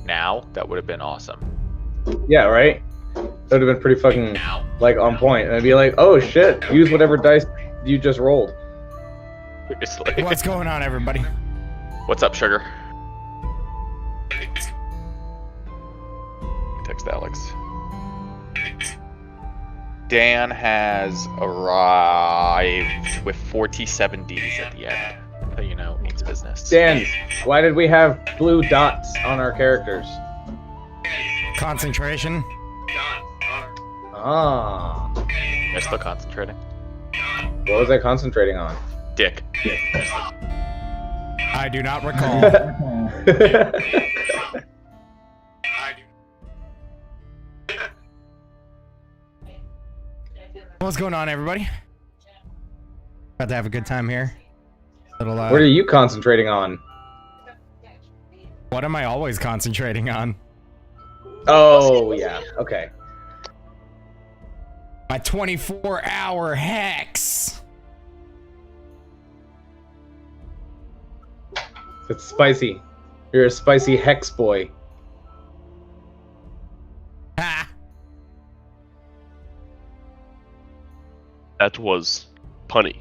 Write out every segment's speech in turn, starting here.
now, that would have been awesome. Yeah, right? That would have been pretty fucking, like, on point. And I'd be like, oh, shit, use whatever dice you just rolled. Seriously. What's going on, everybody? What's up, sugar? Text Alex. Dan has arrived with 47 Ds at the end. So you know, means business. Dan, why did we have blue dots on our characters? Concentration. Ah. They're still concentrating. What was I concentrating on? Dick. I do not recall. What's going on, everybody? About to have a good time here. Little. What are you concentrating on? What am I always concentrating on? Oh, yeah. Okay. My 24-hour hex. It's spicy. You're a spicy hex boy. Ha! That was punny.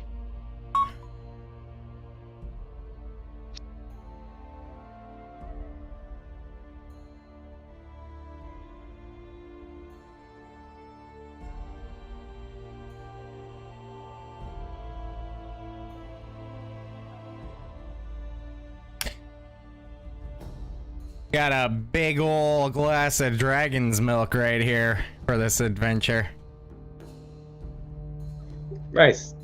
Got a big ol' glass of dragon's milk right here for this adventure. Nice.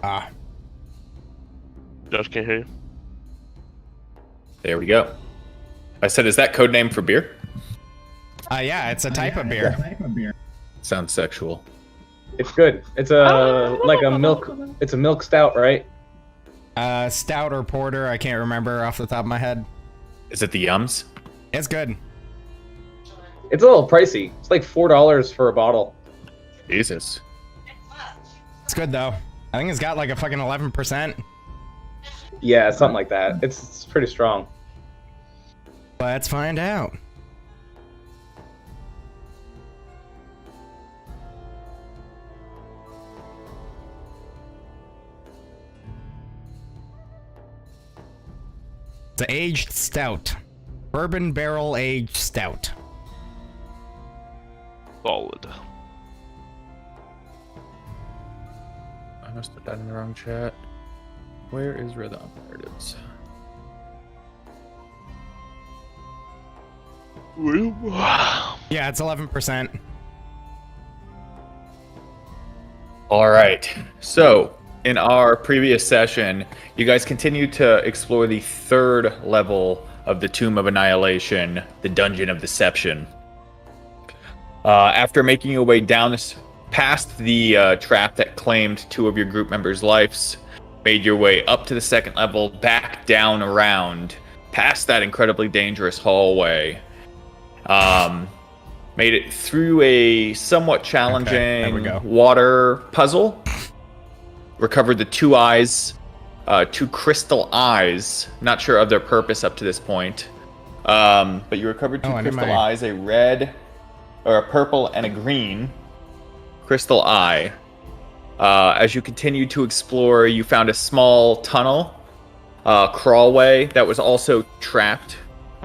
Ah. Josh can't hear you. There we go. I said, is that code name for beer? Yeah, it's a type of beer. Sounds sexual. It's good. It's a like a milk. It's a milk stout, right? Stout or porter, I can't remember off the top of my head. Is it the Yums? It's good. It's a little pricey. It's like $4 for a bottle. Jesus. It's good though. I think it's got like a fucking 11%. Yeah, something like that. It's pretty strong. Let's find out. It's an aged stout. Bourbon barrel aged stout. Solid. I must have done in the wrong chat. Where is Rhythm? There it is. Yeah, it's 11%. All right. So, in our previous session, you guys continued to explore the third level of the Tomb of Annihilation, the Dungeon of Deception. After making your way down past the trap that claimed two of your group members' lives, made your way up to the second level, back down around, past that incredibly dangerous hallway. Made it through a somewhat challenging water puzzle. Recovered the two eyes, two crystal eyes. Not sure of their purpose up to this point. But you recovered two crystal eyes, a red, or a purple and a green crystal eye. As you continued to explore, you found a small tunnel, crawlway that was also trapped.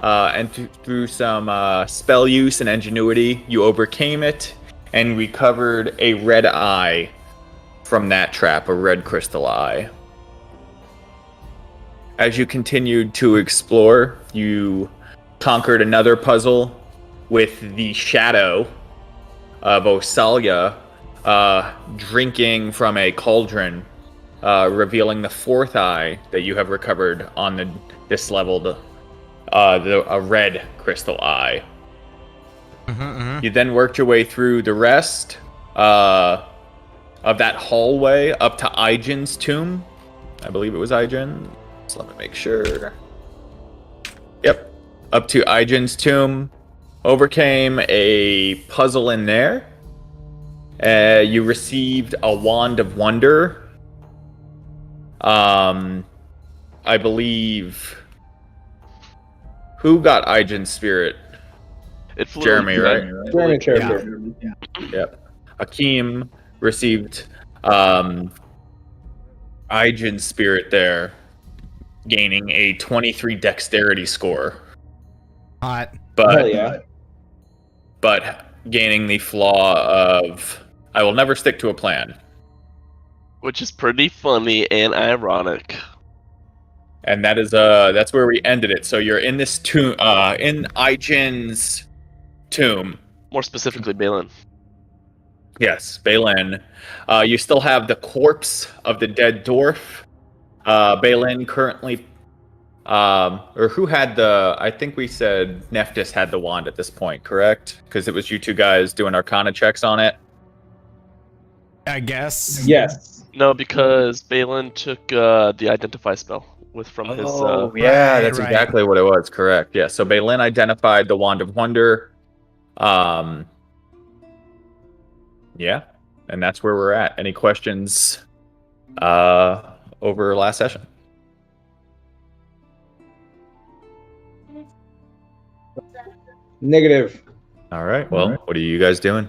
And through some spell use and ingenuity, you overcame it and recovered a red eye from that trap, a red crystal eye. As you continued to explore, you conquered another puzzle with the shadow of Osalia drinking from a cauldron, revealing the fourth eye that you have recovered on this level, a red crystal eye. You then worked your way through the rest of that hallway up to Igen's tomb. I believe it was Igen. So let me make sure. Yep. Up to Igen's tomb. Overcame a puzzle in there. You received a Wand of Wonder. I believe. Who got Aijen's spirit? It flew Jeremy, right? Jeremy chose Yeah. it. Yep. Akeem received Aijen's spirit there, gaining a 23 dexterity score. Hot. But Hell yeah. but gaining the flaw of I will never stick to a plan. Which is pretty funny and ironic. And that is that's where we ended it. So you're in this tomb in Aijen's tomb. More specifically, Balin. Yes, Balin. You still have the corpse of the dead dwarf. Balin currently or who had the I think we said Nephthys had the wand at this point, correct? Because it was you two guys doing arcana checks on it. I guess. Yes. No, because Balin took the identify spell from his. Yeah, that's right. exactly what it was. Correct. Yeah. So Balin identified the Wand of Wonder. Yeah, and that's where we're at. Any questions over last session? Negative. All right. Well, what are you guys doing?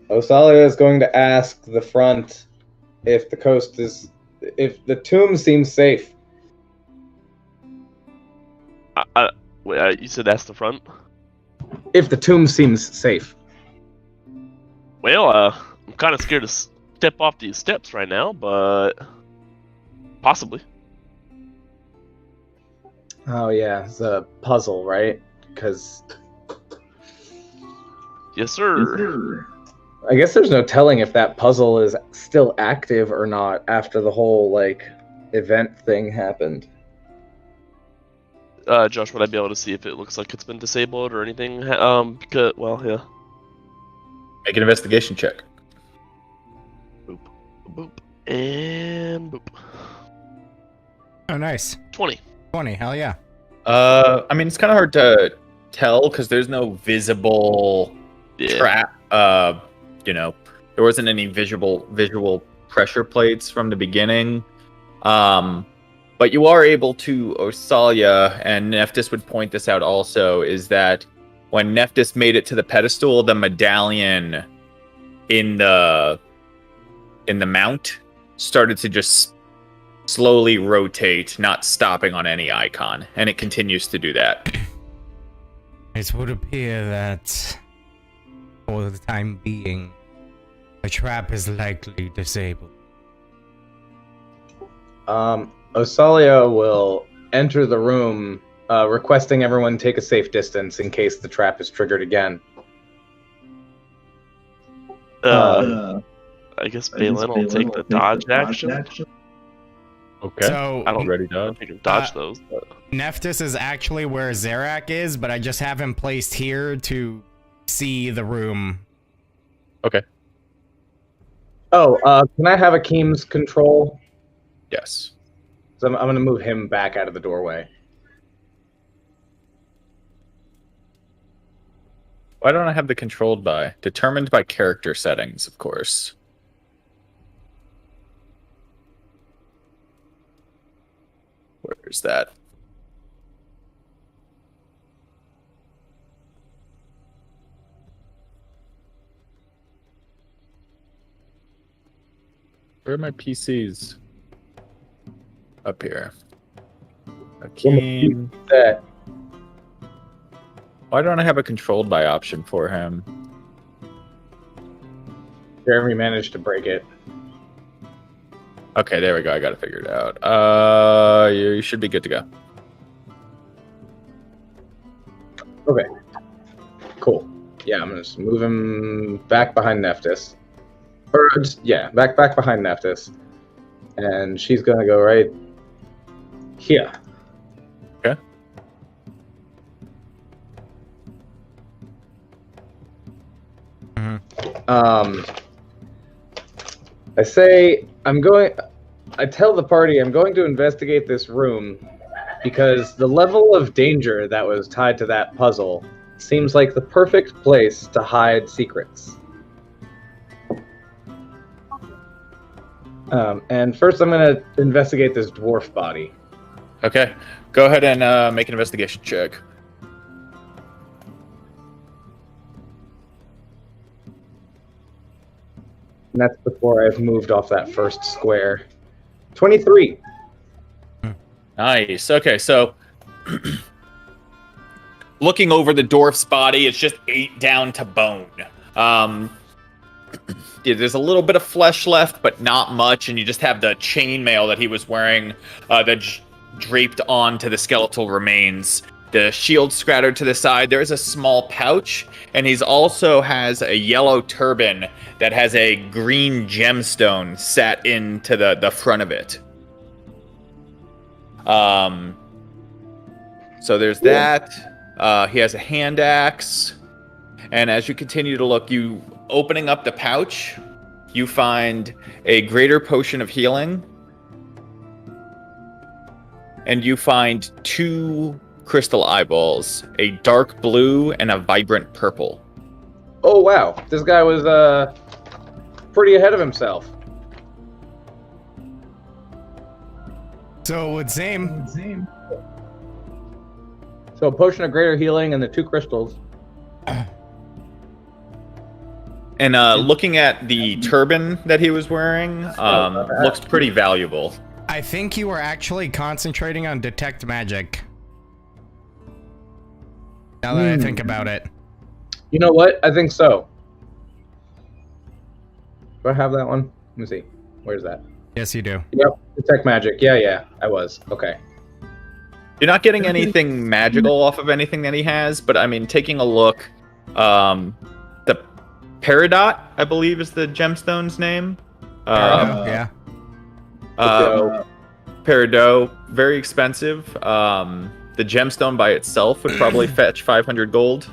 Osalia is going to ask the front if the tomb seems safe. Wait, you said that's the front? If the tomb seems safe. Well, I'm kind of scared to step off these steps right now, but possibly. Oh yeah, it's a puzzle, right? Because Yes, sir. I guess there's no telling if that puzzle is still active or not after the whole like event thing happened. Josh, would I be able to see if it looks like it's been disabled or anything? Because, well, yeah. Make an investigation check. Boop, boop, and boop. Oh, nice. 20. 20. Hell yeah. I mean, it's kind of hard to tell because there's no visible Yeah. trap. There wasn't any visual pressure plates from the beginning. But you are able to, Osalia, and Nephthys would point this out also, is that when Nephthys made it to the pedestal, the medallion in the mount started to just slowly rotate, not stopping on any icon, and it continues to do that. It would appear that, for the time being, the trap is likely disabled. Osalia will enter the room, requesting everyone take a safe distance in case the trap is triggered again. I guess Balin will take the dodge action. Okay. So, I don't Ready, dodge? think I can dodge those. But... Nephthys is actually where Zarak is, but I just have him placed here to see the room. Okay. Oh, can I have Akeem's control? Yes. So I'm going to move him back out of the doorway. Why don't I have the controlled by? Determined by character settings, of course. Where's that? Where are my PCs? Up here. Akeem. That Why don't I have a controlled by option for him? Jeremy managed to break it. Okay, there we go. I got it figured out. You should be good to go. Okay. Cool. Yeah, I'm going to just move him back behind Nephthys. Or, back behind Nephthys. And she's going to go right here. Okay. I tell the party I'm going to investigate this room because the level of danger that was tied to that puzzle seems like the perfect place to hide secrets. And first, I'm gonna investigate this dwarf body. Okay. Go ahead and make an investigation check. And that's before I've moved off that first square. 23. Nice. Okay, so looking over the dwarf's body, it's just ate down to bone. Yeah, there's a little bit of flesh left, but not much, and you just have the chainmail that he was wearing draped onto the skeletal remains. The shield scattered to the side. There is a small pouch, and he's also has a yellow turban that has a green gemstone set into the front of it. So there's that. He has a hand axe, and as you continue to look, you opening up the pouch, you find a greater potion of healing, and you find 2 crystal eyeballs, a dark blue and a vibrant purple. Oh, wow. This guy was pretty ahead of himself. So it would seem. So a potion of greater healing and the 2 crystals. And looking at the turban that he was wearing, looks pretty valuable. I think you were actually concentrating on detect magic. Now that I think about it. You know what? I think so. Do I have that one? Let me see. Where's that? Yes, you do. Yep. Detect magic. Yeah, I was. Okay. You're not getting anything magical off of anything that he has, but I mean, taking a look, the Peridot, I believe, is the gemstone's name. Yeah. Peridot, very expensive. The gemstone by itself would probably fetch 500 gold.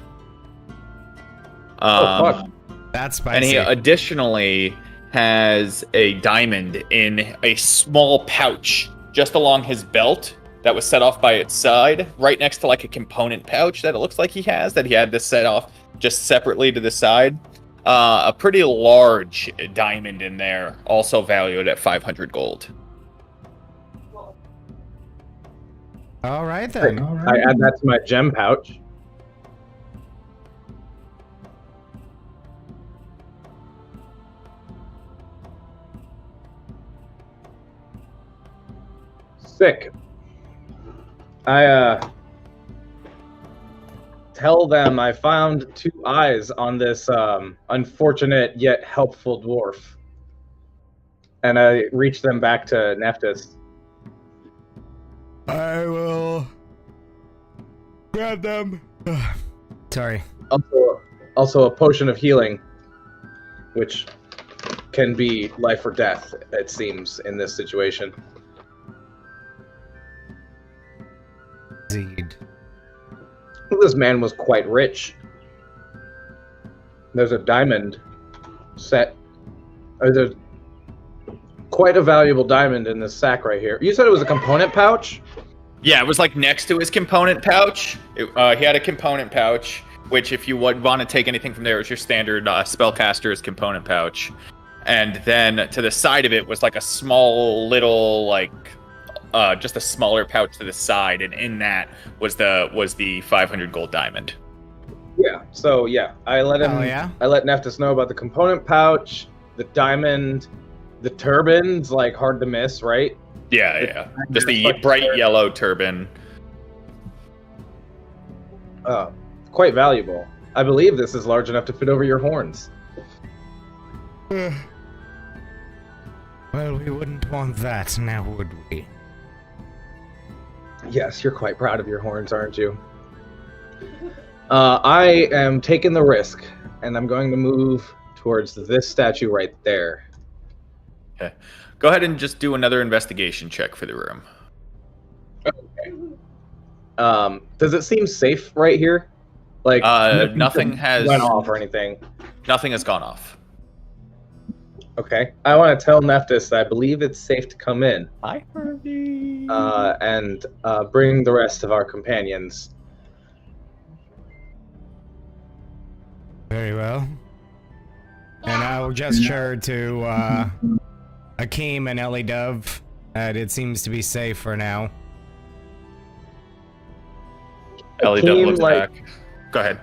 Fuck. That's spicy. And he additionally has a diamond in a small pouch just along his belt that was set off by its side, right next to like a component pouch that it looks like he had this set off just separately to the side. A pretty large diamond in there, also valued at 500 gold. All right then. I add that to my gem pouch. Sick. I tell them I found 2 eyes on this unfortunate yet helpful dwarf. And I reach them back to Nephthys. I will grab them. Sorry. Also a potion of healing, which can be life or death, it seems, in this situation. Indeed. This man was quite rich. There's a diamond set. There's quite a valuable diamond in this sack right here. You said it was a component pouch? Yeah, it was like next to his component pouch. He had a component pouch, which if you would want to take anything from there, is your standard spellcaster's component pouch. And then to the side of it was like a small little, like, just a smaller pouch to the side, and in that was the 500 gold diamond. Yeah. So yeah, I let him. Oh, yeah? I let Nephthys know about the component pouch, the diamond, the turban's like hard to miss, right? Yeah. Just the bright yellow turban. Quite valuable. I believe this is large enough to fit over your horns. Well, we wouldn't want that, now would we? Yes, you're quite proud of your horns, aren't you? I am taking the risk, and I'm going to move towards this statue right there. Okay. Go ahead and just do another investigation check for the room. Okay. Does it seem safe right here? Like nothing has went off or anything. Nothing has gone off. Okay. I want to tell Nephthys that I believe it's safe to come in. Hi, Harvey. And bring the rest of our companions. Very well. And I will gesture to Akeem and Ellie Dove that it seems to be safe for now. Ellie Dove Akeem, looks like- back. Go ahead.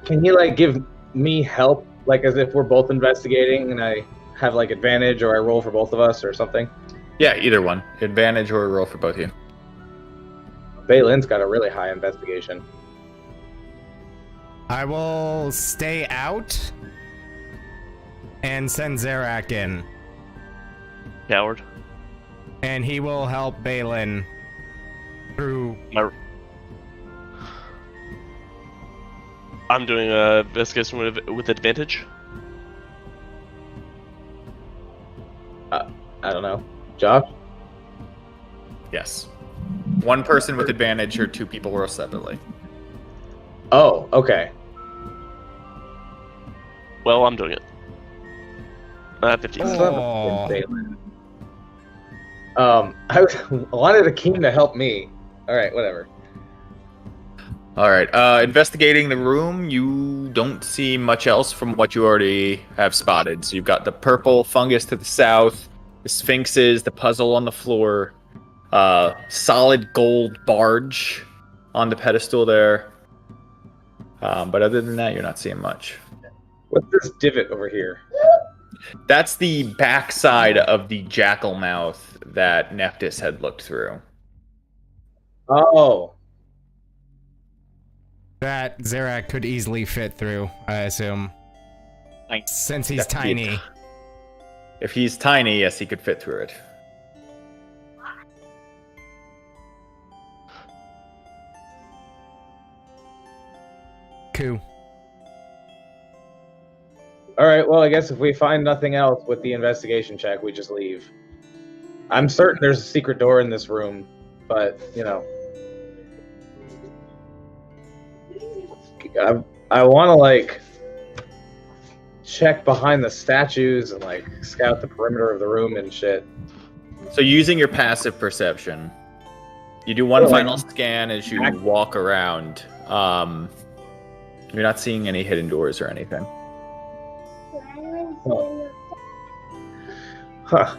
Can you like give me help, like as if we're both investigating, and I have like advantage, or I roll for both of us, or something? Yeah, either one. Advantage or roll for both of you. Baylin's got a really high investigation. I will stay out and send Zarak in, Coward. and he will help Balin through. I'm doing a investigation with advantage. I don't know. Josh? Yes. One person with advantage or two people roll separately. Oh, okay. Well, I'm doing it. 15. Son of a Oh. bitch, Baylin. I wanted Akeem to help me. All right, whatever. All right. Investigating the room, you don't see much else from what you already have spotted. So you've got the purple fungus to the south, the sphinxes, the puzzle on the floor, solid gold barge on the pedestal there. But other than that, you're not seeing much. What's this divot over here? That's the backside of the jackal mouth that Nephthys had looked through. Oh, That Zarak could easily fit through, I assume. Since he's Yeah, tiny. If he's tiny, yes, he could fit through it. Cool. all right. Well, I guess if we find nothing else with the investigation check, we just leave. I'm certain there's a secret door in this room, but you know, I want to like check behind the statues and like scout the perimeter of the room and shit. So using your passive perception, you do one Oh, final like- scan as you walk around. You're not seeing any hidden doors or anything. Huh.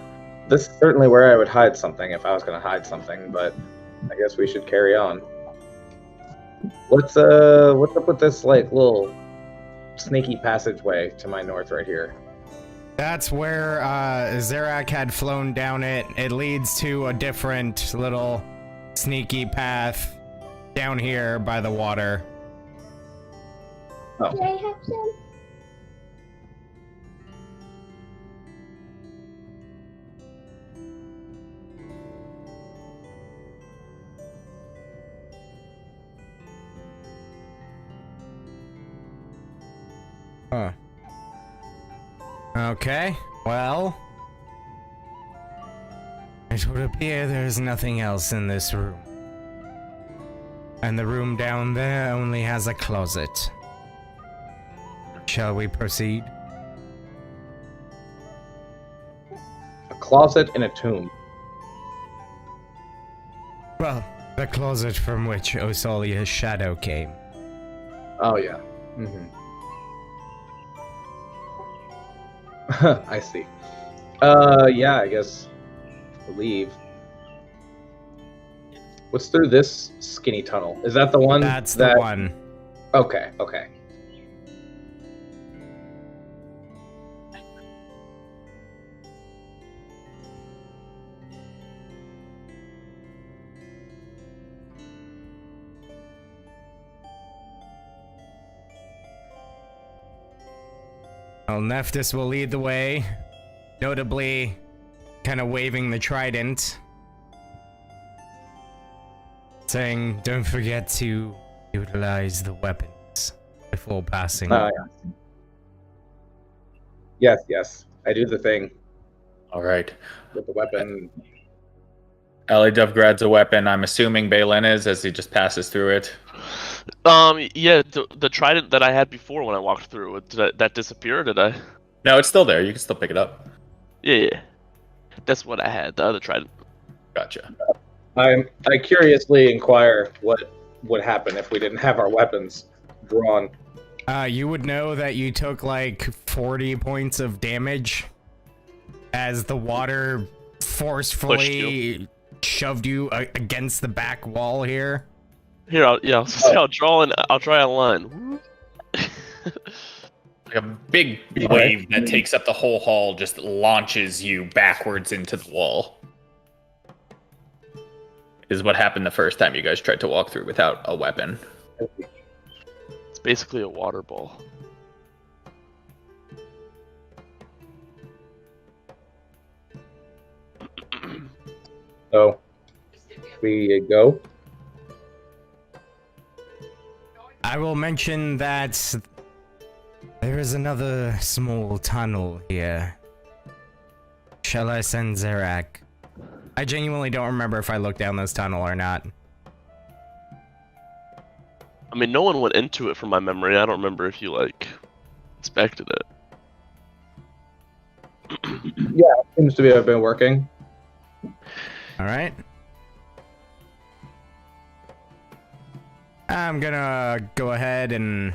This is certainly where I would hide something if I was going to hide something, but I guess we should carry on. What's up with this like little sneaky passageway to my north right here? That's where Zarak had flown down it. It leads to a different little sneaky path down here by the water. Oh. Can I have some? Huh. Okay, well, it would appear there's nothing else in this room. And the room down there only has a closet. Shall we proceed? A closet and a tomb. Well, the closet from which Osalia's shadow came. Oh yeah. Mm-hmm. I see. Yeah, I guess we'll leave. What's through this skinny tunnel? Is that the one? That's the one. Okay, okay. Well, Nephthys will lead the way, notably kind of waving the trident, saying, "Don't forget to utilize the weapons before passing." Yeah. Yes, yes. I do the thing All right. with the weapon. Ellie Dove grabs a weapon. I'm assuming Balin is as he just passes through it. Yeah, the trident that I had before when I walked through it, that disappear? Did I? No, it's still there. You can still pick it up. Yeah. That's what I had, the other trident. Gotcha. I curiously inquire what would happen if we didn't have our weapons drawn. You would know that you took like 40 points of damage as the water forcefully shoved you against the back wall here. Here, I'll draw a line. Like a big wave that takes up the whole hall just launches you backwards into the wall. Is what happened the first time you guys tried to walk through without a weapon. It's basically a water ball. So, we go. I will mention that there is another small tunnel here. Shall I send Zerak? I genuinely don't remember if I looked down this tunnel or not. I mean, no one went into it from my memory. I don't remember if you, inspected it. Yeah, it seems to have been working. Alright. I'm gonna go ahead and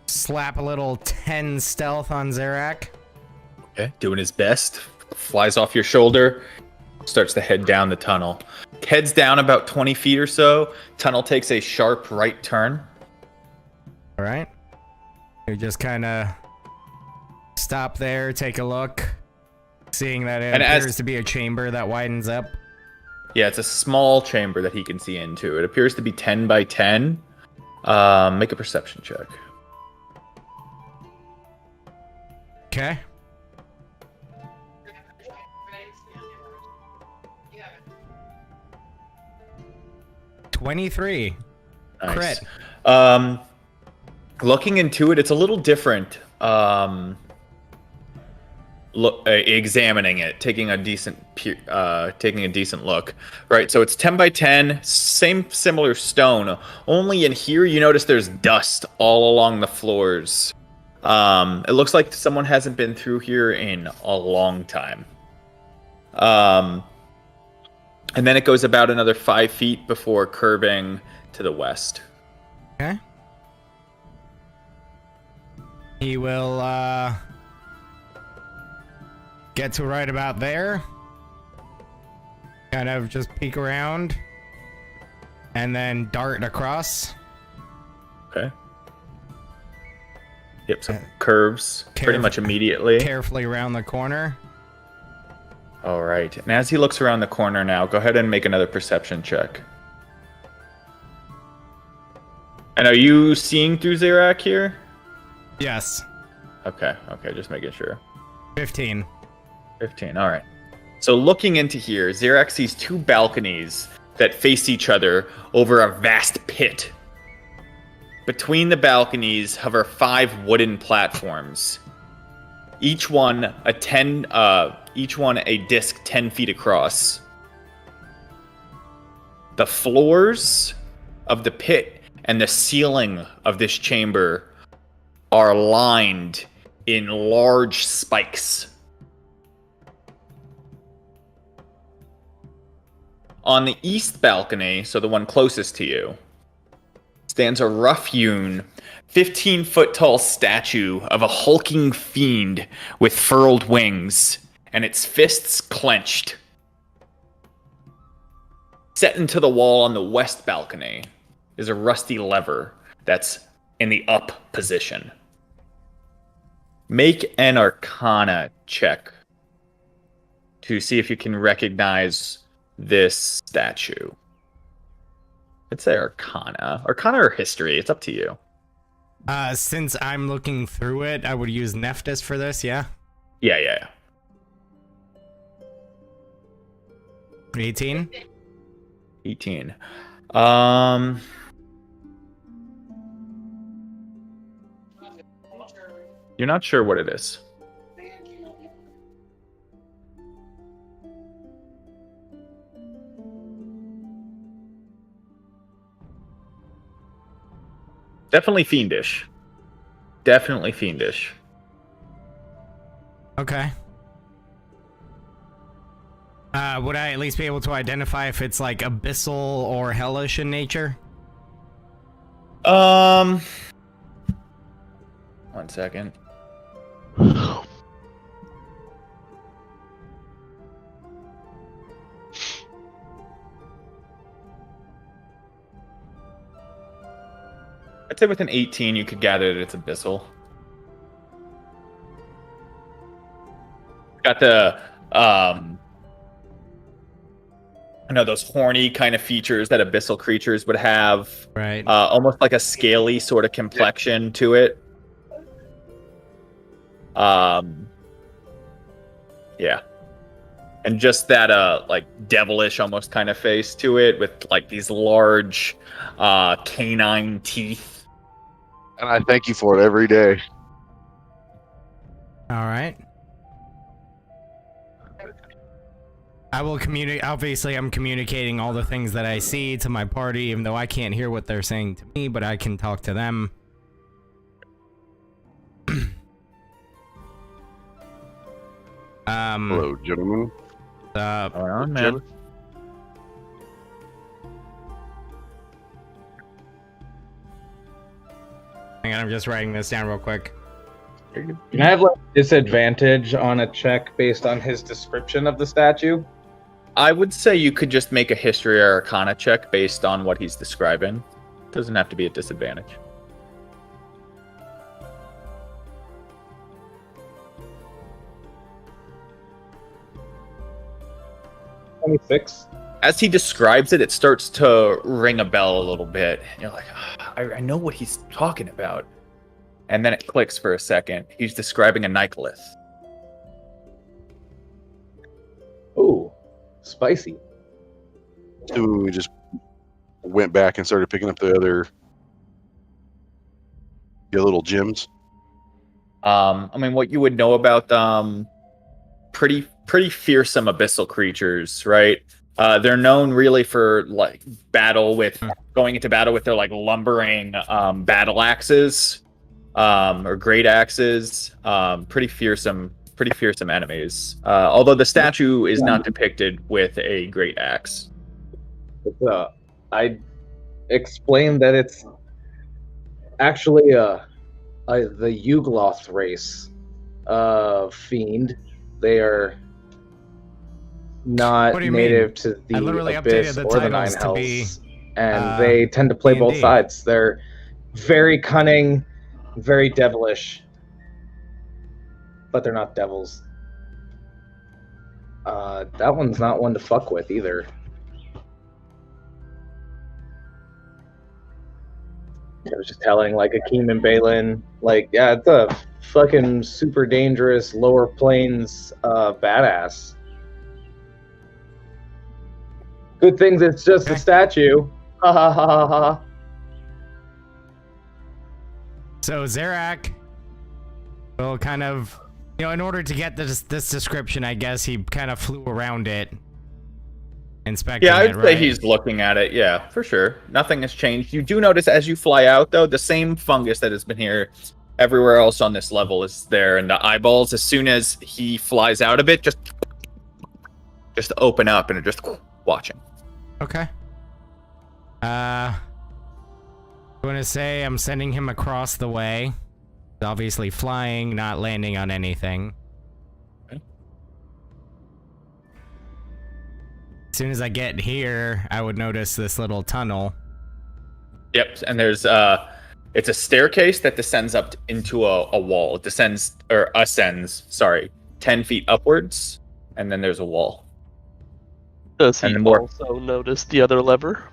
slap a little 10 stealth on Zerak. Okay, doing his best. Flies off your shoulder. Starts to head down the tunnel. Heads down about 20 feet or so. Tunnel takes a sharp right turn. Alright. You just kind of stop there, take a look. Seeing that it appears to be a chamber that widens up. Yeah, it's a small chamber that he can see into. It appears to be 10 by 10. Make a perception check. Okay. $23. Nice. Crit. Looking into it, it's a little different. Examining it, taking a decent look. Right, so it's 10 by 10, similar stone. Only in here, you notice there's dust all along the floors. It looks like someone hasn't been through here in a long time. And then it goes about another 5 feet before curving to the west. Okay. He will, get to right about there. Kind of just peek around. And then dart across. Okay. Yep, so curves pretty much immediately. Carefully around the corner. All right. And as he looks around the corner now, go ahead and make another perception check. And are you seeing through Zerak here? Yes. Okay, just making sure. 15. 15, all right. So looking into here, Zerak sees two balconies that face each other over a vast pit. Between the balconies hover 5 wooden platforms. Each one a disc 10 feet across. The floors of the pit and the ceiling of this chamber are lined in large spikes. On the east balcony, so the one closest to you, stands a rough-hewn, 15-foot tall statue of a hulking fiend with furled wings and its fists clenched. Set into the wall on the west balcony is a rusty lever that's in the up position. Make an Arcana check to see if you can recognize this statue. I'd say Arcana. Arcana or History, it's up to you. Since I'm looking through it, I would use Nephthys for this, yeah? Yeah. 18? 18. You're not sure what it is. Definitely fiendish. Okay. Would I at least be able to identify if it's like abyssal or hellish in nature? 1 second. I'd say with an 18, you could gather that it's abyssal. Got the I know those horny kind of features that abyssal creatures would have. Right. Almost like a scaly sort of complexion to it. Yeah. And just that like devilish almost kind of face to it with like these large canine teeth. And I thank you for it every day. All right. I will communicate. Obviously, I'm communicating all the things that I see to my party, even though I can't hear what they're saying to me, but I can talk to them. Hello, gentlemen. Man. Hang on, I'm just writing this down real quick. Can I have like disadvantage on a check based on his description of the statue? I would say you could just make a history or arcana check based on what he's describing. Doesn't have to be a disadvantage. $26. As he describes it, it starts to ring a bell a little bit. You're like, I know what he's talking about. And then it clicks for a second. He's describing a Nicolith. Ooh, spicy. So we just went back and started picking up the little gems. I mean, what you would know about pretty fearsome abyssal creatures, right? They're known really for like going into battle with their like lumbering battle axes or great axes. Pretty fearsome enemies. Although the statue is not depicted with a great axe. I explained that it's actually the Yugloth race fiend. They are not native to the Abyss or the Nine Hells, and they tend to play both sides. They're very cunning, very devilish, but they're not devils. That one's not one to fuck with either. I was just telling, like, Akeem and Balin, like, yeah, it's a fucking super dangerous lower plains badass. Good things it's just a statue. Ha ha ha ha ha. So Zarak will kind of, in order to get this description, I guess he kind of flew around it, inspecting it, I'd say he's looking at it. Yeah, for sure. Nothing has changed. You do notice as you fly out, though, the same fungus that has been here everywhere else on this level is there, and the eyeballs, as soon as he flies out of it, just open up and are just watching. Okay. I want to say I'm sending him across the way. He's obviously flying, not landing on anything. Okay. As soon as I get here, I would notice this little tunnel. Yep, and there's it's a staircase that descends up into a wall. It ascends, 10 feet upwards, and then there's a wall. Does he And more- also notice the other lever?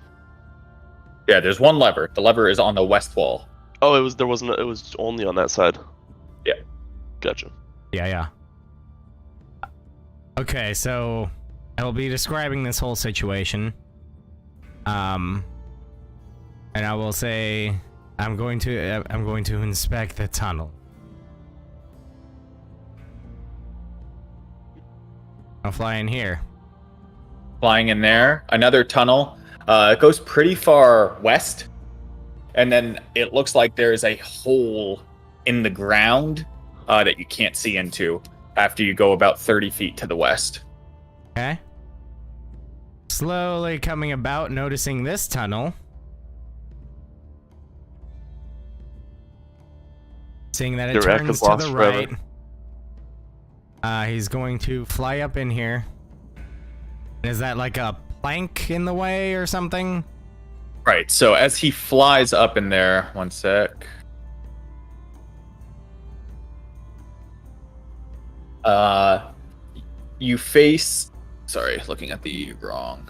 Yeah, there's one lever. The lever is on the west wall. Oh, it was only on that side. Yeah. Gotcha. Yeah. Okay, so I will be describing this whole situation. And I will say I'm going to inspect the tunnel. I'll fly in here. Flying in there, another tunnel. It goes pretty far west, and then it looks like there's a hole in the ground that you can't see into after you go about 30 feet to the west. Okay. Slowly coming about, noticing this tunnel. Seeing that it Zarak turns is to lost the forever. right. He's going to fly up in here. Is that like a plank in the way or something? Right. So as he flies up in there, one sec. You face. Sorry, looking at the wrong.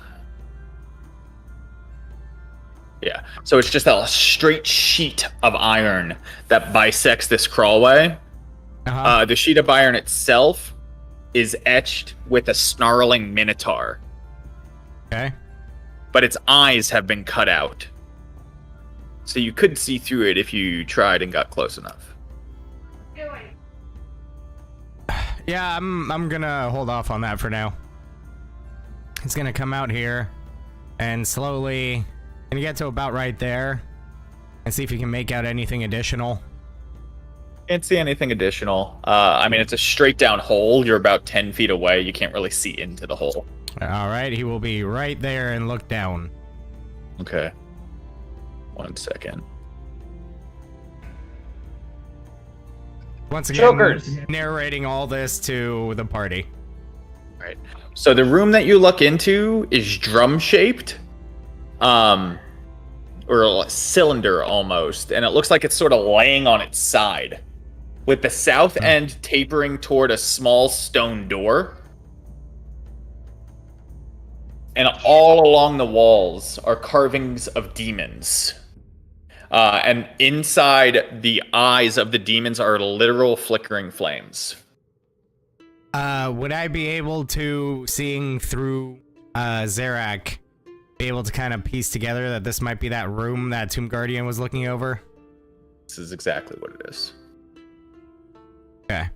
Yeah. So it's just a straight sheet of iron that bisects this crawlway. The sheet of iron itself is etched with a snarling minotaur. Okay. But its eyes have been cut out. So you could see through it if you tried and got close enough. Yeah, I'm gonna hold off on that for now. He's gonna come out here and slowly gonna get to about right there and see if he can make out anything additional. Can't see anything additional. I mean, it's a straight down hole. You're about 10 feet away. You can't really see into the hole. All right, he will be right there and look down. Okay. 1 second. Once again, Jokers. narrating all this to the party. Right. So the room that you look into is drum shaped, or a cylinder almost, and it looks like it's sort of laying on its side, with the south end tapering toward a small stone door. And all along the walls are carvings of demons. And inside the eyes of the demons are literal flickering flames. Would I be able to, seeing through Zarak, be able to kind of piece together that this might be that room that Tomb Guardian was looking over? This is exactly what it is. Okay.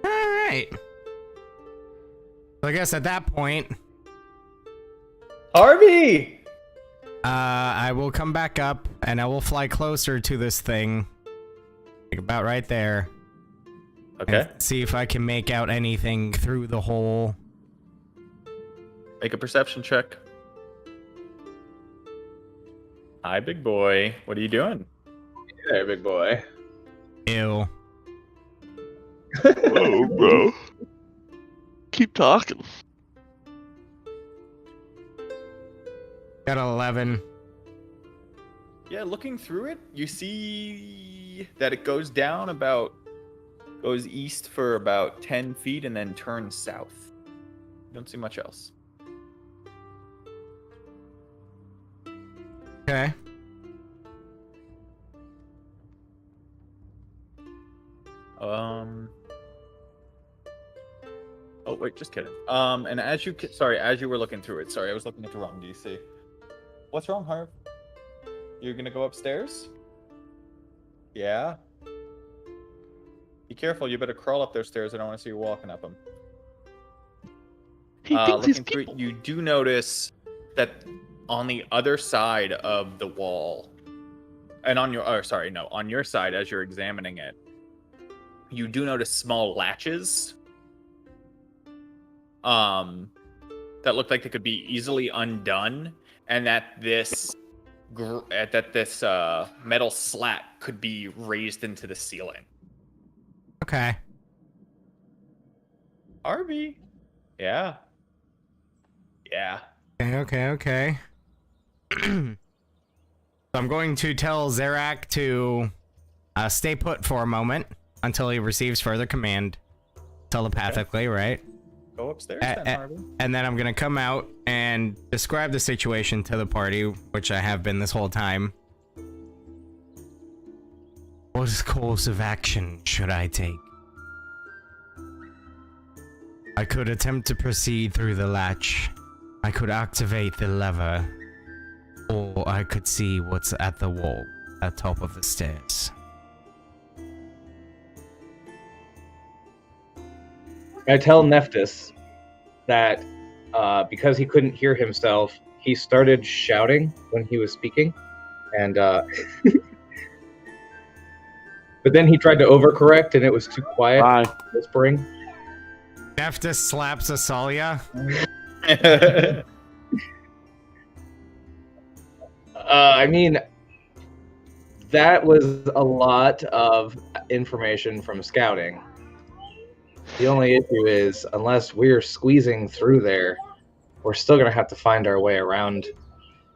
Alright. So I guess at that point, Harvey! I will come back up and I will fly closer to this thing. Like about right there. Okay. And see if I can make out anything through the hole. Make a perception check. Hi, big boy. What are you doing? Hey, big boy. Ew. Whoa, bro. Keep talking. Got an 11. Yeah, looking through it, you see that it goes east for about 10 feet and then turns south. You don't see much else. Okay. Oh wait, just kidding. And as you were looking through it, sorry, I was looking at the wrong DC. What's wrong, Harv? You're gonna go upstairs? Yeah. Be careful, you better crawl up those stairs. I don't want to see you walking up them. He thinks he's Looking through people. it, you do notice that on the other side of the wall, and on your side as you're examining it, you do notice small latches that look like they could be easily undone, and that this metal slat could be raised into the ceiling. Okay. RB. Yeah. Okay. So I'm going to tell Zarak to stay put for a moment until he receives further command telepathically, right? Go upstairs then, Harvey. And then I'm gonna come out and describe the situation to the party, which I have been this whole time. What course of action should I take? I could attempt to proceed through the latch. I could activate the lever. Or I could see what's at the wall, at top of the stairs. I tell Nephthys that because he couldn't hear himself, he started shouting when he was speaking, and but then he tried to overcorrect, and it was too quiet, Bye. whispering. Nephthys slaps Asalia. I mean, that was a lot of information from scouting. The only issue is, unless we're squeezing through there, we're still gonna have to find our way around.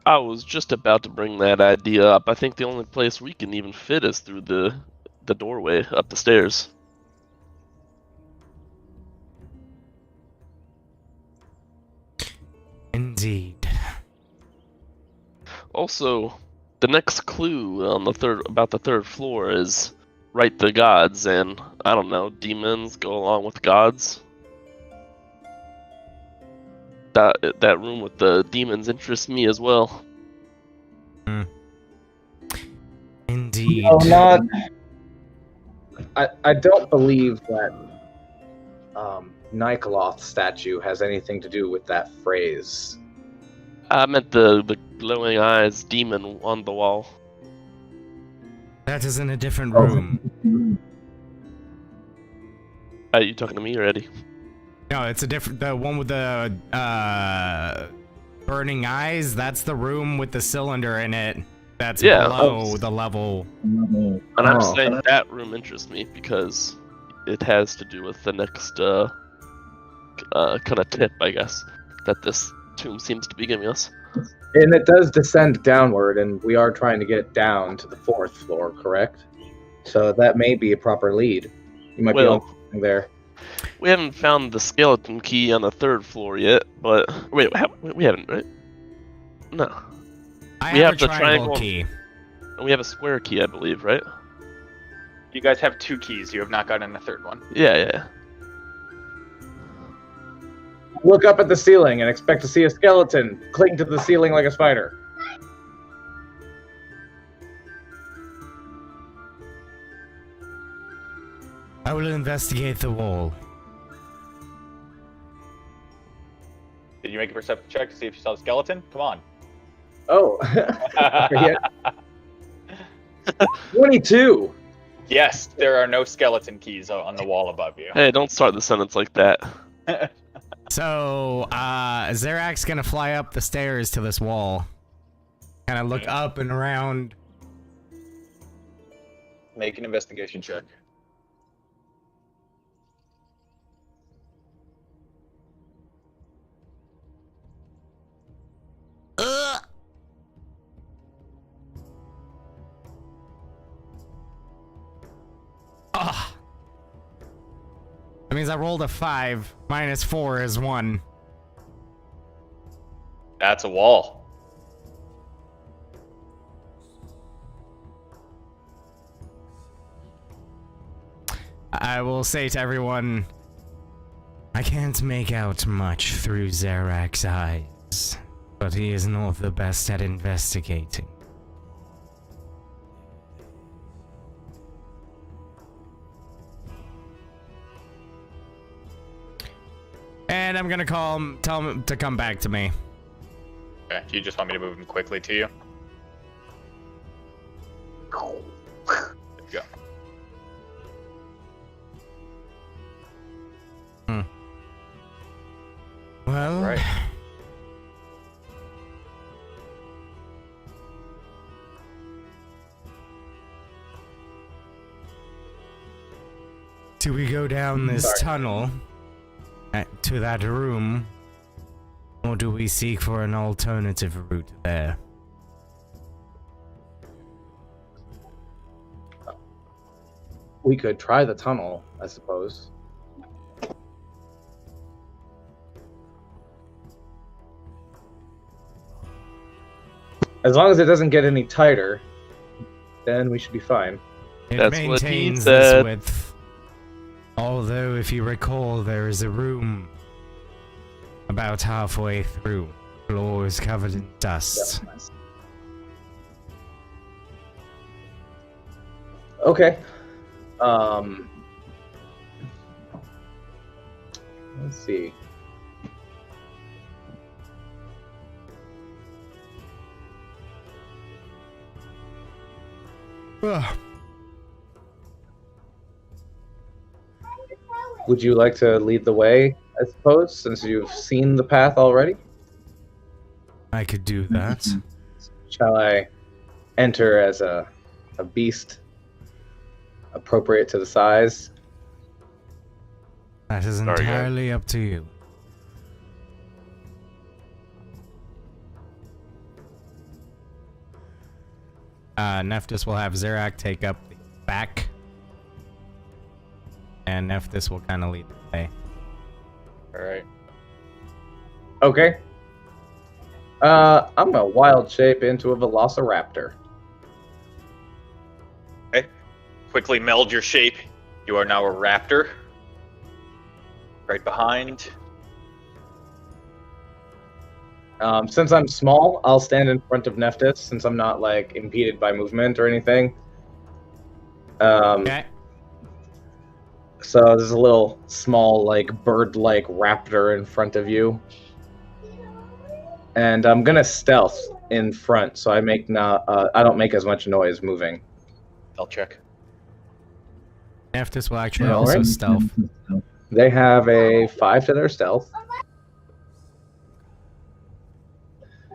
I was just about to bring that idea up. I think the only place we can even fit is through the doorway up the stairs. Indeed. Also, the next clue on the third floor is write the gods, and I don't know, demons go along with gods. That room with the demons interests me as well. Indeed. No, not. I don't believe that Nikoloth statue has anything to do with that phrase. I meant the glowing eyes demon on the wall. That is in a different room. Are you talking to me or Eddie? No, it's a different. The one with the burning eyes. That's the room with the cylinder in it. That's below the level. And I'm saying that room interests me because it has to do with the next kind of tip, I guess, that this tomb seems to be giving us. And it does descend downward, and we are trying to get down to the 4th floor, correct? So that may be a proper lead. You might be on something there. We haven't found the skeleton key on the 3rd floor yet, but wait, we haven't, right? No. We have the triangle key. And we have a square key, I believe, right? You guys have 2 keys. You have not gotten a 3rd one. Yeah. Look up at the ceiling and expect to see a skeleton cling to the ceiling like a spider. I will investigate the wall. Did you make a perception check to see if you saw the skeleton? Come on. Oh. Yeah. 22. Yes, there are no skeleton keys on the wall above you. Hey, don't start the sentence like that. So, Zerak's gonna fly up the stairs to this wall. Kind of look up and around. Make an investigation check. That means I rolled a 5. Minus 4 is 1. That's a wall. I will say to everyone, I can't make out much through Zerak's eyes, but he is not the best at investigating. And I'm gonna tell him to come back to me. Okay, do you just want me to move him quickly to you? There you go. Well, Right. do we go down this tunnel to that room, or do we seek for an alternative route there? We could try the tunnel, I suppose. As long as it doesn't get any tighter, then we should be fine. It That's what he maintains said. this width. Although, if you recall, there is a room about halfway through. Floor is covered in dust. Okay. Let's see. Ugh. Would you like to lead the way, I suppose, since you've seen the path already? I could do that. Shall I enter as a beast appropriate to the size? That is Sorry, guys. entirely up to you. Nephthys will have Zerak take up the back. And Nephthys will kind of lead the way. Alright. Okay. I'm gonna wild shape into a Velociraptor. Quickly meld your shape. You are now a raptor. Right behind. Since I'm small, I'll stand in front of Nephthys since I'm not like impeded by movement or anything. Okay. So there's a little small, like bird-like raptor in front of you, and I'm gonna stealth in front, so I don't make as much noise moving. I'll check. Nephthys will actually Yeah, also alright. stealth. They have a 5 to their stealth.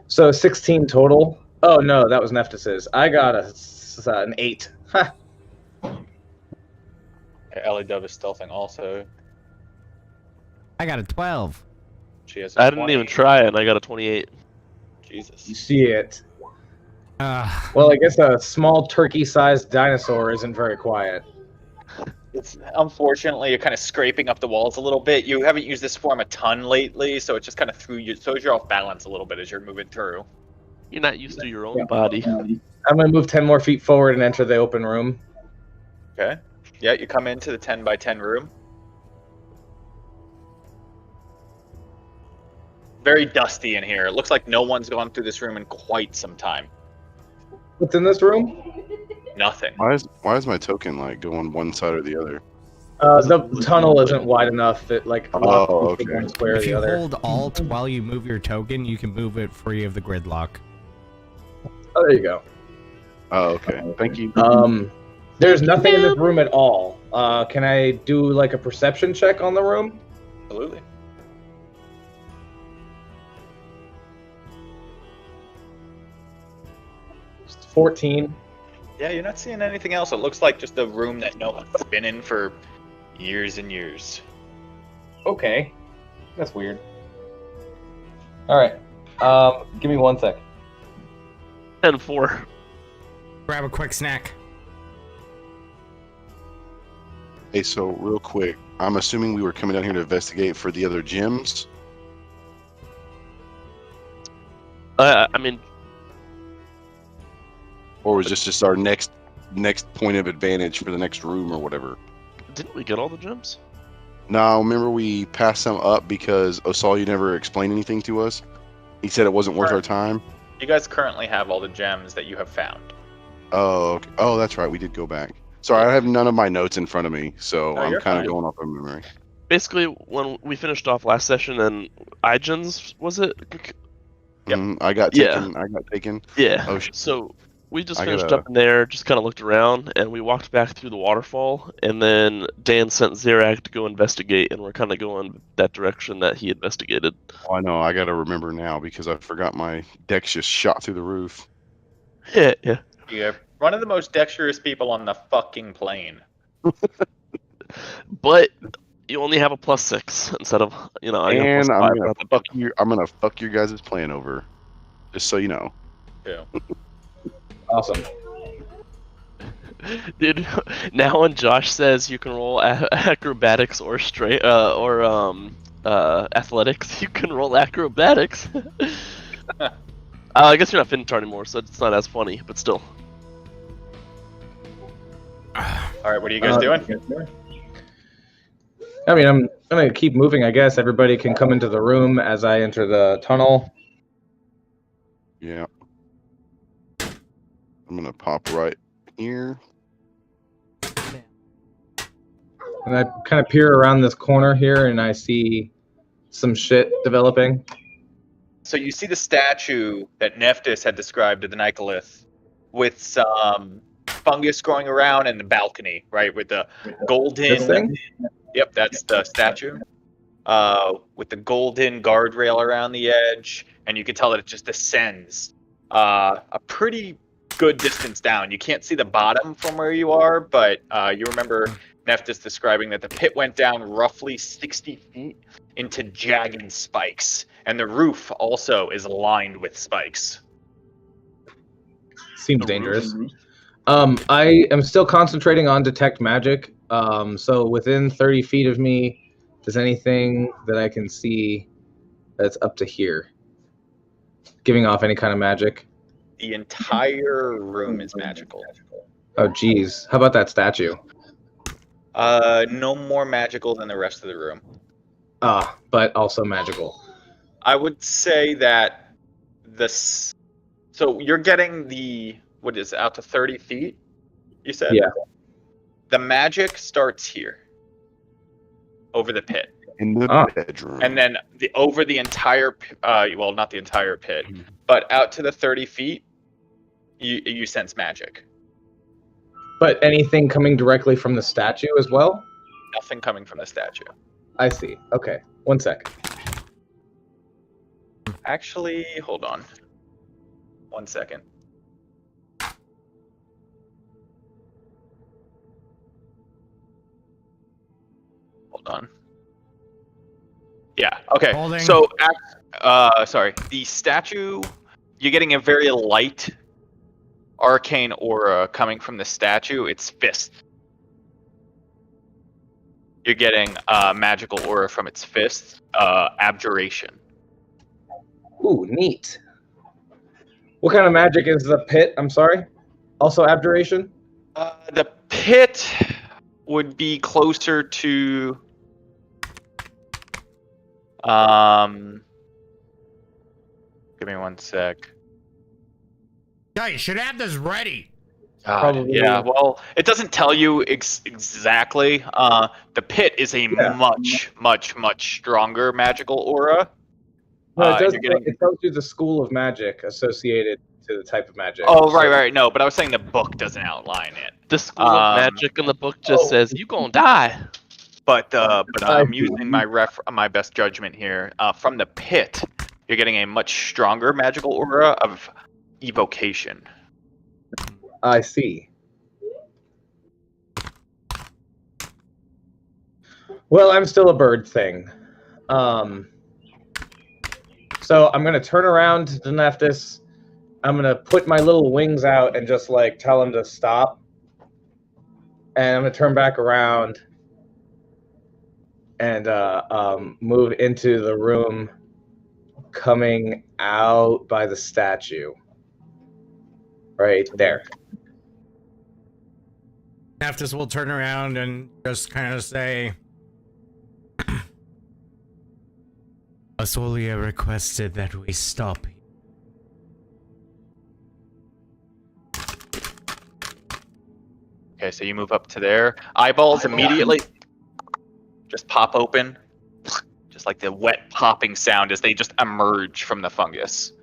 So 16 total. Oh no, that was Nephthys's. I got an 8. Ha! Ellie Dove is stealthing also. I got a 12. She has a I didn't 20. even try it, and I got a 28. You Jesus. see it. Uh, Well, I guess a small turkey-sized dinosaur isn't very quiet. It's unfortunately you're kind of scraping up the walls a little bit. You haven't used this form a ton lately, so it just kind of throws you off balance a little bit as you're moving through. You're not used to your own body. I'm gonna move 10 more feet forward and enter the open room. Okay. Yeah, you come into the 10 by 10 room. Very dusty in here. It looks like no one's gone through this room in quite some time. What's in this room? Nothing. Why is my token like going one side or the other? The tunnel isn't wide enough that like Oh, locks okay. one square or if the you other. hold Alt while you move your token, you can move it free of the gridlock. Oh, there you go. Oh, okay. Thank you. There's nothing in this room at all. Can I do like a perception check on the room? Absolutely. It's 14. Yeah, you're not seeing anything else. It looks like just a room that no one's been in for years and years. Okay. That's weird. Alright. Give me 1 sec. 10-4. Grab a quick snack. Hey, so real quick, I'm assuming we were coming down here to investigate for the other gyms. I mean, Or was this just our next point of advantage for the next room or whatever? didn't we get all the gems? No, remember we passed some up because Osalia never explained anything to us. He said it wasn't worth our time. You guys currently have all the gems that you have found. Oh, okay. Oh, that's right. We did go back. Sorry, I have none of my notes in front of me, so No, I'm you're kind of fine. going off of memory. Basically, when we finished off last session, and Igens, was it? Yep. I got Yeah. taken. I got taken. Yeah. Oh, shit. So we just I finished gotta- up in there, just kind of looked around, and we walked back through the waterfall, and then Dan sent Zerak to go investigate, and we're kind of going that direction that he investigated. Oh, I know. I got to remember now because I forgot my dex just shot through the roof. Yeah, yeah. You're one of the most dexterous people on the fucking plane. But you only have a +6 instead of, I got And +5 I'm gonna at the fuck you. I'm gonna fuck your guys' plan over, just so you know. Yeah. Awesome. Dude, now when Josh says you can roll acrobatics or athletics, you can roll acrobatics. I guess you're not Fintar anymore, so it's not as funny, but still. All right, what are you guys doing? I mean, I'm gonna keep moving. I guess everybody can come into the room as I enter the tunnel. Yeah. I'm gonna pop right here. And I kind of peer around this corner here, and I see some shit developing. So you see the statue that Nephthys had described to the Nicolith with some fungus growing around in the balcony, right? With the golden. This thing? Yep, that's the statue. With the golden guardrail around the edge, and you can tell that it just descends a pretty good distance down. You can't see the bottom from where you are, but you remember Nephthys describing that the pit went down roughly 60 feet into jagged spikes, and the roof also is lined with spikes. Seems dangerous. I am still concentrating on detect magic. So within 30 feet of me, is anything that I can see that's up to here? Giving off any kind of magic? The entire room is magical. Oh, geez. How about that statue? No more magical than the rest of the room. But also magical. I would say that so you're getting what is it, out to 30 feet, you said? Yeah. The magic starts here, over the pit. In the bedroom. And then over the entire, well, not the entire pit, but out to the 30 feet, you sense magic. But anything coming directly from the statue as well? Nothing coming from the statue. I see. Okay. 1 second. Actually, hold on. 1 second. Hold on. Yeah, okay. Holding. So, sorry. The statue, you're getting a very light arcane aura coming from the statue. It's fist. You're getting magical aura from its fist. Abjuration. Ooh, neat. What kind of magic is the pit? I'm sorry? Also abjuration? The pit would be closer to... Give me 1 sec. Yeah, you should have this ready. Probably. Yeah, well, it doesn't tell you exactly. The pit is a much, much, much stronger magical aura. No, it tells you the school of magic associated to the type of magic. Oh, right. No, but I was saying the book doesn't outline it. The school of magic in the book just says you gonna die. But I'm using my best judgment here. From the pit, you're getting a much stronger magical aura of evocation. I see. Well, I'm still a bird thing. So I'm going to turn around to Nephthys. I'm going to put my little wings out and just like tell him to stop. And I'm going to turn back around and move into the room coming out by the statue. Right there. Nephthys will turn around and just kind of say, Osolia requested that we stop. Okay, so you move up to there. Eyeballs immediately just pop open. Just like the wet popping sound as they just emerge from the fungus.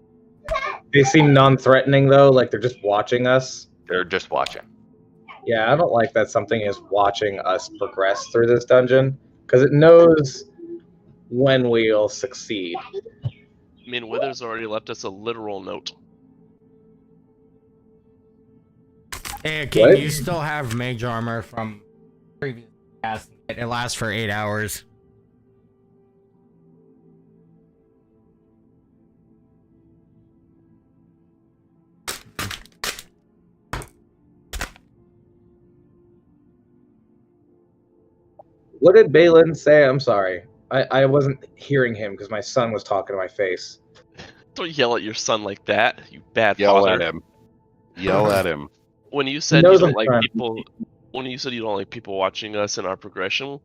They seem non-threatening though, like they're just watching us. They're just watching. Yeah, I don't like that something is watching us progress through this dungeon, because it knows when we'll succeed. I mean, Withers already left us a literal note. Hey, King, What? you still have mage armor from previous cast. It lasts for 8 hours. What did Balin say? I'm sorry. I wasn't hearing him because my son was talking to my face. Don't yell at your son like that, you bad Yell father. at him. Yell at him. When you said knows you I'm don't like trying. people, when you said you don't like people watching us in our progression,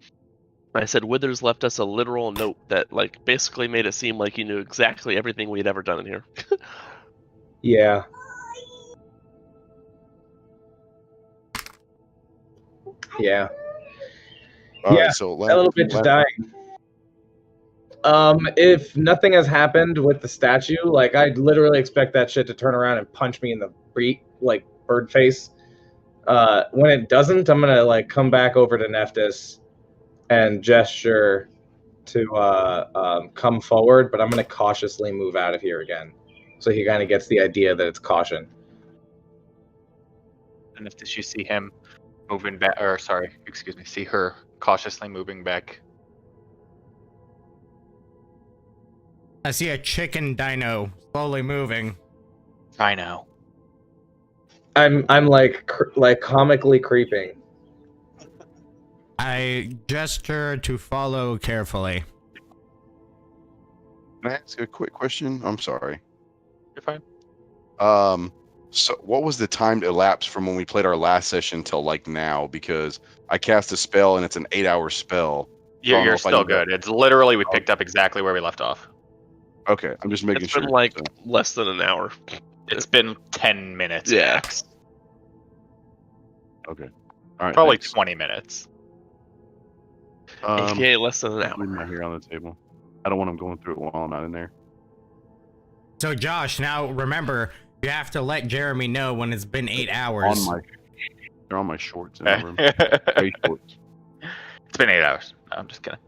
I said Withers left us a literal note that like basically made it seem like he knew exactly everything we had ever done in here. Yeah. Yeah. All Yeah, right, so That little bitch is dying. If nothing has happened with the statue, like I'd literally expect that shit to turn around and punch me in the like bird face. When it doesn't, I'm gonna like come back over to Nephthys and gesture to come forward, but I'm gonna cautiously move out of here again, so he kind of gets the idea that it's caution. And if you see him moving back, or sorry, excuse me, see her cautiously moving back. I see a chicken dino slowly moving. I know. I'm like comically creeping. I gesture to follow carefully. Can I ask a quick question? I'm sorry. You're fine. So what was the time to elapse from when we played our last session till like now? Because I cast a spell and it's an 8-hour spell. You're, know you're if I still need to- good. It's literally we picked up exactly where we left off. Okay, I'm just making It's sure. been like So, less than an hour. It's been 10 minutes Yeah. max. okay. All right. Probably thanks. 20 minutes. AKA less than an I'm hour. leaving my hair on the table. I don't want him going through it while I'm not in there. So Josh, now remember, you have to let Jeremy know when it's been 8 hours. They're on my shorts in the room. It's Gray shorts. been 8 hours. No, I'm just kidding.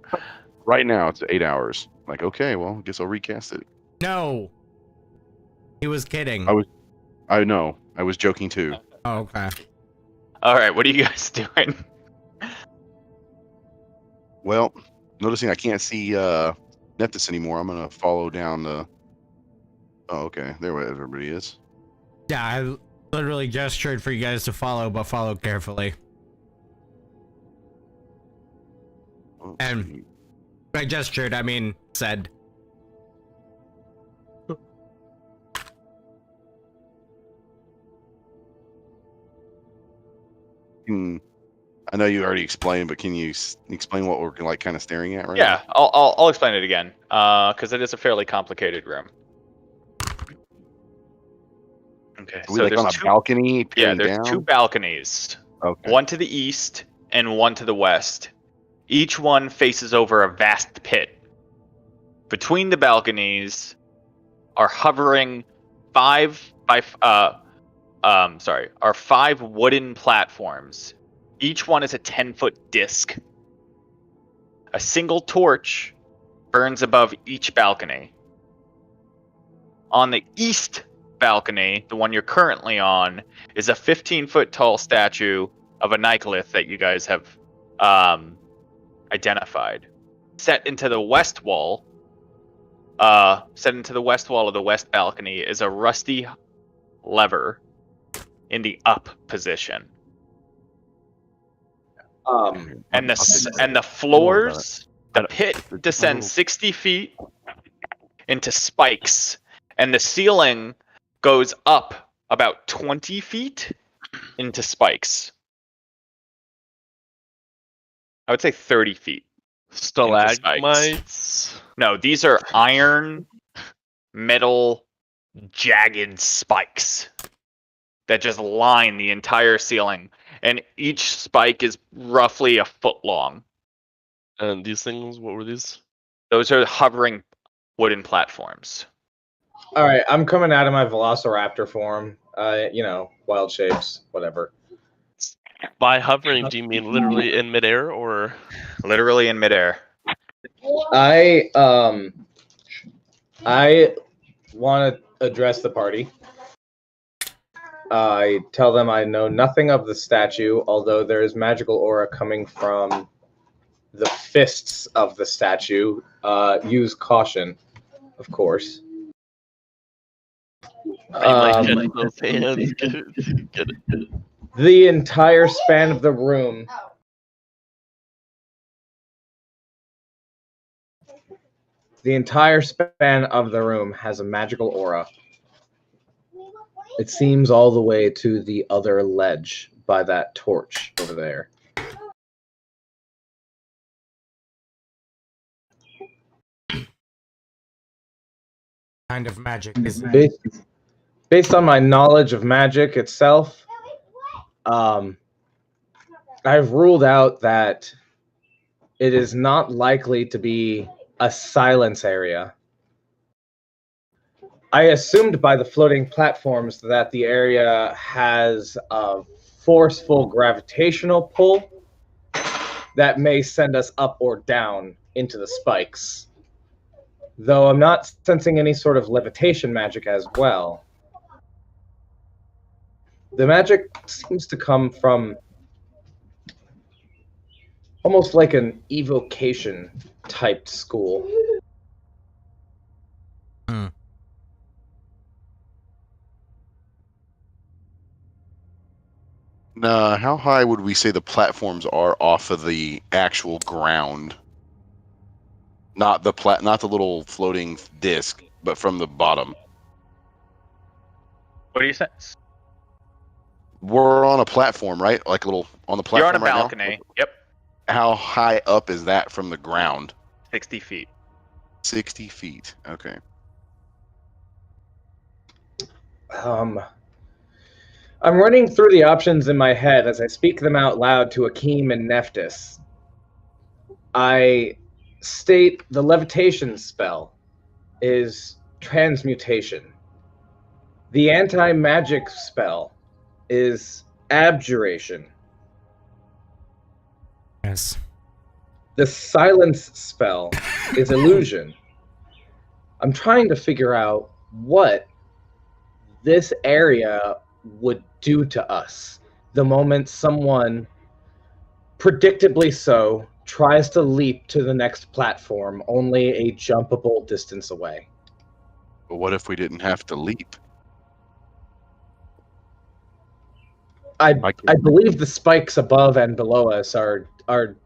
Right now it's 8 hours. Like, okay, well, I guess I'll recast it. No. He was kidding. I know. I was joking too. Oh, okay. All right, what are you guys doing? Well, noticing I can't see Nephthys anymore, I'm gonna follow down the. Oh, okay. There everybody is. Yeah, I literally gestured for you guys to follow, but follow carefully. Oh, And- sweet. By gestured, I mean said. I know you already explained, but can you explain what we're like kind of staring at right Yeah, I'll explain it again, because it is a fairly complicated room. Okay, now? Are so we like there's on a two, balcony yeah, peering there's down? two balconies, Okay. one to the east and one to the west. Each one faces over a vast pit. Between the balconies are hovering five wooden platforms. Each one is a 10-foot disc. A single torch burns above each balcony. On the east balcony, the one you're currently on, is a 15-foot tall statue of a Nicolith that you guys have identified. Set into the west wall of the west balcony is a rusty lever in the up position. And the floors, the pit descends 60 feet into spikes, and the ceiling goes up about 20 feet into spikes. I would say 30 feet. Stalagmites. No, these are iron, metal, jagged spikes that just line the entire ceiling, and each spike is roughly a foot long. And these things, what were these? Those are hovering wooden platforms. All right, I'm coming out of my Velociraptor form. Wild shapes, whatever. By hovering, do you mean literally in midair, or? Literally in midair. I want to address the party. I tell them I know nothing of the statue, although there is magical aura coming from the fists of the statue. Use caution, of course. I might catch those hands. Get it. The entire span of the room. The entire span of the room has a magical aura. It seems all the way to the other ledge by that torch over there. Kind of magic is it? Based on my knowledge of magic itself, I've ruled out that it is not likely to be a silence area. I assumed by the floating platforms that the area has a forceful gravitational pull that may send us up or down into the spikes. Though I'm not sensing any sort of levitation magic as well. The magic seems to come from almost like an evocation type school. Hmm. Nah, how high would we say the platforms are off of the actual ground? Not the little floating disc, but from the bottom. What do you say? We're on a platform, right? Like a little on the platform. You're on a right now? balcony. Yep. How high up is that from the ground? 60 feet. 60 feet. Okay. I'm running through the options in my head as I speak them out loud to Akeem and Nephthys. I state the levitation spell is transmutation. The anti-magic spell is abjuration. Yes. The silence spell is illusion. I'm trying to figure out what this area would do to us the moment someone, predictably so, tries to leap to the next platform only a jumpable distance away. But what if we didn't have to leap? I Like- believe the spikes above and below us are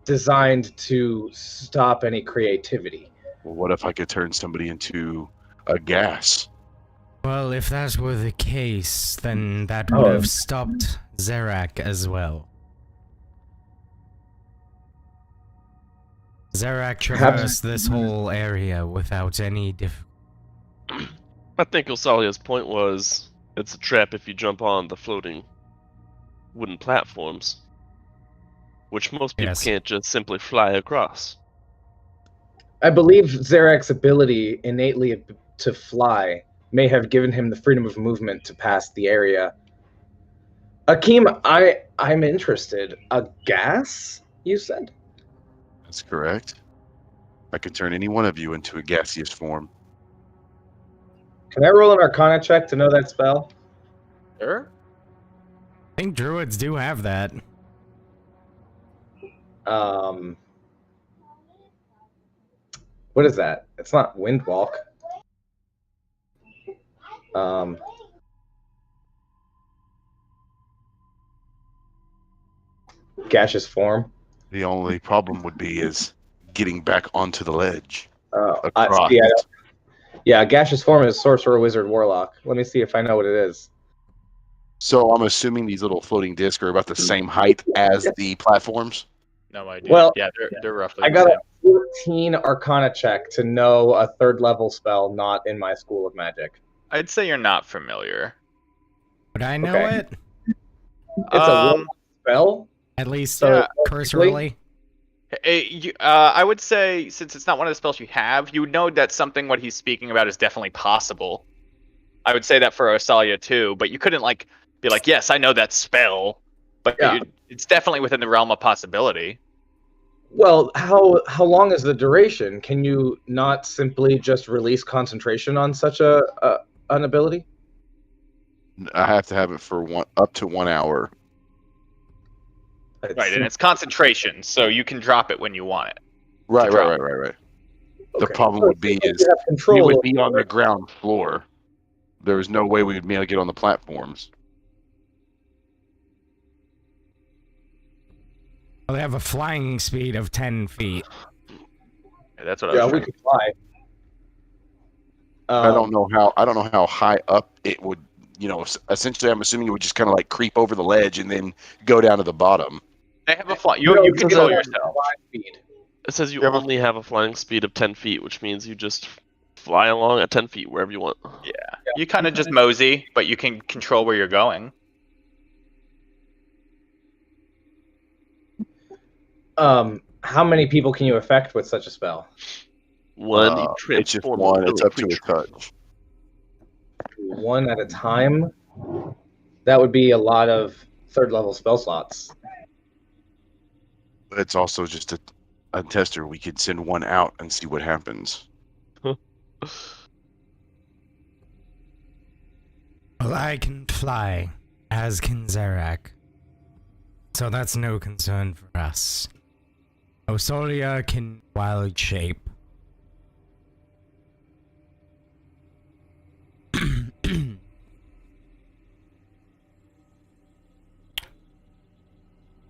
designed to stop any creativity. Well, what if I could turn somebody into a gas? Well, if that were the case, then that would have stopped Zerak as well. Zerak traversed this whole area without any difficulty. I think Osalia's point was it's a trap if you jump on the floating wooden platforms, which most people Yes. can't just simply fly across. I believe Zarek's ability innately to fly may have given him the freedom of movement to pass the area. Akeem, I'm interested. A gas, you said? That's correct. I could turn any one of you into a gaseous form. Can I roll an Arcana check to know that spell? Sure. I think druids do have that. What is that? It's not Windwalk. Gaseous form. The only problem would be is getting back onto the ledge. Across. Yeah, gaseous form is sorcerer, wizard, warlock. Let me see if I know what it is. So I'm assuming these little floating discs are about the same height as the platforms. No idea. Well, yeah, they're roughly. I the got same. a 14 Arcana check to know a third level spell not in my school of magic. I'd say you're not familiar. Would I know Okay. it? It's a warlock spell. At least So, cursorily? I would say, since it's not one of the spells you have, you would know that something what he's speaking about is definitely possible. I would say that for Osalia too, but you couldn't be like, yes, I know that spell, but Yeah. it's definitely within the realm of possibility. Well, how long is the duration? Can you not simply just release concentration on such an ability? I have to have it for up to 1 hour. Right, and it's concentration, so you can drop it when you want it. Right. drop. The problem would be is you have we control would over be on it. the ground floor. There was no way we would be able to get on the platforms. Well, they have a flying speed of 10 feet. Yeah, that's what I Yeah, was we trying could fly. I don't know how high up it would. Essentially, I'm assuming it would just kind of like creep over the ledge and then go down to the bottom. They have a fly. You control yourself. Speed. It says you You have a- only have a flying speed of 10 feet, which means you just fly along at 10 feet wherever you want. Yeah. You kind of just mosey, but you can control where you're going. How many people can you affect with such a spell? One, you It's just transform one. into It's a up to a creature. touch. One at a time? That would be a lot of third level spell slots. It's also just a tester. We could send one out and see what happens. Well, I can fly, as can Zerak. So that's no concern for us. Osolia can wild shape.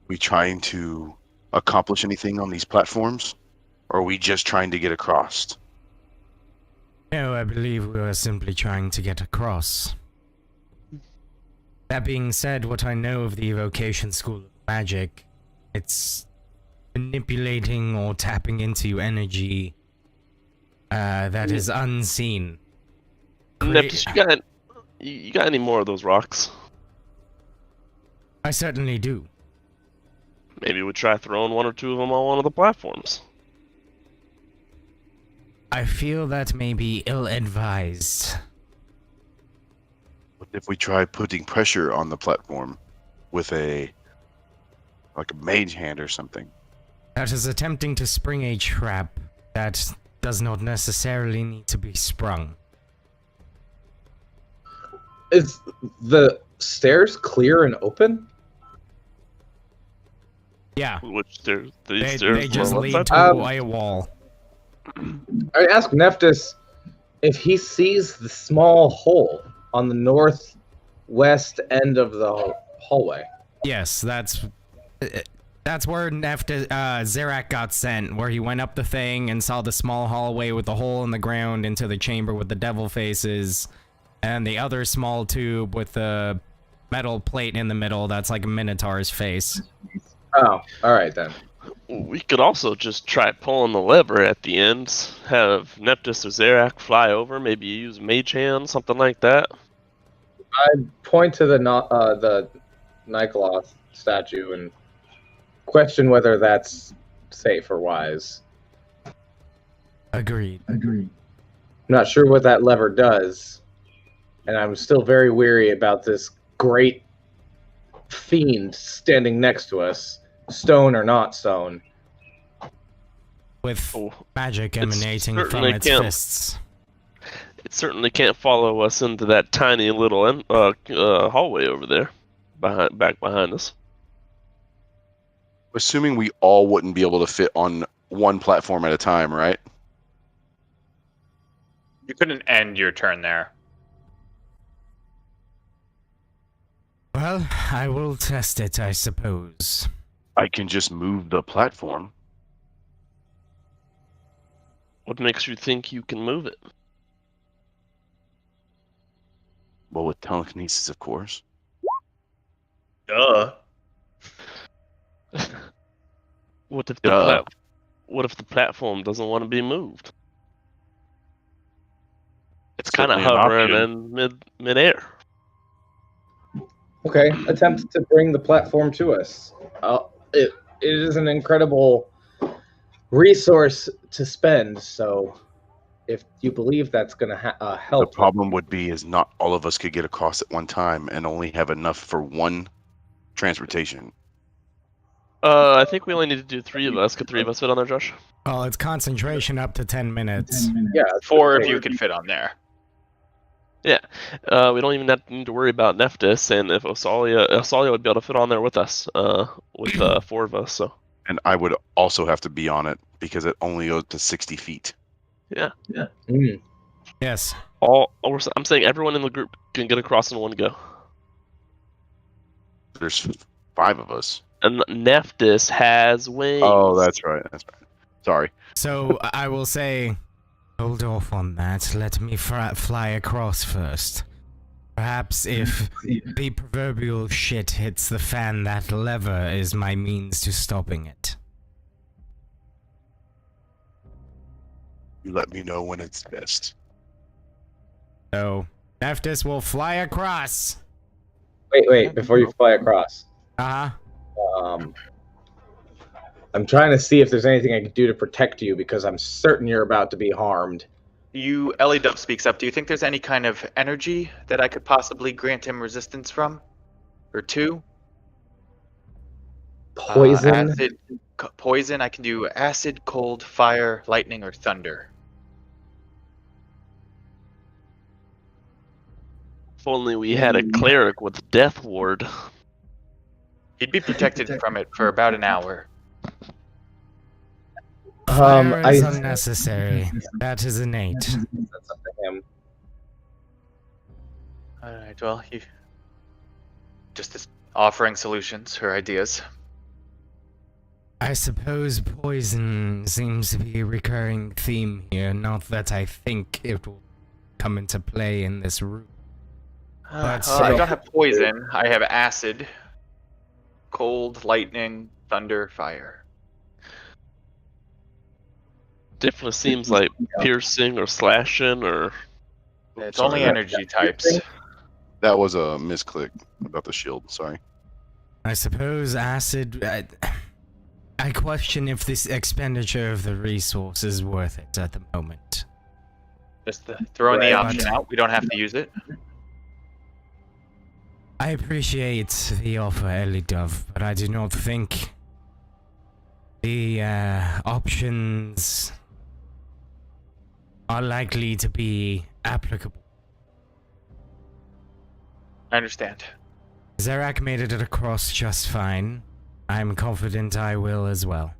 We trying to accomplish anything on these platforms? Or are we just trying to get across? No, I believe we were simply trying to get across. That being said, what I know of the Evocation School of Magic, it's manipulating or tapping into energy that is unseen. Neptus, you got any more of those rocks? I certainly do. Maybe we try throwing one or two of them on one of the platforms. I feel that may be ill-advised. What if we try putting pressure on the platform with like a mage hand or something? That is attempting to spring a trap that does not necessarily need to be sprung. Is the stairs clear and open? Yeah, Which they stairs just were lead left to side? a wall. I asked Nephthys if he sees the small hole on the northwest end of the hallway. Yes, that's where Zerak got sent, where he went up the thing and saw the small hallway with the hole in the ground into the chamber with the devil faces, and the other small tube with the metal plate in the middle that's like a minotaur's face. Oh, all right then. We could also just try pulling the lever at the end, have Neptus or Zerak fly over, maybe use Mage Hand, something like that. I point to the Nikoloth statue and question whether that's safe or wise. Agreed. I'm not sure what that lever does, and I'm still very weary about this great fiend standing next to us, stone or not stone. With Oh, magic it certainly from certainly its can't. fists. It certainly can't follow us into that tiny little hallway over there, back behind us. Assuming we all wouldn't be able to fit on one platform at a time, right? You couldn't end your turn there. Well, I will test it, I suppose. I can just move the platform. What makes you think you can move it? Well, with telekinesis, of course. Duh. What if Duh. the platform doesn't want to be moved? It's It's kind of certainly an hovering in midair. Okay, attempt to bring the platform to us. It is an incredible resource to spend, so if you believe that's going to The help. problem would be is not all of us could get across at one time and only have enough for one transportation. I think we only need to do 3 of us. Could 3 of us fit on there, Josh? Oh, it's concentration up to 10 minutes. Yeah, 4 of you could fit on there. Yeah. We don't even need to worry about Nephthys, and if Osolia would be able to fit on there with us, with 4 of us. So And I would also have to be on it because it only goes to 60 feet. yeah. Mm. Yes. I'm saying everyone in the group can get across in one go. There's 5 of us. And Nephthys has wings. Oh, that's right. That's right. Sorry. So I will say, hold off on that. Let me fly across first. Perhaps if the proverbial shit hits the fan, that lever is my means to stopping it. You let me know when it's best. So, Nephthys will fly across. Wait, before you fly across. Uh-huh. I'm trying to see if there's anything I can do to protect you because I'm certain you're about to be harmed. Ellie Dub speaks up. Do you think there's any kind of energy that I could possibly grant him resistance from? Or to? Poison? Poison. I can do acid, cold, fire, lightning, or thunder. If only we had a cleric with Death Ward. He'd be protected from it for about an hour. Fire is I- unnecessary. That is innate. That's up to him. All right. Well, you just offering solutions or ideas. I suppose poison seems to be a recurring theme here. Not that I think it will come into play in this room. But Well, I don't have poison. I have acid, cold, lightning, thunder, fire. Definitely seems like piercing or slashing or. It's Sorry, only that- energy types. That was a misclick about the shield. Sorry. I suppose acid. I question if this expenditure of the resource is worth it at the moment. Just throwing the Right. option out. We don't have to use it. I appreciate the offer, Ellie Dove, but I do not think the options are likely to be applicable. I understand. Zerak made it across just fine. I'm confident I will as well.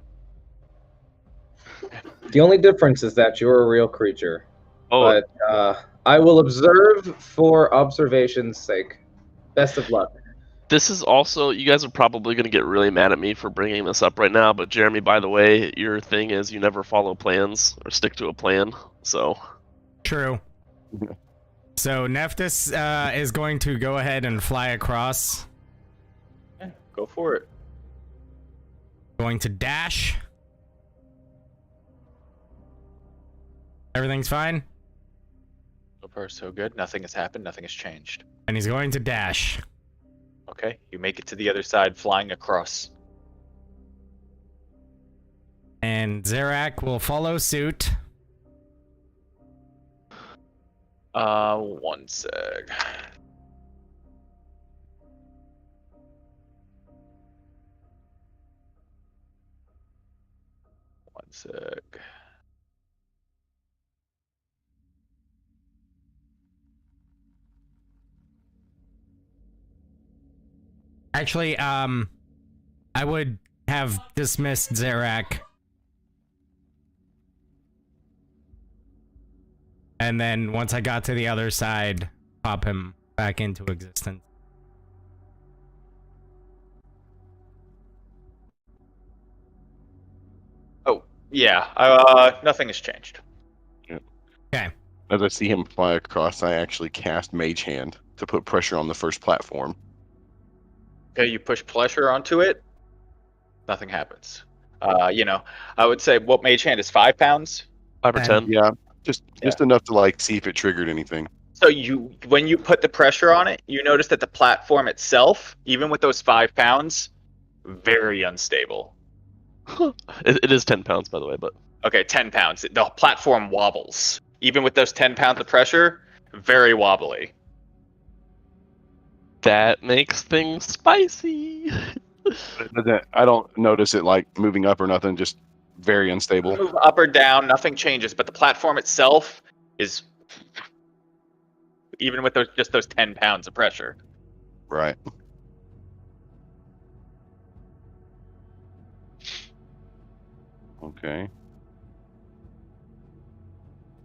The only difference is that you're a real creature. Oh, But I will observe for observation's sake. Best of luck. this is also. You guys are probably going to get really mad at me for bringing this up right now, but Jeremy, by the way, your thing is you never follow plans or stick to a plan. So. True. So Nephthys is going to go ahead and fly across. Yeah, go for it. Going to dash. Everything's fine. So far, so good. Nothing has happened. Nothing has changed. And he's going to dash. Okay, you make it to the other side, flying across. And Zerak will follow suit. One sec. One sec. Actually, I would have dismissed Zerak. And then once I got to the other side, pop him back into existence. Oh, yeah. Nothing has changed. Okay. As I see him fly across, I actually cast Mage Hand to put pressure on the first platform. Okay, you push pressure onto it. Nothing happens. I would say what Mage Hand is 5 pounds. 5 or 10. Yeah, just enough to like see if it triggered anything. So when you put the pressure on it, you notice that the platform itself, even with those 5 pounds, very unstable. It is 10 pounds, by the way, but. Okay, 10 pounds. The platform wobbles. Even with those 10 pounds of pressure, very wobbly. That makes things spicy. I don't notice it like moving up or nothing, just very unstable. Move up or down, nothing changes, but the platform itself is, even with those 10 pounds of pressure. Right. Okay.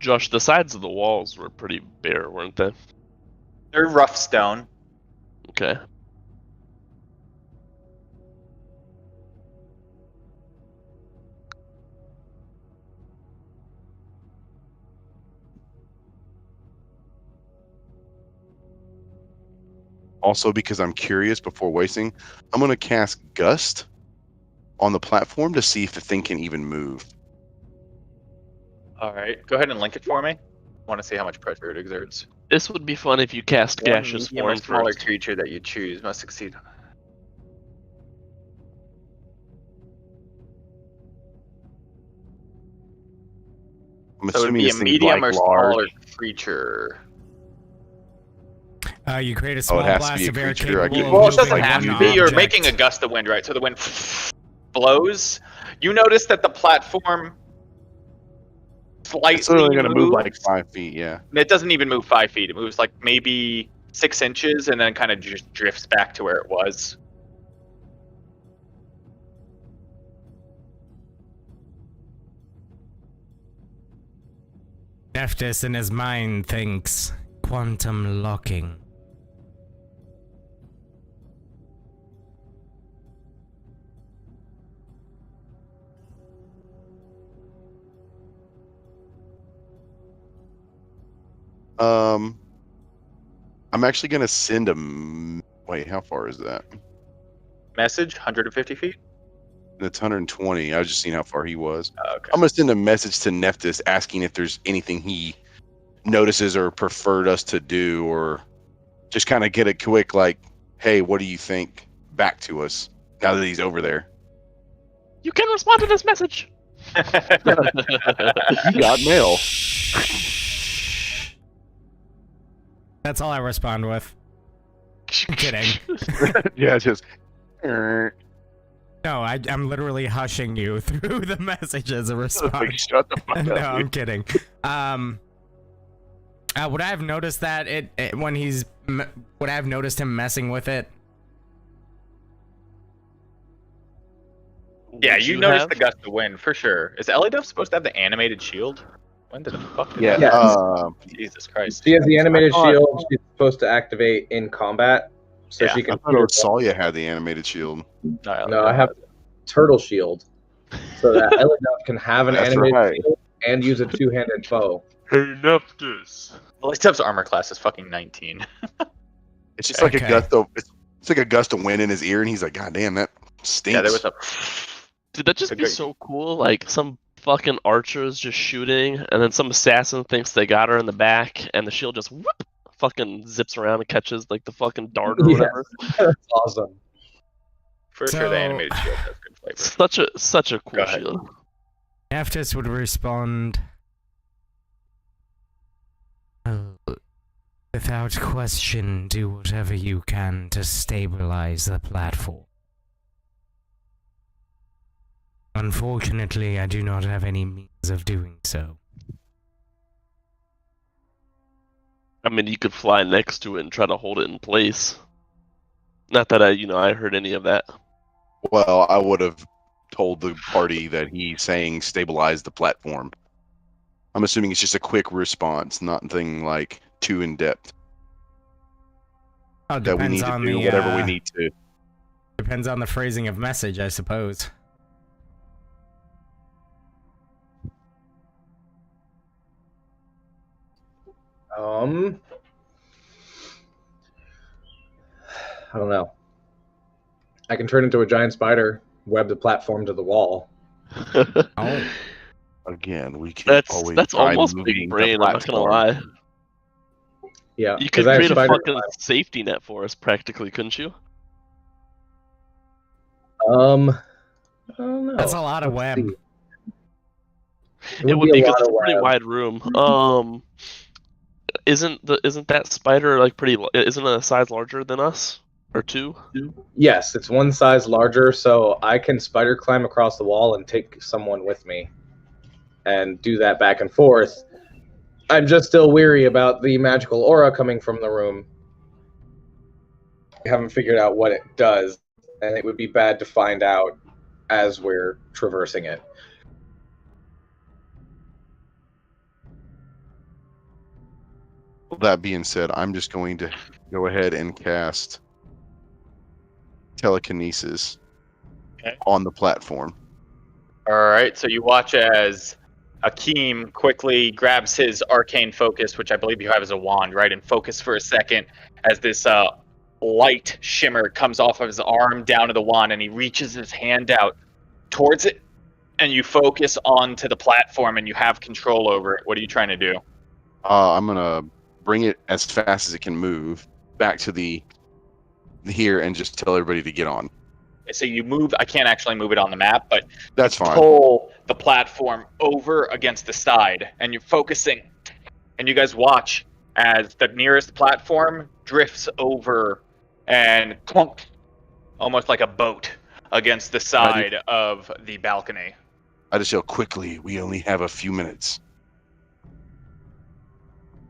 Josh, the sides of the walls were pretty bare, weren't they? They're rough stone. Okay. Also, because I'm curious before wasting, I'm going to cast Gust on the platform to see if the thing can even move. All right, go ahead and link it for me. I want to see how much pressure it exerts. This would be fun if you cast One Gaseous medium or Form smaller first. creature that you choose must succeed. I'm So it would assuming be a this thing's medium like or large. smaller creature. You create a small has to blast be a of air creature. I capable get- of Well, it moving doesn't like have one to be. You're object. making a gust of wind, right? So the wind blows. You notice that the platform slightly It's only going to move moves. like 5 feet, yeah. It doesn't even move 5 feet. It moves like maybe 6 inches and then kind of just drifts back to where it was. Nephthys in his mind thinks quantum locking. I'm actually gonna send a. Wait, how far is that? Message, 150 feet. That's 120. I was just seeing how far he was. Okay. I'm gonna send a message to Nephthys asking if there's anything he notices or preferred us to do, or just kind of get a quick like, "Hey, what do you think?" back to us now that he's over there. You can respond to this message. You got mail. That's all I respond with. I'm kidding. Yeah, just. No, I'm literally hushing you through the message as a response. Like, shut the fuck No, up. I'm kidding. Would I have noticed that would I have noticed him messing with it? Yeah, Would you noticed have? the gust of wind for sure. Is Eliduff supposed to have the animated shield? When did the fuck? Did Yeah. that Yeah. Jesus Christ. She has the animated I thought- shield. She's supposed to activate in combat, so Yeah, she I can. thought Osalia had the animated shield. No, I have turtle shield, so that Eliduff can have an That's animated right. shield and use a two-handed bow. Hey, Nephthys. Eliduff's armor class is fucking 19. It's just like Okay. a gust of. It's like a gust of wind in his ear, and he's like, "God damn, that stinks." Yeah, there was a. Dude, that'd just be Agreed. so cool. Like some fucking archers just shooting, and then some assassin thinks they got her in the back, and the shield just whoop, fucking zips around and catches like the fucking dart or Yes. whatever. That's awesome. For sure, So- the animated shield has good flavor. Such a cool Go ahead. shield. Nephthys would respond, "Oh, without question, do whatever you can to stabilize the platform. Unfortunately, I do not have any means of doing so." I mean, you could fly next to it and try to hold it in place. Not that I heard any of that. Well, I would have told the party that he's saying stabilize the platform. I'm assuming it's just a quick response, nothing like too in depth. Oh, That we depends need to on do the whatever we need to. depends on the phrasing of message, I suppose. I don't know. I can turn into a giant spider, web the platform to the wall. Oh, Again, we can always that's try almost moving big the brain. I'm not gonna platform. lie. Yeah, You 'cause could I have create a spider fucking climb. safety net for us, practically, couldn't you? I don't know. that's a lot of Let's web. see. It would be a because lot it's of a pretty web. wide room. Isn't that spider like pretty? Isn't it a size larger than us or two? Yes, it's one size larger, so I can spider climb across the wall and take someone with me, and do that back and forth. I'm just still weary about the magical aura coming from the room. I haven't figured out what it does, and it would be bad to find out as we're traversing it. That being said, I'm just going to go ahead and cast telekinesis Okay. on the platform. All right, so you watch as Akeem quickly grabs his arcane focus, which I believe you have as a wand, right? And focus for a second as this light shimmer comes off of his arm down to the wand, and he reaches his hand out towards it, and you focus onto the platform, and you have control over it. What are you trying to do? I'm gonna bring it as fast as it can move back to the here and just tell everybody to get on. So you move. I can't actually move it on the map, but That's fine. pull the platform over against the side, and you're focusing, and you guys watch as the nearest platform drifts over and clunk, almost like a boat against the side of the balcony. I just yell quickly. We only have a few minutes.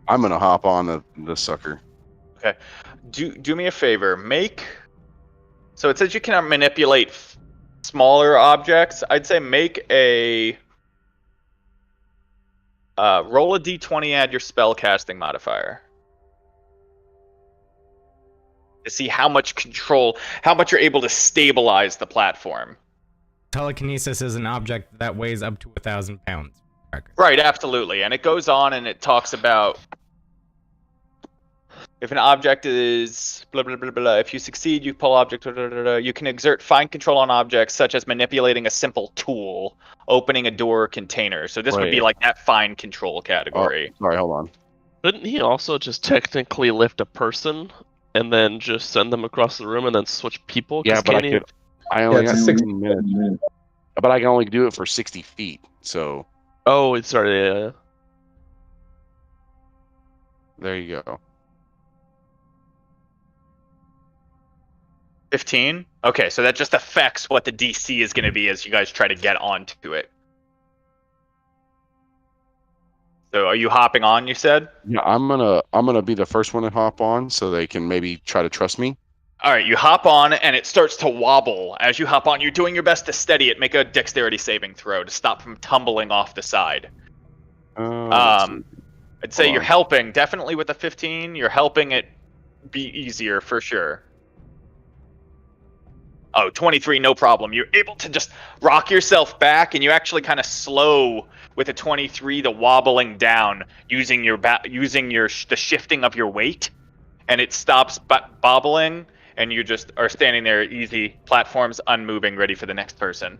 I'm gonna hop on the sucker. Do me a favor. So it says you cannot manipulate smaller objects. I'd say make a Roll a d20, add your spellcasting modifier. To see how much you're able to stabilize the platform. Telekinesis is an object that weighs up to 1,000 pounds. Right, absolutely. And it goes on and it talks about if an object is blah, blah, blah, blah, if you succeed, you pull object, blah, blah, blah, blah. You can exert fine control on objects such as manipulating a simple tool, opening a door or container. So this would be like that fine control category. Oh, sorry, hold on. Couldn't he also just technically lift a person and then just send them across the room and then switch people? Yeah, but I only got 16 minutes. But I can only do it for 60 feet, so... Oh, sorry, yeah. There you go. 15? Okay, so that just affects what the DC is going to be as you guys try to get onto it. So are you hopping on, you said? Yeah, I'm gonna be the first one to hop on so they can maybe try to trust me. All right, you hop on and it starts to wobble. As you hop on, you're doing your best to steady it. Make a dexterity saving throw to stop from tumbling off the side. I'd say you're helping, definitely with a 15. You're helping it be easier for sure. Oh, 23, no problem. You're able to just rock yourself back, and you actually kind of slow with a 23 the wobbling down using the shifting of your weight, and it stops bobbling. And you just are standing there, easy, platforms unmoving, ready for the next person.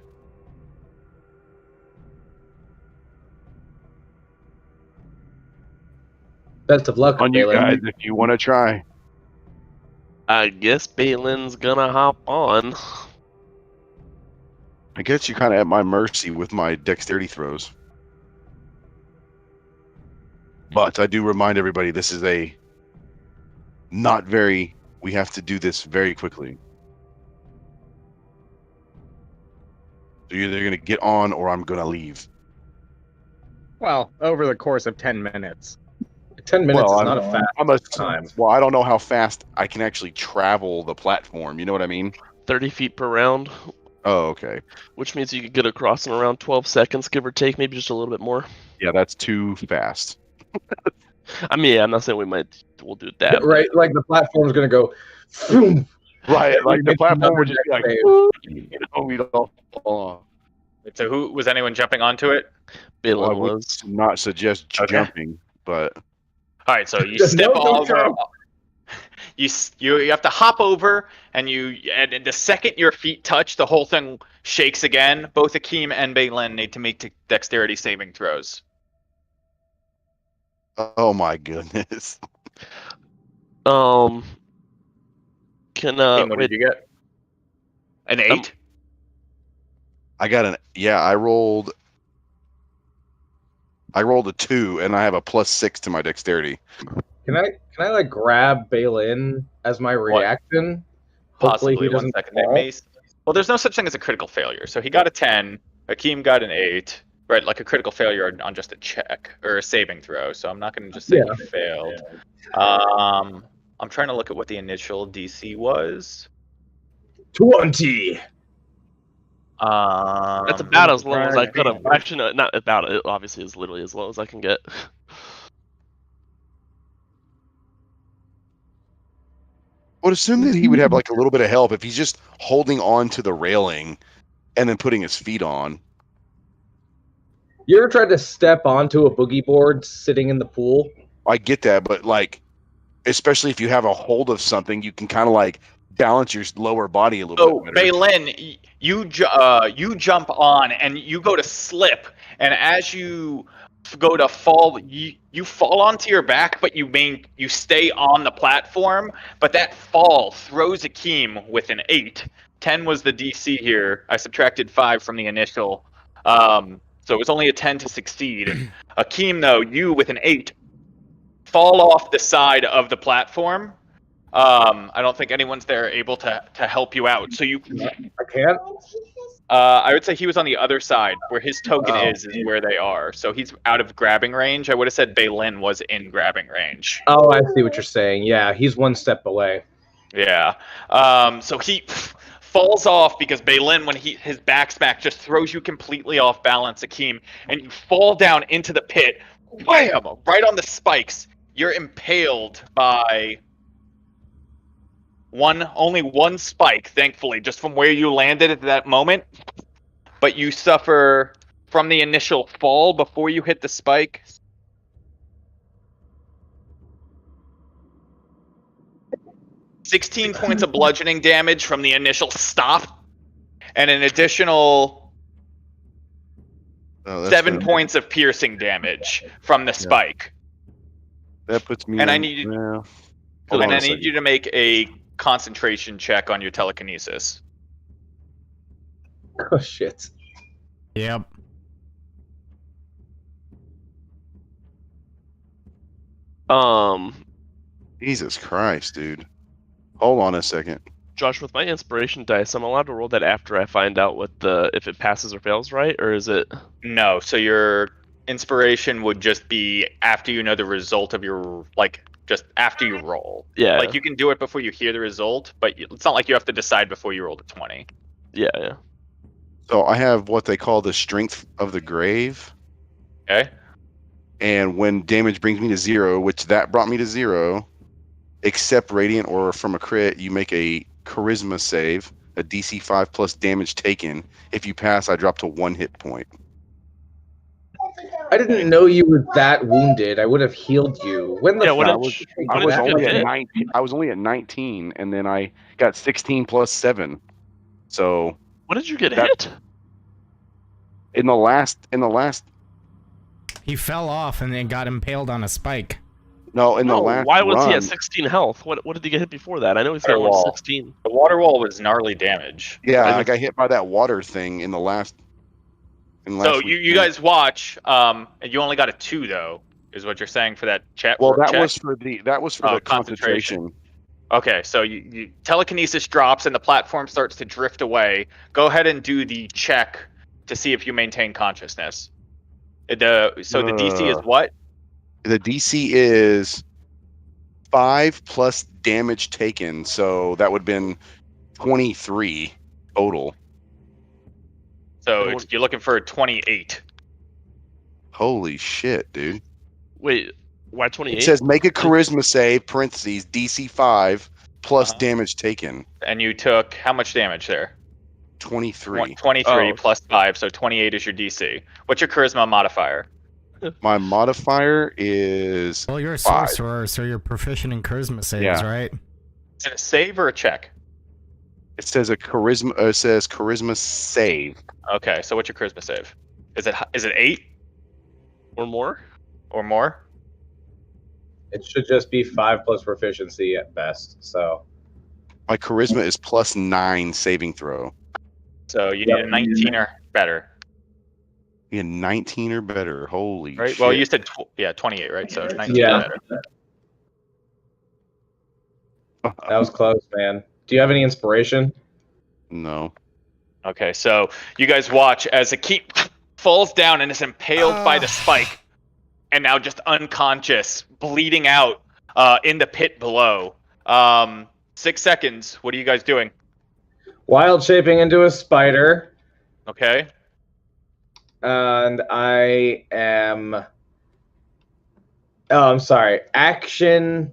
Best of luck, On you Balin. guys, if you want to try. I guess Balin's gonna hop on. I guess you're kind of at my mercy with my dexterity throws. But I do remind everybody, this is we have to do this very quickly. So you're either going to get on or I'm going to leave. Well, over the course of 10 minutes. 10 minutes is not a fast time. Well, I don't know how fast I can actually travel the platform. You know what I mean? 30 feet per round. Oh, okay. Which means you could get across in around 12 seconds, give or take, maybe just a little bit more. Yeah, that's too fast. I mean, I'm not saying we'll do that. Right, like the platform's gonna go. Right, like the platform would just be like, we don't fall off. So was anyone jumping onto it? Balin I would was. not suggest jumping, but all right. So you step over. You have to hop over, and the second your feet touch, the whole thing shakes again. Both Akeem and Balin need to make dexterity saving throws. oh my goodness. Can Akeem, what did you get? An 8? I got I rolled a 2 and I have a +6 to my dexterity. Can I like grab Balin as my reaction? Possibly. Hopefully he doesn't 1 second. Well, there's no such thing as a critical failure. So he got a 10. Akeem got an 8. Right, like a critical failure on just a check or a saving throw. So I'm not going to just say he failed. I'm trying to look at what the initial DC was. 20. That's about as low as I could have. Actually, no, not about it. Obviously, it's literally as low as I can get. I would assume that he would have like a little bit of help if he's just holding on to the railing and then putting his feet on. You ever tried to step onto a boogie board sitting in the pool? I get that, but like, especially if you have a hold of something, you can kind of like balance your lower body a little bit better. Balin, you jump on and you go to slip, and as you go to fall, you fall onto your back, but you stay on the platform. But that fall throws Akeem with an 8. 10 was the DC here. I subtracted 5 from the initial. So it was only a 10 to succeed. Akeem, though, you with an 8 fall off the side of the platform. I don't think anyone's there able to help you out. So you. I can't. I would say he was on the other side, where his token is where they are. So he's out of grabbing range. I would have said Balin was in grabbing range. Oh, I see what you're saying. Yeah, he's 1 step away. Yeah. So he falls off because Balin, when his back smack just throws you completely off balance, Akeem, and you fall down into the pit, Wham! Right on the spikes. You're impaled by only one spike, thankfully, just from where you landed at that moment. But you suffer from the initial fall before you hit the spike. $16 points of bludgeoning damage from the initial stop, and an additional 7 points of piercing damage from the spike. That puts me. And I in, need you. Hold And on a I need second. you to make a concentration check on your telekinesis. Oh shit. Yep. Jesus Christ, dude. Hold on a second. Josh, with my inspiration dice, I'm allowed to roll that after I find out what if it passes or fails, right? Or is it? No, so your inspiration would just be after you know the result of your, just after you roll. Yeah. Like, you can do it before you hear the result, but it's not like you have to decide before you roll the 20. Yeah. So I have what they call the strength of the grave. Okay? And when damage brings me to 0, which that brought me to 0, except radiant or from a crit, you make a charisma save, a DC 5 plus damage taken. If you pass, I drop to 1 hit point. I didn't know you were that wounded. I would have healed you. When the Yeah, what fuck did did you- you what take did was you that? get only at hit? 19. I was only at 19, and then I got 16 plus 7. So What did you get That- hit? in the last, He fell off and then got impaled on a spike. no, in the No, last why was he run- at 16 health? What did he get hit before that? I know he's got Firewall. 116. The water wall was gnarly damage. Yeah, I got hit by that water thing in the last. So you guys watch, and you only got a 2, though, is what you're saying for that chat. Well, that check? was for the concentration. Okay, so you telekinesis drops and the platform starts to drift away. Go ahead and do the check to see if you maintain consciousness. The DC is what? The DC is 5 plus damage taken, so that would have been 23 total. So you're looking for a 28. Holy shit, dude! Wait, why 28? It says make a charisma save (parentheses DC 5 plus damage taken). And you took how much damage there? 23. 23 Oh. plus 5, so 28 is your DC. What's your charisma modifier? My modifier is Well, you're a 5. sorcerer, so you're proficient in charisma saves, Yeah. right? Is it a save or a check? It says a charisma. It says charisma save. Okay, so what's your charisma save? Is it 8 or more? or more? It should just be 5 plus proficiency at best. So My charisma is plus 9 saving throw. So you need a 19 or better, Yeah, 19 or better. Holy right? shit. Well, you said 28, right? So 19 Yeah. or better. that was close, man. Do you have any inspiration? No. Okay, so you guys watch as a keep falls down and is impaled by the spike, and now just unconscious, bleeding out in the pit below. 6 seconds. What are you guys doing? Wild shaping into a spider, Okay. and I am. Oh, I'm sorry. Action.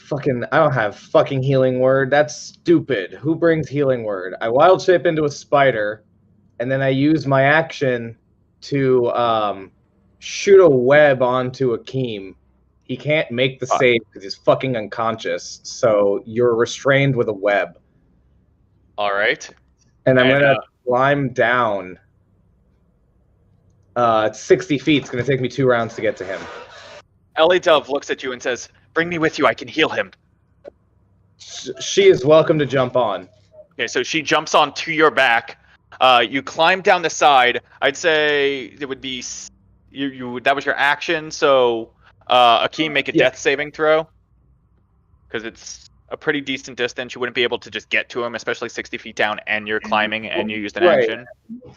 Fucking, I don't have fucking healing word. That's stupid. Who brings healing word? I wild shape into a spider, and then I use my action to shoot a web onto Akeem. He can't make the save because he's fucking unconscious. So you're restrained with a web, All right. and I'm And, gonna climb down. It's 60 feet. It's gonna take me 2 rounds to get to him. Ellie Dove looks at you and says, "Bring me with you. I can heal him." She is welcome to jump on. Okay, so she jumps onto your back. You climb down the side. I'd say it would be you. That was your action. So Akeem, make a Yeah. death saving throw, because it's a pretty decent distance. You wouldn't be able to just get to him, especially 60 feet down, and you're climbing, and you used an Right. action.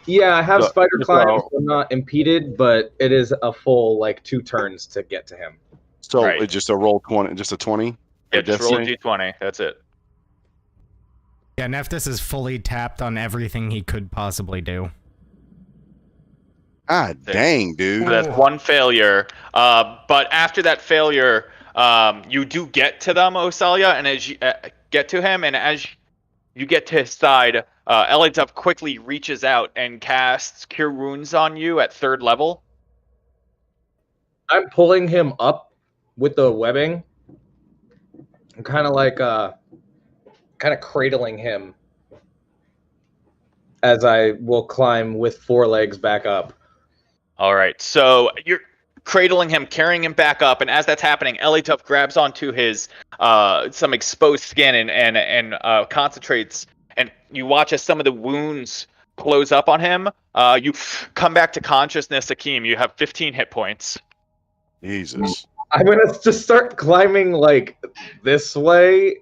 Yeah, I have So- spider so- climbing, so I'm not impeded, but it is a full 2 turns to get to him. So Right. it's just a roll 20, just a 20? Yeah, Or just death roll a save? d20. That's it. Yeah, Nephthys is fully tapped on everything he could possibly do. Ah, dang, dude. So that's one failure. But after that failure, you do get to them, Osalia, and as you get to him, and as you get to his side, Elidov quickly reaches out and casts Cure Wounds on you at 3rd level. I'm pulling him up with the webbing. I'm kind of like, kind of cradling him as I will climb with 4 legs back up. All right, so you're cradling him, carrying him back up, and as that's happening, Elitov grabs onto his some exposed skin and concentrates, and you watch as some of the wounds close up on him. You come back to consciousness, Akeem. You have 15 hit points. Jesus. I'm gonna just start climbing like this way.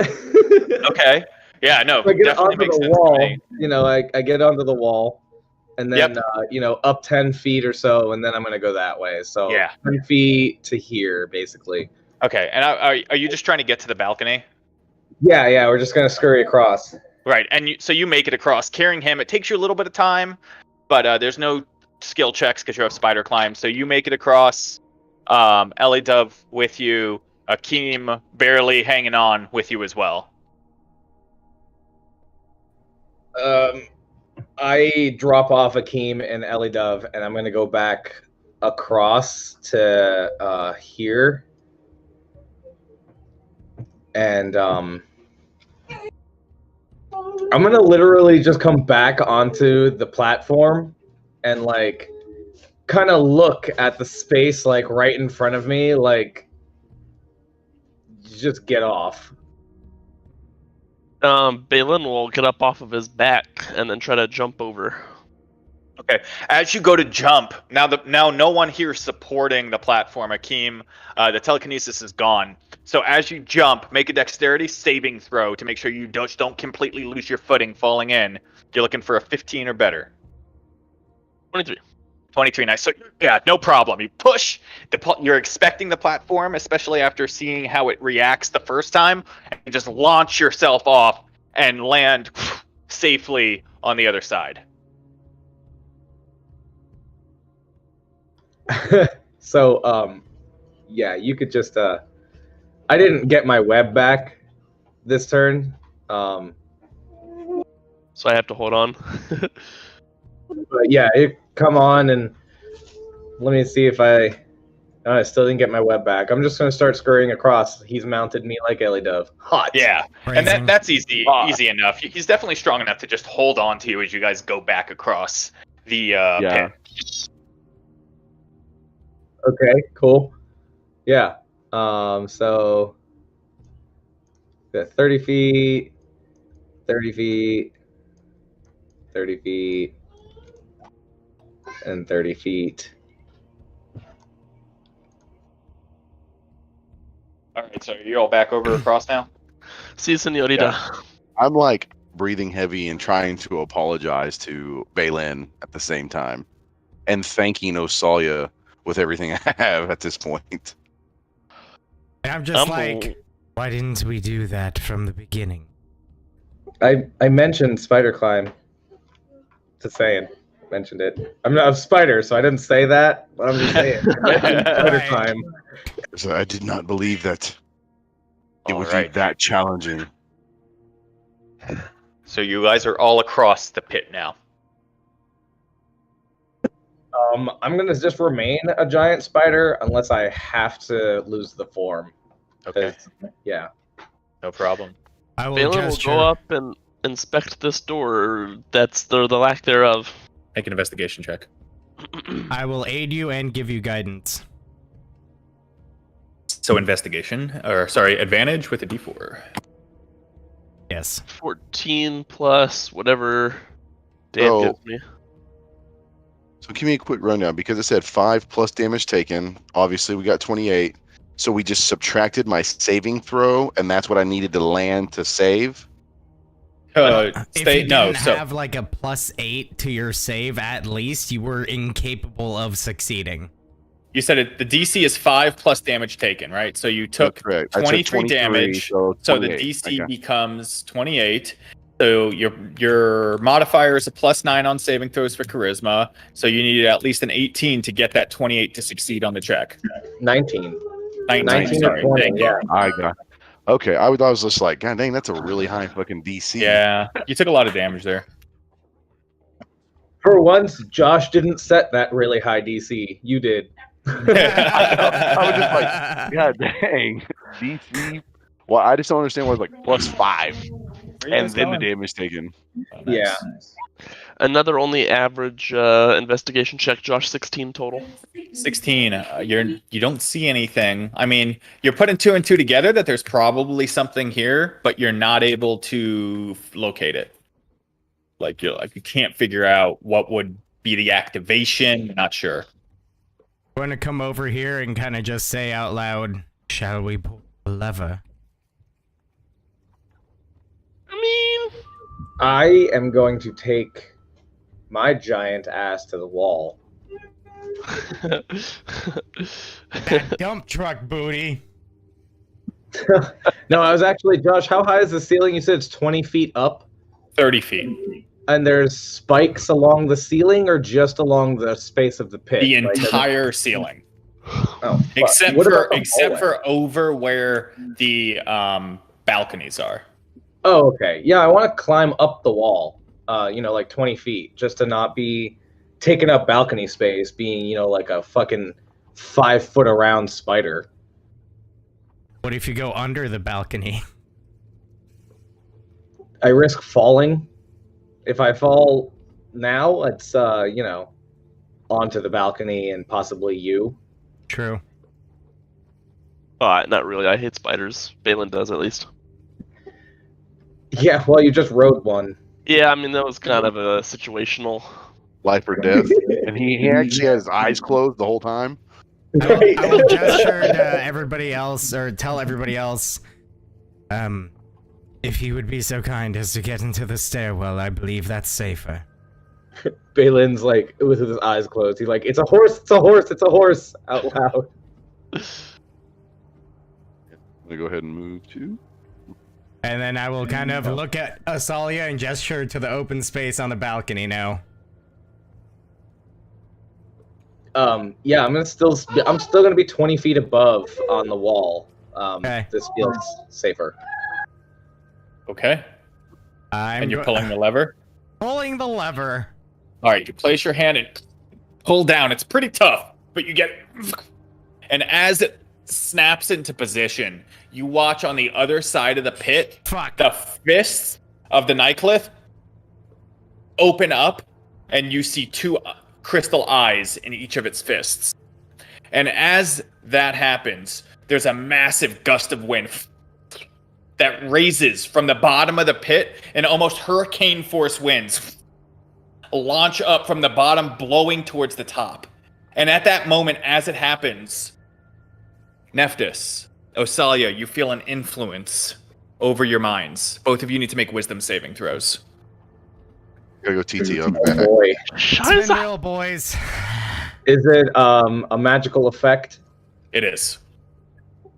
Okay. Yeah, no, I get definitely onto makes the sense to wall. me. You know, I get onto the wall, and then up 10 feet or so, and then I'm gonna go that way. So Yeah. 10 feet to here, basically. Okay, and are you just trying to get to the balcony? Yeah, we're just gonna scurry across. Right, and so you make it across, carrying him. It takes you a little bit of time, but there's no skill checks because you have spider climb. So you make it across. Ellie Dove with you. Akeem barely hanging on with you as well. I drop off Akeem and Ellie Dove, and I'm gonna go back across to here, and I'm gonna literally just come back onto the platform and like kind of look at the space like right in front of me, like just get off. Balin will get up off of his back and then try to jump over. Okay. As you go to jump, now no one here is supporting the platform. Akeem, the telekinesis is gone. So as you jump, make a dexterity saving throw to make sure you don't completely lose your footing falling in. You're looking for a 15 or better. 23. 23, nice. So yeah, no problem. You push. You're expecting the platform, especially after seeing how it reacts the first time, and just launch yourself off and land safely on the other side. So, yeah, you could just, I didn't get my web back this turn. So I have to hold on. But yeah, come on and let me see if I still didn't get my web back. I'm just going to start scurrying across. He's mounted me like Ellie Dove. Hot. Yeah, Phrasing. and that's easy enough. He's definitely strong enough to just hold on to you as you guys go back across the pit. Okay, cool. Yeah. So 30 feet, 30 feet, 30 feet, and 30 feet. All right, so you're all back over across now? See, senorita. Yeah. I'm like breathing heavy and trying to apologize to Balin at the same time, and thanking Osalia with everything I have at this point. And I'm just like, why didn't we do that from the beginning? I mentioned spider climb. Just saying. Mentioned it. I'm not a spider, so I didn't say that, but I'm just saying. Spider climb. So I did not believe that it All would right. be that challenging. So you guys are all across the pit now. I'm gonna just remain a giant spider unless I have to lose the form. Okay, Yeah. no problem. I will Balin will gesture. go up and inspect this door. That's the lack thereof. Make an investigation check. I will aid you and give you guidance. So investigation, or sorry, advantage with a d4. Yes. 14 plus whatever Dave So- gives me. So give me a quick rundown because it said 5 plus damage taken. Obviously, we got 28. So we just subtracted my saving throw, and that's what I needed to land to save. If you didn't have like a +8 to your save, at least you were incapable of succeeding. You said the DC is 5 plus damage taken, right? So you took That's correct. I took 23 damage. so So the 28. DC Okay. becomes 28. So your modifier is a +9 on saving throws for charisma. So you need at least an 18 to get that 28 to succeed on the check. 19. 19, or sorry. 20, Thank you. yeah. I got. Okay, I was just like, God dang, that's a really high fucking DC. Yeah, you took a lot of damage there. For once, Josh didn't set that really high DC. You did. I was just like, God dang, DC. Well, I just don't understand why it's like +5, Where you and guys then the going? damage taken. Oh, nice. Yeah. Another only average investigation check, Josh, 16 total. 16. You don't see anything. I mean, you're putting 2 and 2 together that there's probably something here, but you're not able to locate it. Like you can't figure out what would be the activation. You're not sure. I'm going to come over here and kind of just say out loud, shall we pull the lever? I mean, I am going to take my giant ass to the wall. That dump truck booty. No, I was actually, Josh, how high is the ceiling? You said it's 20 feet up? 30 feet. And there's spikes along the ceiling or just along the space of the pit? The Like, entire ceiling. oh, fuck. Except What for about the hallway? over where the balconies are. Oh, okay. Yeah, I want to climb up the wall, like 20 feet, just to not be taking up balcony space, being, like a fucking 5 foot around spider. What if you go under the balcony? I risk falling. If I fall now, it's, onto the balcony and possibly you. True. not really. I hate spiders. Balin does, at least. Yeah, well, you just rode one. Yeah, I mean, that was kind of a situational. Life or death, and he actually has his eyes closed the whole time. I will gesture to everybody else, or tell everybody else, if he would be so kind as to get into the stairwell, I believe that's safer. Balin's like, with his eyes closed, he's like, it's a horse, it's a horse, it's a horse, out loud. I'm gonna go ahead and move to. And then I will kind of look at Asalia and gesture to the open space on the balcony now. Yeah, I'm still gonna be 20 feet above on the wall. Okay. This feels safer. Okay. And you're pulling the lever? Pulling the lever. All right, you place your hand and pull down. It's pretty tough, but you get... And as it snaps into position, you watch on the other side of the pit, the fists of the Nyclith open up, and you see 2 crystal eyes in each of its fists. And as that happens, there's a massive gust of wind that raises from the bottom of the pit, and almost hurricane force winds launch up from the bottom, blowing towards the top. And at that moment, as it happens, Nephthys, Osalia, you feel an influence over your minds. Both of you need to make wisdom saving throws. Gotta go TT on Oh that. boy. It's been real, boys. Is it a magical effect? It is.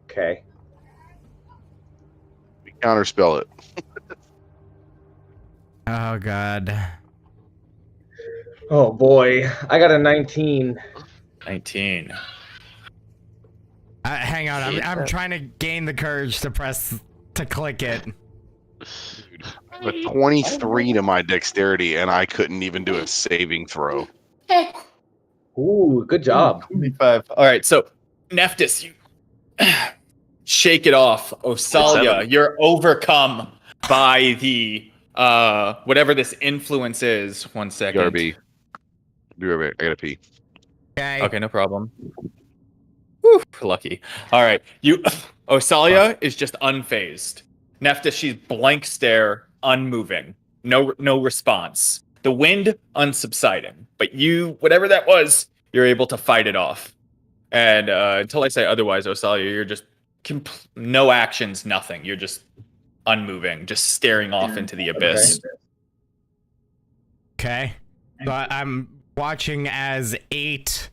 Okay. We counterspell it. Oh god. Oh boy, I got a 19. 19. Hang on, I'm trying to gain the courage to click it. A 23 to my dexterity, and I couldn't even do a saving throw. Ooh, good job. 25. All right, so Nephthys, you shake it off. Osalia, you're overcome by the whatever this influence is. 1 second. BRB. I gotta pee. Okay, no problem. Whew, lucky. All right, Osalia is just unfazed. Nephthys, she's blank stare, unmoving, no response. The wind unsubsiding, but you, whatever that was, you're able to fight it off. And until I say otherwise, Osalia, you're just no actions, nothing. You're just unmoving, just staring off into the abyss. Okay. So I'm watching as 8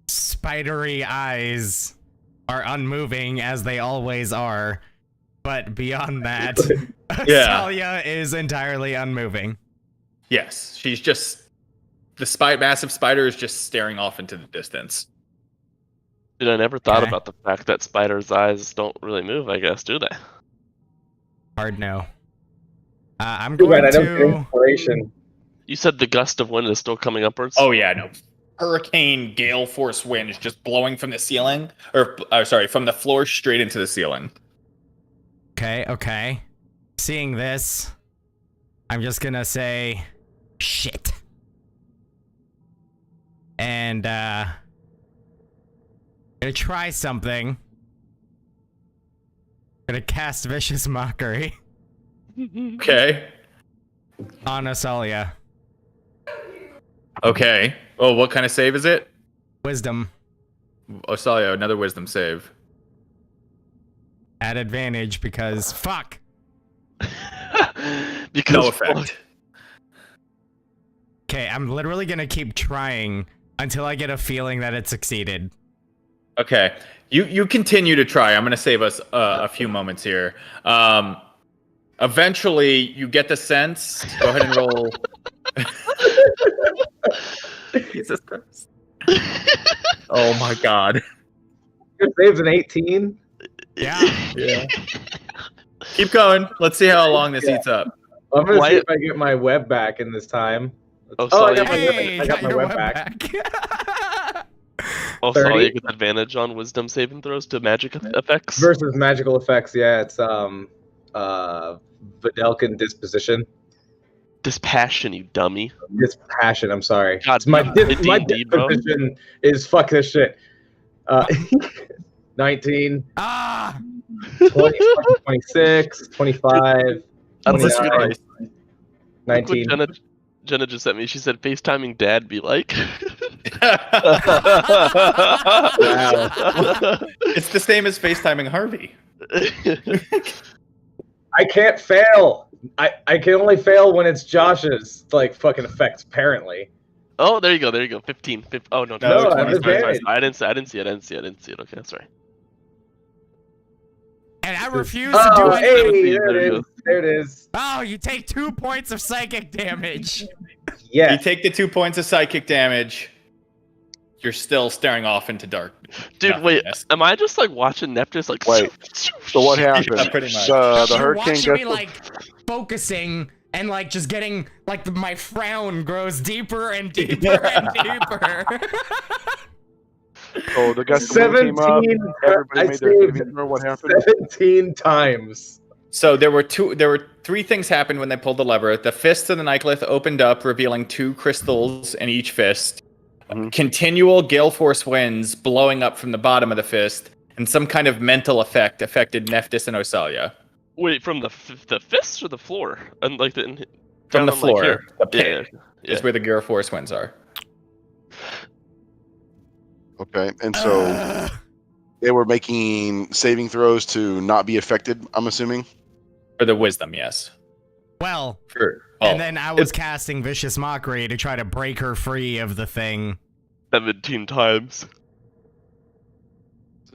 spidery eyes are unmoving, as they always are. But beyond that, Yeah. Salia is entirely unmoving. Yes, she's just massive spider is just staring off into the distance. Dude, I never thought Okay. about the fact that spiders' eyes don't really move, I guess, do they? Hard no. I'm Too going bad I don't get to. inspiration. You said the gust of wind is still coming upwards? Oh yeah, no. Hurricane gale force winds just blowing from the ceiling, from the floor straight into the ceiling. Okay. Seeing this, I'm just gonna say, shit. And, gonna try something. Gonna cast Vicious Mockery Okay. on Asalia. Okay. Oh, what kind of save is it? Wisdom. Osalia, another wisdom save. At advantage because, fuck! Because No effect. Okay, I'm literally gonna keep trying until I get a feeling that it succeeded. Okay. You continue to try. I'm going to save us a few moments here. Eventually, you get the sense. Go ahead and roll. Jesus Christ. Oh my God. Your save's an 18. Yeah. Yeah. Keep going. Let's see how long this eats up. I'm gonna Why- see if I get my web back in this time. Oh, Oh, I Salia, got my Hey, I got my your web web back. oh, 30. Salia gets advantage on wisdom saving throws to magic effects. Versus magical effects, yeah, it's Videlkin disposition. Dispassion, you dummy. Dispassion, I'm sorry. God, It's my damn, my D&D, bro. disposition is fuck this shit. 19, Ah! 20, 26, 25, That's a 29, Look what 19. Jenna just sent me. She said, FaceTiming dad be like. It's the same as FaceTiming Harvey. I can't fail. I can only fail when it's Josh's like fucking effects, apparently. Oh, there you go. 15. Oh, no. No, 20, I have sorry. advantage. I didn't see it. Okay, that's right. And I refuse to do Oh, it. hey, there There it you is. There it is. Oh, you take 2 points of psychic damage. Yes. You take the 2 points of psychic damage. You're still staring off into dark. Dude, wait. nothingness. Am I just like watching Neptune like. Wait. So what happened? Yeah, pretty much. The You're hurricane watching me gust. like focusing and like just getting like my frown grows deeper and deeper and deeper. So the gust of wind came up. 17. Everybody I made their saved saving throw. What happened? 17 times. So there were 3 things happened when they pulled the lever. The fist of the Nyclith opened up, revealing 2 crystals in each fist. Mhm. Continual gale force winds blowing up from the bottom of the fist, and some kind of mental effect affected Nephthys and Osalia. Wait, from the fist or the floor? And like From down the on, floor, here. the pit Yeah. is where the gale force winds are. Okay, and so they were making saving throws to not be affected. I'm assuming. For the wisdom, yes. Well, Sure. and then I was casting Vicious Mockery to try to break her free of the thing. 17 times.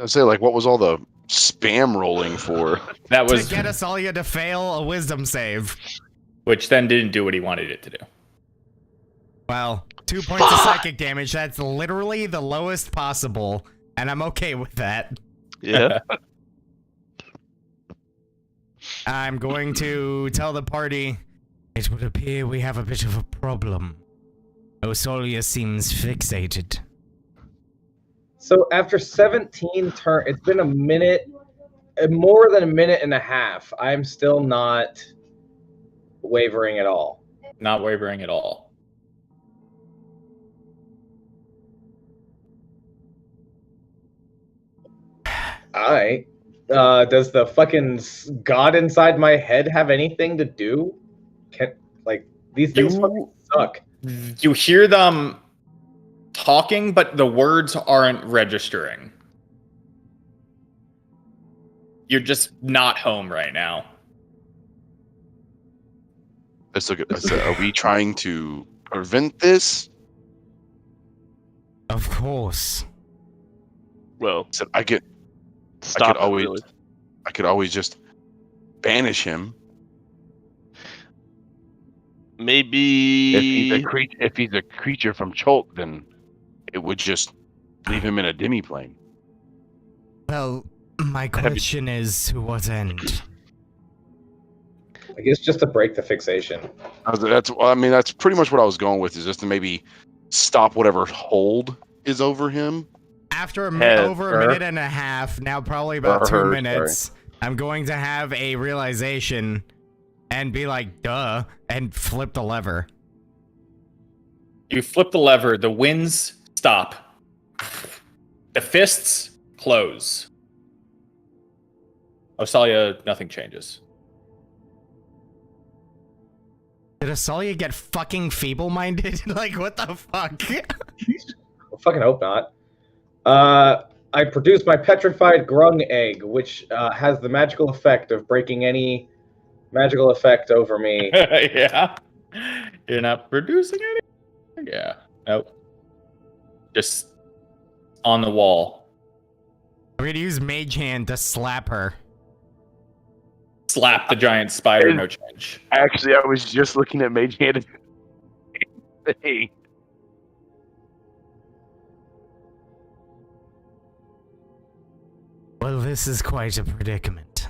I say, like, what was all the spam rolling for? that To was, get Asalia to fail a wisdom save. which then didn't do what he wanted it to do. Well, 2 points of psychic damage. That's literally the lowest possible, and I'm okay with that. Yeah. I'm going to tell the party, it would appear we have a bit of a problem. Osalia seems fixated. So after 17 turns, it's been a minute, more than a minute and a half. I'm still not wavering at all. Not wavering at all. All right. Does the fucking god inside my head have anything to do? These things fucking suck. You hear them talking, but the words aren't registering. You're just not home right now. Let's look at. Are we trying to prevent this? Of course. Well, I said I could stop it, always, really. I could always just banish him Maybe If he's a creature from Cholk, then it would just leave him in a demi-plane. Well, my question is to what end? I guess just to break the fixation. That's pretty much what I was going with, is just to maybe stop whatever hold is over him. After Head, over a minute and a half, now probably about 2 Sorry. minutes, I'm going to have a realization and be like, duh, and flip the lever. You flip the lever, the winds stop. The fists close. Osalia, nothing changes. Did Asalia get fucking feeble-minded? Like, what the fuck? I fucking hope not. I produced my petrified grung egg, which has the magical effect of breaking any magical effect over me. Yeah. You're not producing anything? Yeah. Nope. Just on the wall. I'm gonna use Mage Hand to slap her. Slap the giant spider, no change. Actually, I was just looking at Mage Hand. Hey. Well, this is quite a predicament.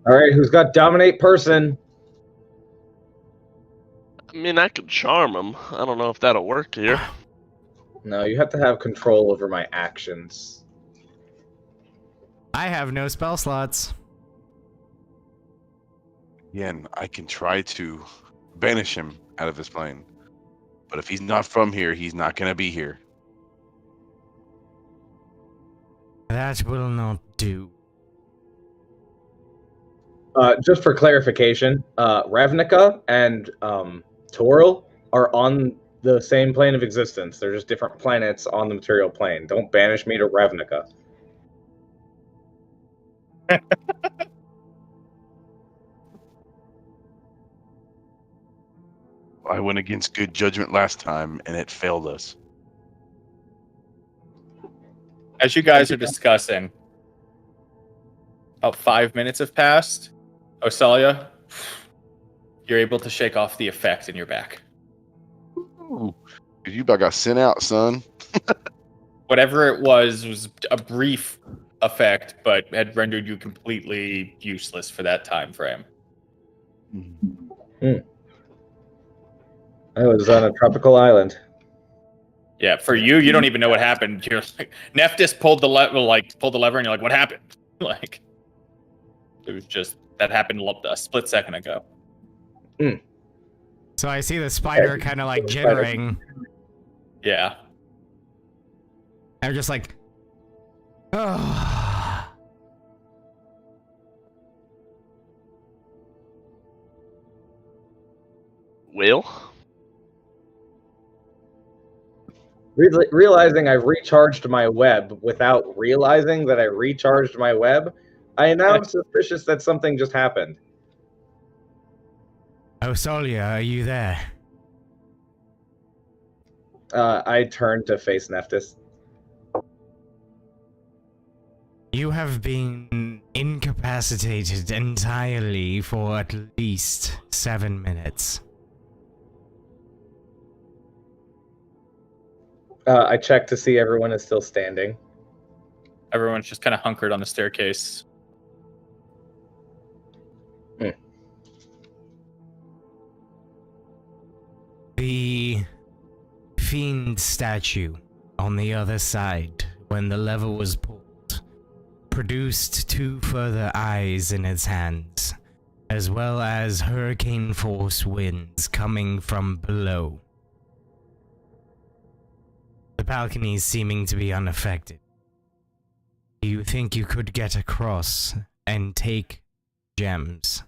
All right, who's got dominate person? I mean, I could charm him. I don't know if that'll work here. No, you have to have control over my actions. I have no spell slots. Again, I can try to banish him out of his plane. But if he's not from here, he's not going to be here. That will not do. Just for clarification, Ravnica and Toril are on the same plane of existence. They're just different planets on the material plane. Don't banish me to Ravnica. I went against good judgment last time, and it failed us. As you guys are discussing, about 5 minutes have passed. Osalia, you're able to shake off the effect in your back. Ooh, you about got sent out, son. Whatever it was a brief effect, but had rendered you completely useless for that time frame. I was on a tropical island. Yeah, for you, you don't even know what happened. You're like, Nephthys pulled the lever, and you're like, what happened? Like, it was just that happened a split second ago. So I see the spider kind of like jittering. Yeah. I'm just like, oh. Will? Realizing I've recharged my web without realizing that I recharged my web, I am suspicious that something just happened. Osalia, are you there? I turned to face Nephthys. You have been incapacitated entirely for at least 7 minutes. I checked to see everyone is still standing. Everyone's just kind of hunkered on the staircase. The fiend statue on the other side, when the lever was pulled, produced 2 further eyes in its hands, as well as hurricane force winds coming from below. The balconies seeming to be unaffected. Do you think you could get across and take gems?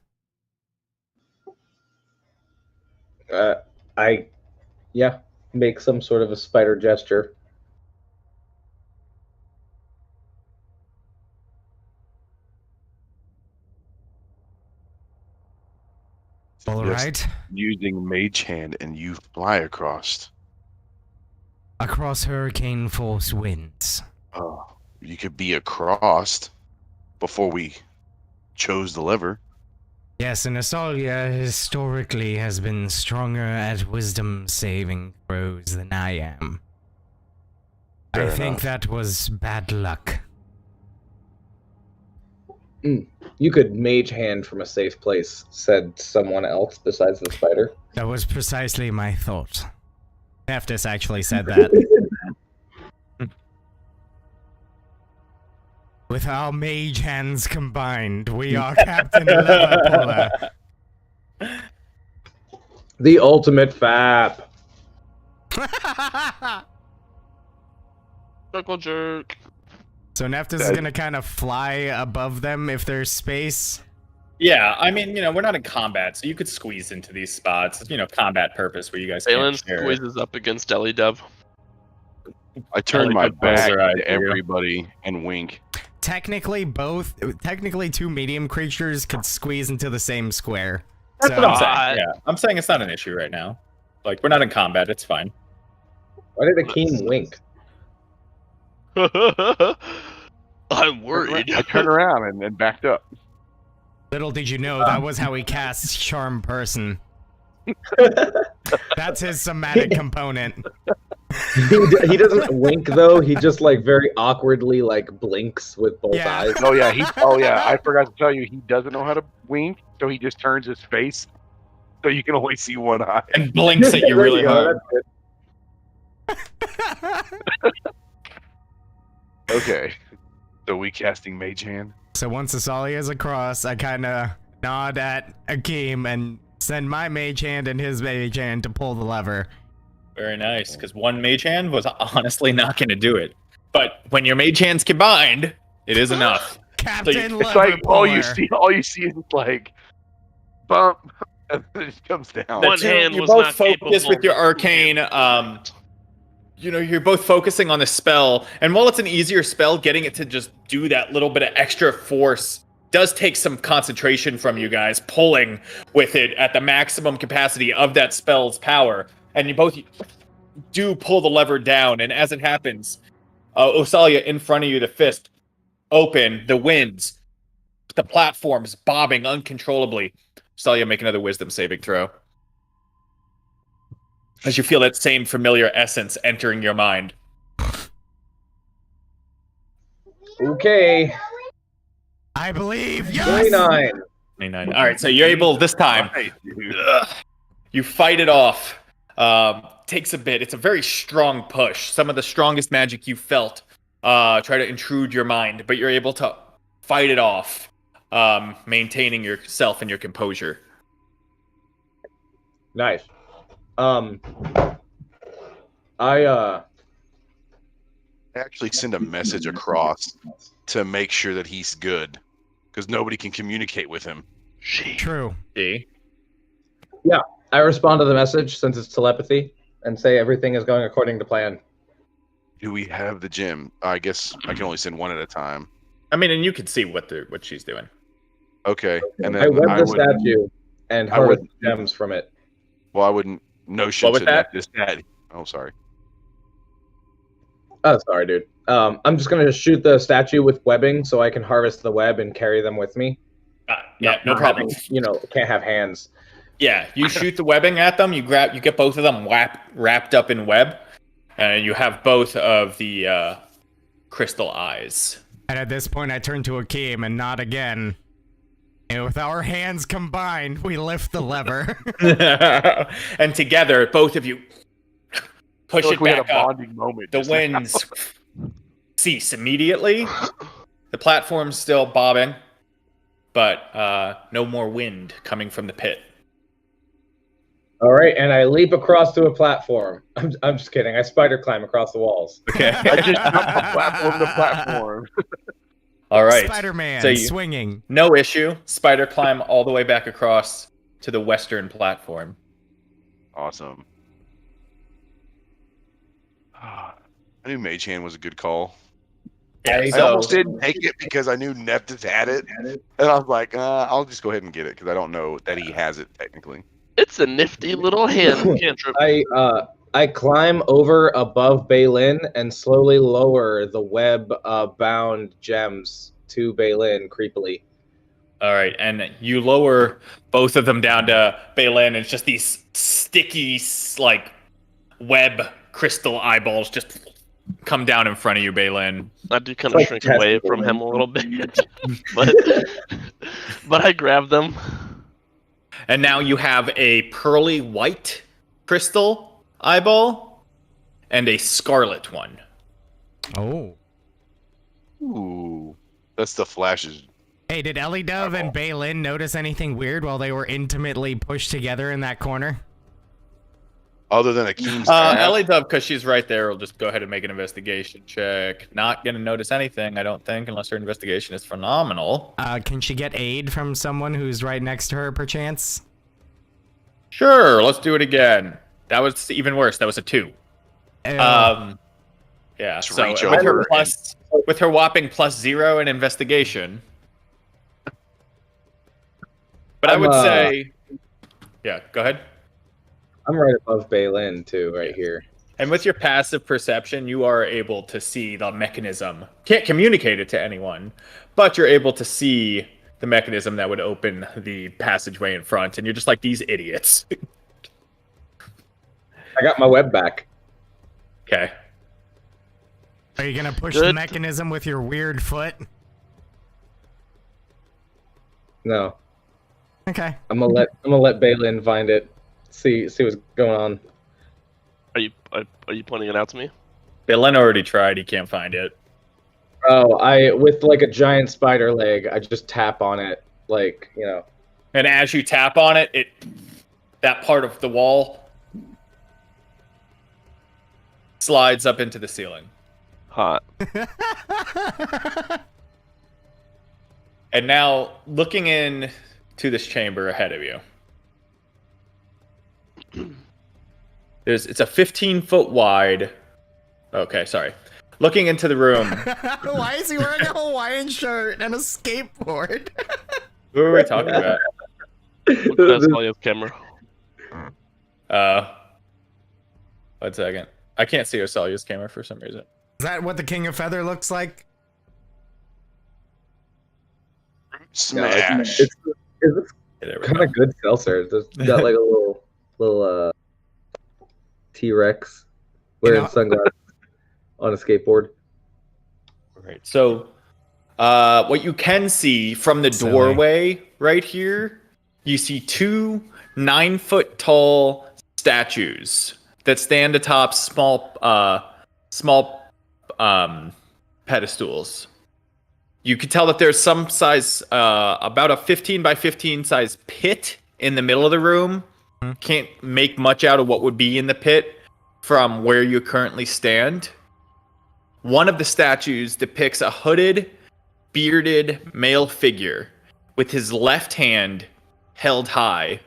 Make some sort of a spider gesture. All right. Using Mage Hand and you fly across. Across hurricane force winds. Oh. you could be across before we chose the lever. Yes, and Asalia historically has been stronger at wisdom saving throws than I am. I Fair think enough. that was bad luck. You could mage hand from a safe place, said someone else besides the spider. That was precisely my thought. Nephthys actually said that. With our mage hands combined, we are Captain Lever Puller. The ultimate fap. Circle jerk. So Nephthys is gonna kind of fly above them if there's space. Yeah, I mean, we're not in combat, so you could squeeze into these spots. Combat purpose where you guys Balin can't share. squeezes up against Deli Dev. I turn my good balls back are right to for you. everybody and wink. Technically, two medium creatures could squeeze into the same square. That's So- what I'm saying. Yeah, I'm saying it's not an issue right now. Like, we're not in combat, it's fine. Why did Akeem wink? I'm worried. I turned around and backed up. Little did you know that was how he casts Charm Person. That's his somatic component. He doesn't wink though. He just like very awkwardly like blinks with both Yeah. eyes. Oh yeah, I forgot to tell you, he doesn't know how to wink, so he just turns his face, so you can only see one eye. And blinks at you There really go, hard. that's it. Okay, so we casting Mage Hand. So once Asalia is across, I kind of nod at Akeem and send my mage hand and his mage hand to pull the lever. Very nice, because one mage hand was honestly not going to do it. But when your mage hands combined, it is enough. Captain It's Lever like all you Puller. see is like bump, and then it comes down. One The hand you're was both not focused capable with your of- arcane. You're both focusing on the spell, and while it's an easier spell, getting it to just do that little bit of extra force does take some concentration from you guys, pulling with it at the maximum capacity of that spell's power. And you both do pull the lever down, and as it happens, Osalia in front of you, the fist open, the winds, the platforms bobbing uncontrollably. Osalia, make another wisdom saving throw. As you feel that same familiar essence entering your mind. Okay, I believe. Yes! 29. 29. All right, so you're able this time. Right, dude. You fight it off. Takes a bit. It's a very strong push. Some of the strongest magic you felt try to intrude your mind, but you're able to fight it off, maintaining yourself and your composure. Nice. I Actually send a message across to make sure that he's good, because nobody can communicate with him. True. See? I respond to the message since it's telepathy and say everything is going according to plan. Do we have the gem? I guess I can only send one at a time. I mean, and you can see what she's doing. Okay, and then I web the would- statue and I harvest would- gems from it. Well, I wouldn't notion What was to that? this that. Oh, sorry. Oh, sorry, dude. I'm just gonna shoot the statue with webbing so I can harvest the web and carry them with me. Yeah, no problem. Can't have hands. Yeah, you shoot the webbing at them. You get both of them wrapped up in web, and you have both of the crystal eyes. And at this point, I turn to Akeem and nod again. And with our hands combined, we lift the lever. And together, both of you push I feel it like we had back a up. bonding moment. The just now. winds cease immediately. The platform's still bobbing, but no more wind coming from the pit. All right, and I leap across to a platform. I'm just kidding. I spider climb across the walls. Okay. I just jumped from platform to platform. All right. Spider-Man So swinging. No issue. Spider climb all the way back across to the western platform. Awesome. I knew Mage Hand was a good call. Yeah, I I so almost didn't take it because I knew Nephthys had it, and I was like, I'll just go ahead and get it because I don't know that he has it technically. It's a nifty little hand cantrip. I I climb over above Baylin and slowly lower the web bound gems to Baylin creepily. All right, and you lower both of them down to Baylin, and it's just these sticky, like, web crystal eyeballs just come down in front of you, Baylin. I do kind of Like shrink away testicle. from him a little bit, but I grab them. And now you have a pearly white crystal eyeball and a scarlet one. Oh. Ooh, that's the flashes. Hey, did Ellie Dove and Baylin notice anything weird while they were intimately pushed together in that corner? Other than a keen staff. Ellie Dove, because she's right there, will just go ahead and make an investigation check. Not going to notice anything, I don't think, unless her investigation is phenomenal. Can she get aid from someone who's right next to her, perchance? Sure, let's do it again. That was even worse. That was a 2. Yeah, Just so reach with her, over with her whopping +0 in investigation. But I would say... Yeah, go ahead. I'm right above Baylin too, right here. And with your passive perception, you are able to see the mechanism. Can't communicate it to anyone, but you're able to see the mechanism that would open the passageway in front, and you're just like, these idiots. I got my web back. Okay. Are you gonna push the mechanism with your weird foot? No. Okay. I'm gonna let Baylin find it. See what's going on. Are you pointing it out to me? Len already tried, he can't find it. Oh, with like a giant spider leg, I just tap on it, like, you know. And as you tap on it, that part of the wall slides up into the ceiling. Hot. And now, looking in to this chamber ahead of you, it's a 15-foot wide. Okay, sorry. Looking into the room. Why is he wearing a Hawaiian shirt and a skateboard? Who are we talking about? Look at Australia's camera. 1 second. I can't see Osalia's camera for some reason. Is that what the King of Feather looks like? Smash. It's There we kind go. of good seltzer. It's got like a little T-Rex wearing sunglasses on a skateboard. Right. So, what you can see from the doorway right here, you see 2 9-foot-tall statues that stand atop small pedestals. You can tell that there's some size, about a 15 by 15 size pit in the middle of the room. Can't make much out of what would be in the pit from where you currently stand. One of the statues depicts a hooded, bearded male figure with his left hand held high,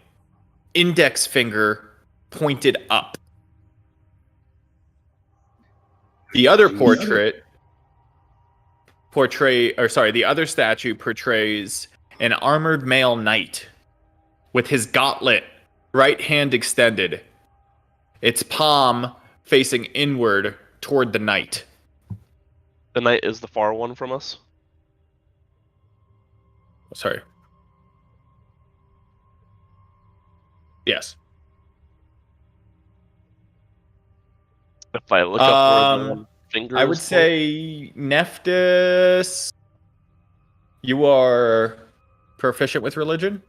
index finger pointed up. The other the other statue portrays an armored male knight with his gauntlet, right hand extended, its palm facing inward toward the knight. The knight is the far one from us. Sorry. Yes. If I look up where the finger I would is say Nephthys, you are proficient with religion?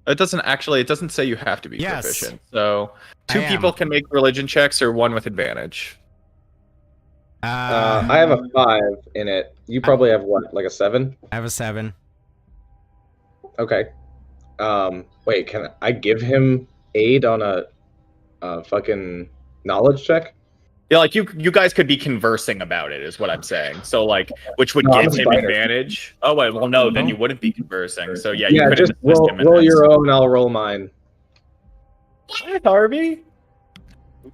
It doesn't say you have to be proficient. So 2 people can make religion checks or 1 with advantage. I have a 5 in it. You probably have what, like a 7? I have a 7. Okay. Wait, can I give him aid on a fucking knowledge check? Yeah, like you guys could be conversing about it, is what I'm saying. So like, which would give him advantage. Oh wait, well no, then you wouldn't be conversing. So yeah, you couldn't just assist him in roll this. your own. I'll roll mine. Hi, Harvey.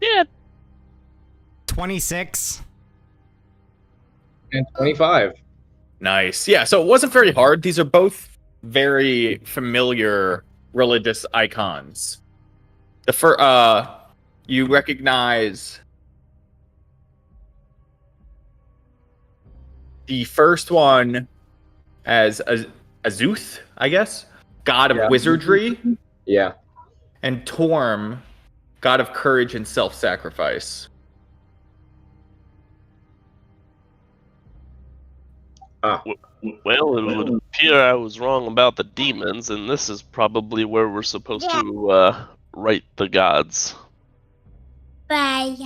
Yeah. 26. And 25. Nice. Yeah, so it wasn't very hard. These are both very familiar religious icons. You recognize the first one as Azuth, I guess, god of wizardry, Yeah. and Torm, god of courage and self-sacrifice. Well, it would appear I was wrong about the demons, and this is probably where we're supposed to write the gods. Hey,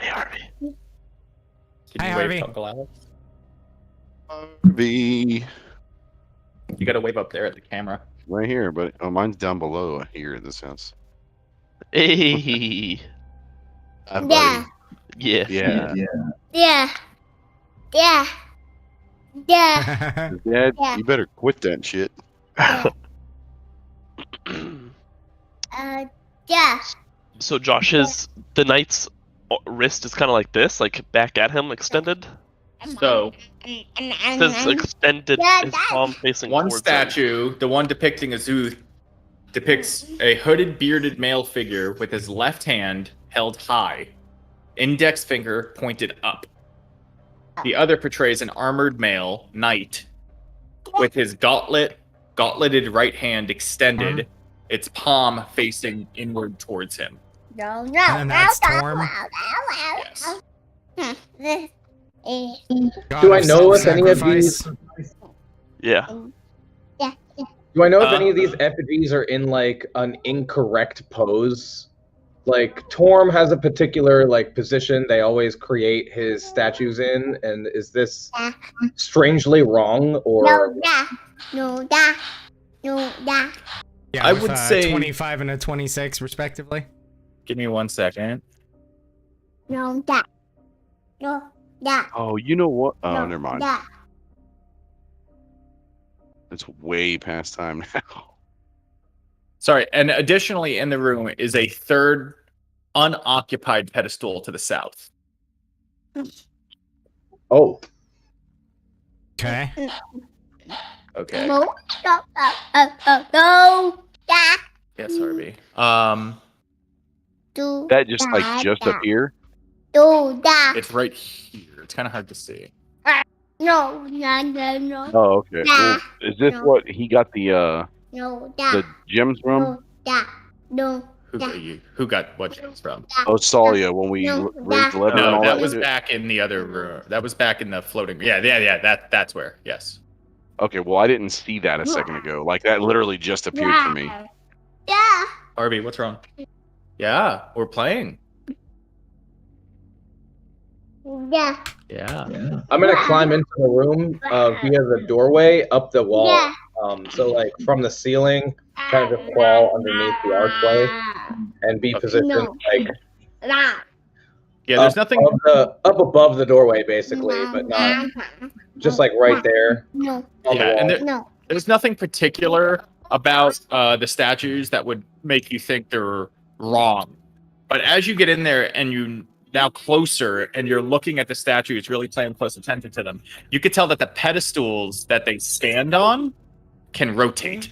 Harvey. Can Hi, you Harvey. wave to Uncle Alex? Be You gotta wave up there at the camera. right here, but mine's down below here in this house. Hey. Hi, buddy. Yeah. Yeah. Yeah. Dad, Yeah. you better quit that shit. Yeah. So Josh, the knight's wrist is kind of like this, like back at him, extended. So, It says extended, his palm facing one towards him. statue, the one depicting Azuth, depicts a hooded, bearded male figure with his left hand held high, index finger pointed up. The other portrays an armored male, knight, with his gauntleted right hand extended, its palm facing inward towards him. No. And that's Torm. Yes. God Do I of know if any of self-sacrifice. these? Yeah. Do I know if any of these effigies are in like an incorrect pose? Like Torm has a particular like position they always create his statues in, and is this strangely wrong or? No. Yeah, I with, would say- 25 and a 26, respectively. Give me 1 second. No. Oh, you know what? Oh, never mind. It's way past time now. Sorry, and additionally in the room is a third unoccupied pedestal to the south. Oh, Okay. Okay. No. Yes, Harvey. That just appeared. It's right here. It's kind of hard to see. No. Oh, okay. Well, is this No. what he got the No. gems from? No. Who got what gems from? Oh, Salia when we No, raised the lever and No, all that that. was shit? back in the other room. That was back in the floating. Yeah. That's where. Yes. Okay, well, I didn't see that a second ago. Like that literally just appeared for me. Yeah. Harvey, what's wrong? Yeah, we're playing. Yeah. Yeah. I'm gonna climb into the room via the doorway up the wall. Yeah. So like from the ceiling, kind of just crawl underneath the archway and be positioned No. like Yeah, there's nothing. up above the doorway, basically, but not just like right there. No. On the Yeah, and wall. No. there's nothing particular about the statues that would make you think they're wrong. But as you get in there and you now closer and you're looking at the statues, really paying close attention to them, you could tell that the pedestals that they stand on can rotate.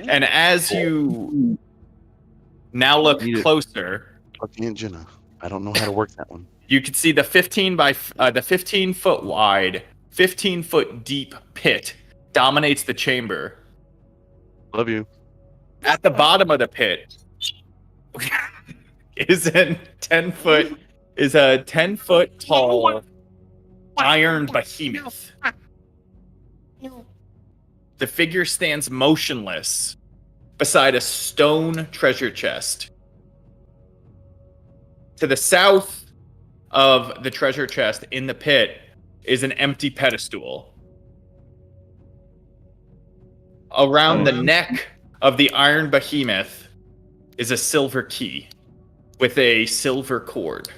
And as you now look Need it. closer, Fucking antenna. I don't know how to work that one. you can see the 15 foot wide, 15 foot deep pit dominates the chamber. Love you. At the bottom of the pit is a 10 foot tall iron behemoth. No. The figure stands motionless beside a stone treasure chest. To the south of the treasure chest in the pit is an empty pedestal. Around the neck of the iron behemoth is a silver key with a silver cord.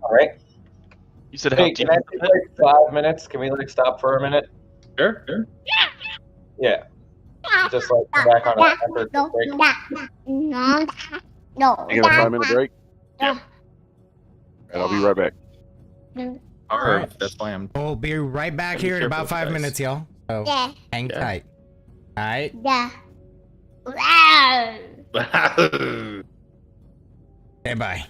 All right. You said how Hey, deep can I is the take pit? like 5 minutes? Can we like stop for a minute? Sure. Yeah. Just like come back on an effort No. break. No. You got a 5-minute break? And I'll be right back. Alright, that's why I'm. We'll be right back Be here in about careful, 5 guys. minutes, y'all. So Yeah. hang Yeah. tight. Alright? Yeah. Wow. Okay, bye.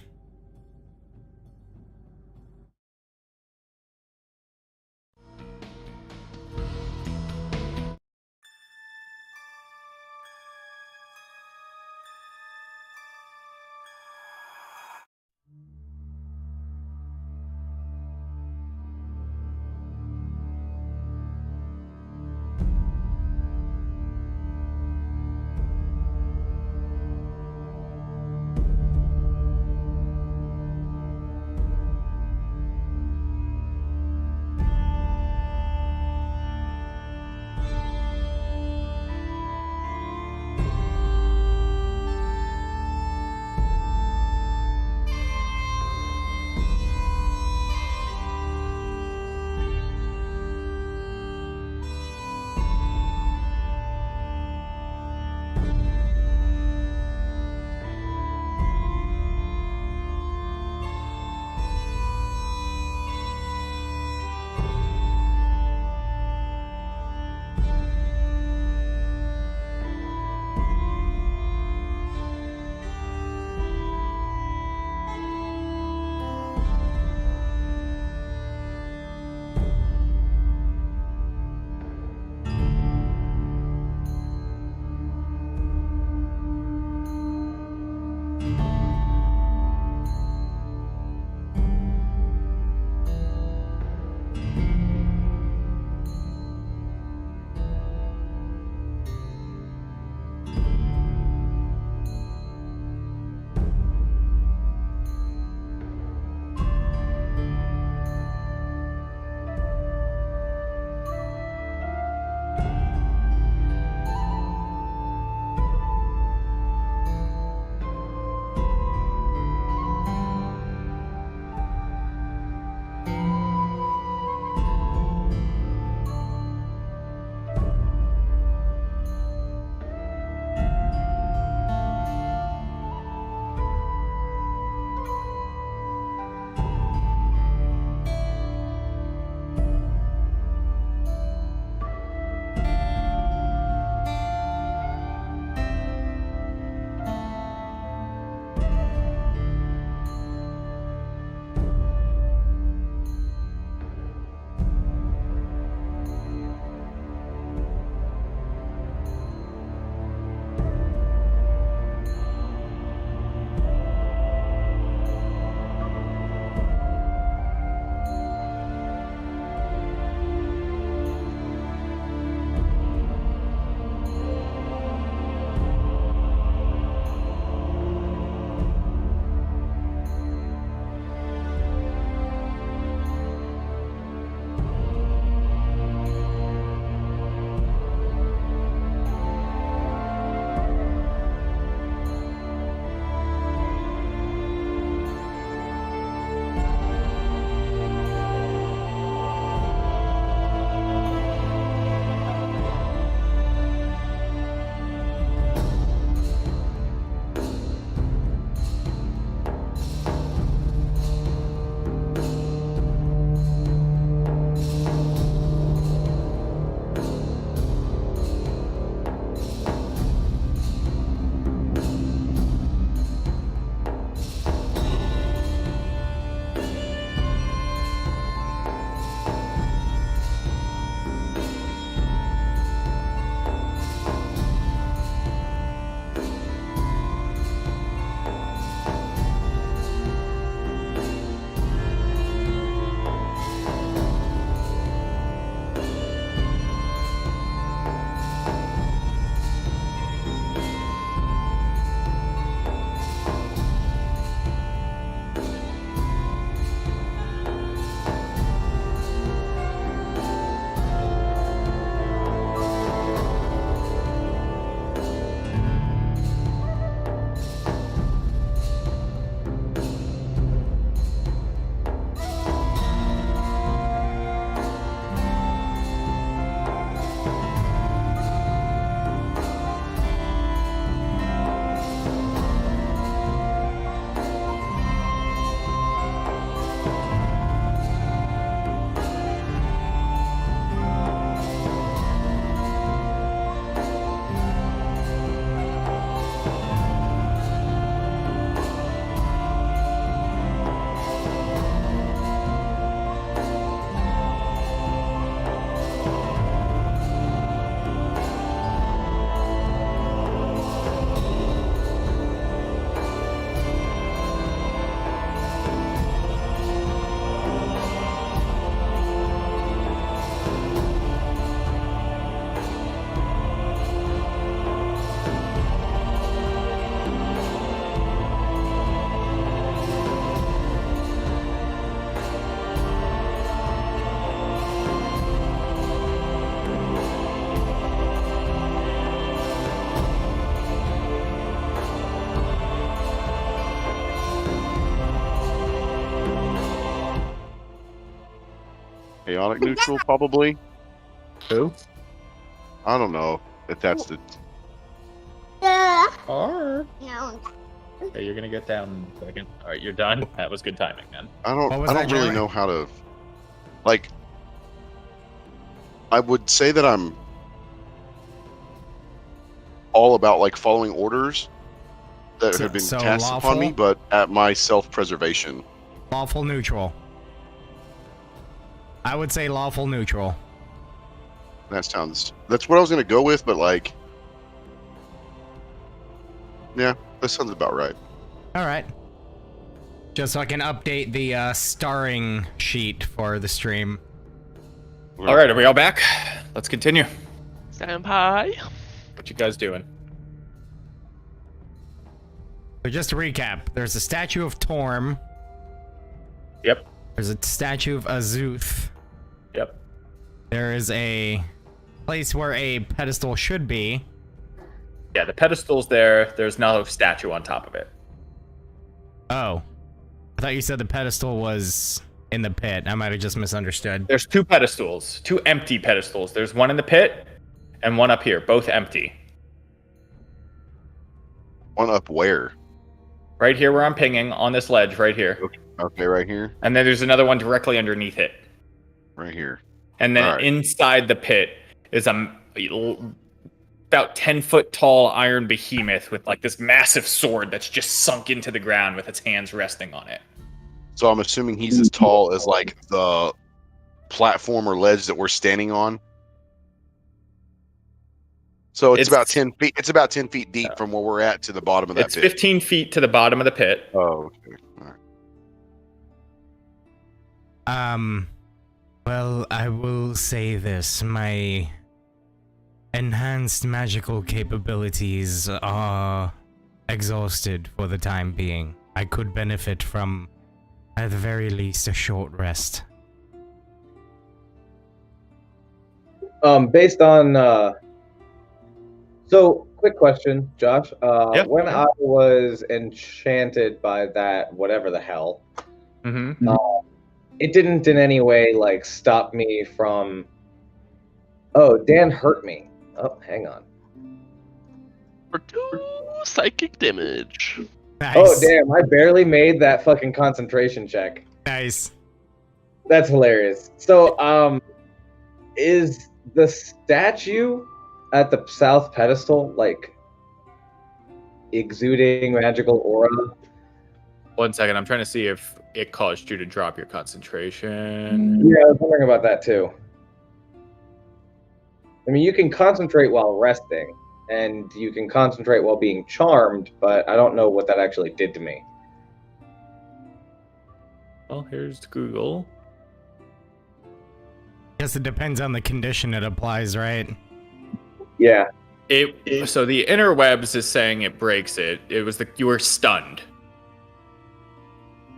chaotic neutral, probably. Who? I don't know if that's the. Or No. hey, you're gonna get down in a second. All right, you're done. That was good timing, then. I What don't. was I that, don't really Jeremy? know how to. Like, I would say that I'm all about like following orders that have been So cast upon me, lawful? but at my self-preservation. Lawful neutral. I would say lawful neutral. That's what I was gonna go with, but like, yeah, that sounds about right. All right. Just so I can update the starring sheet for the stream. All right, are we all back? Let's continue. Senpai. What you guys doing? So just to recap, there's a statue of Torm. Yep. There's a statue of Azuth. Yep. There is a place where a pedestal should be. Yeah, the pedestal's there. There's no statue on top of it. Oh. I thought you said the pedestal was in the pit. I might have just misunderstood. There's 2 pedestals, 2 empty pedestals. There's one in the pit and one up here, both empty. One up where? Right here where I'm pinging, on this ledge right here. Okay, right here, And then there's another one directly underneath it. right here. And then All right. inside the pit is a about 10-foot tall iron behemoth with like this massive sword that's just sunk into the ground with its hands resting on it. So I'm assuming he's as tall as like the platform or ledge that we're standing on. So it's about 10 feet. It's about 10 feet deep from where we're at to the bottom of that It's pit. 15 feet to the bottom of the pit. Oh, okay. All right. Well, I will say this. My enhanced magical capabilities are exhausted for the time being. I could benefit from, at the very least, a short rest. Based on so quick question, Josh. Yeah. When I was enchanted by that whatever the hell, Mm-hmm. it didn't in any way like stop me from. Oh, Dan hurt me. Oh, hang on. For 2 psychic damage. Nice. Oh, damn! I barely made that fucking concentration check. Nice. That's hilarious. So, is the statue at the south pedestal like exuding magical aura? 1 second, I'm trying to see if it caused you to drop your concentration. Yeah, I was wondering about that too. I mean, you can concentrate while resting, and you can concentrate while being charmed, but I don't know what that actually did to me. Well, here's Google. Guess it depends on the condition it applies, right? Yeah. So the interwebs is saying it breaks it. It was you were stunned.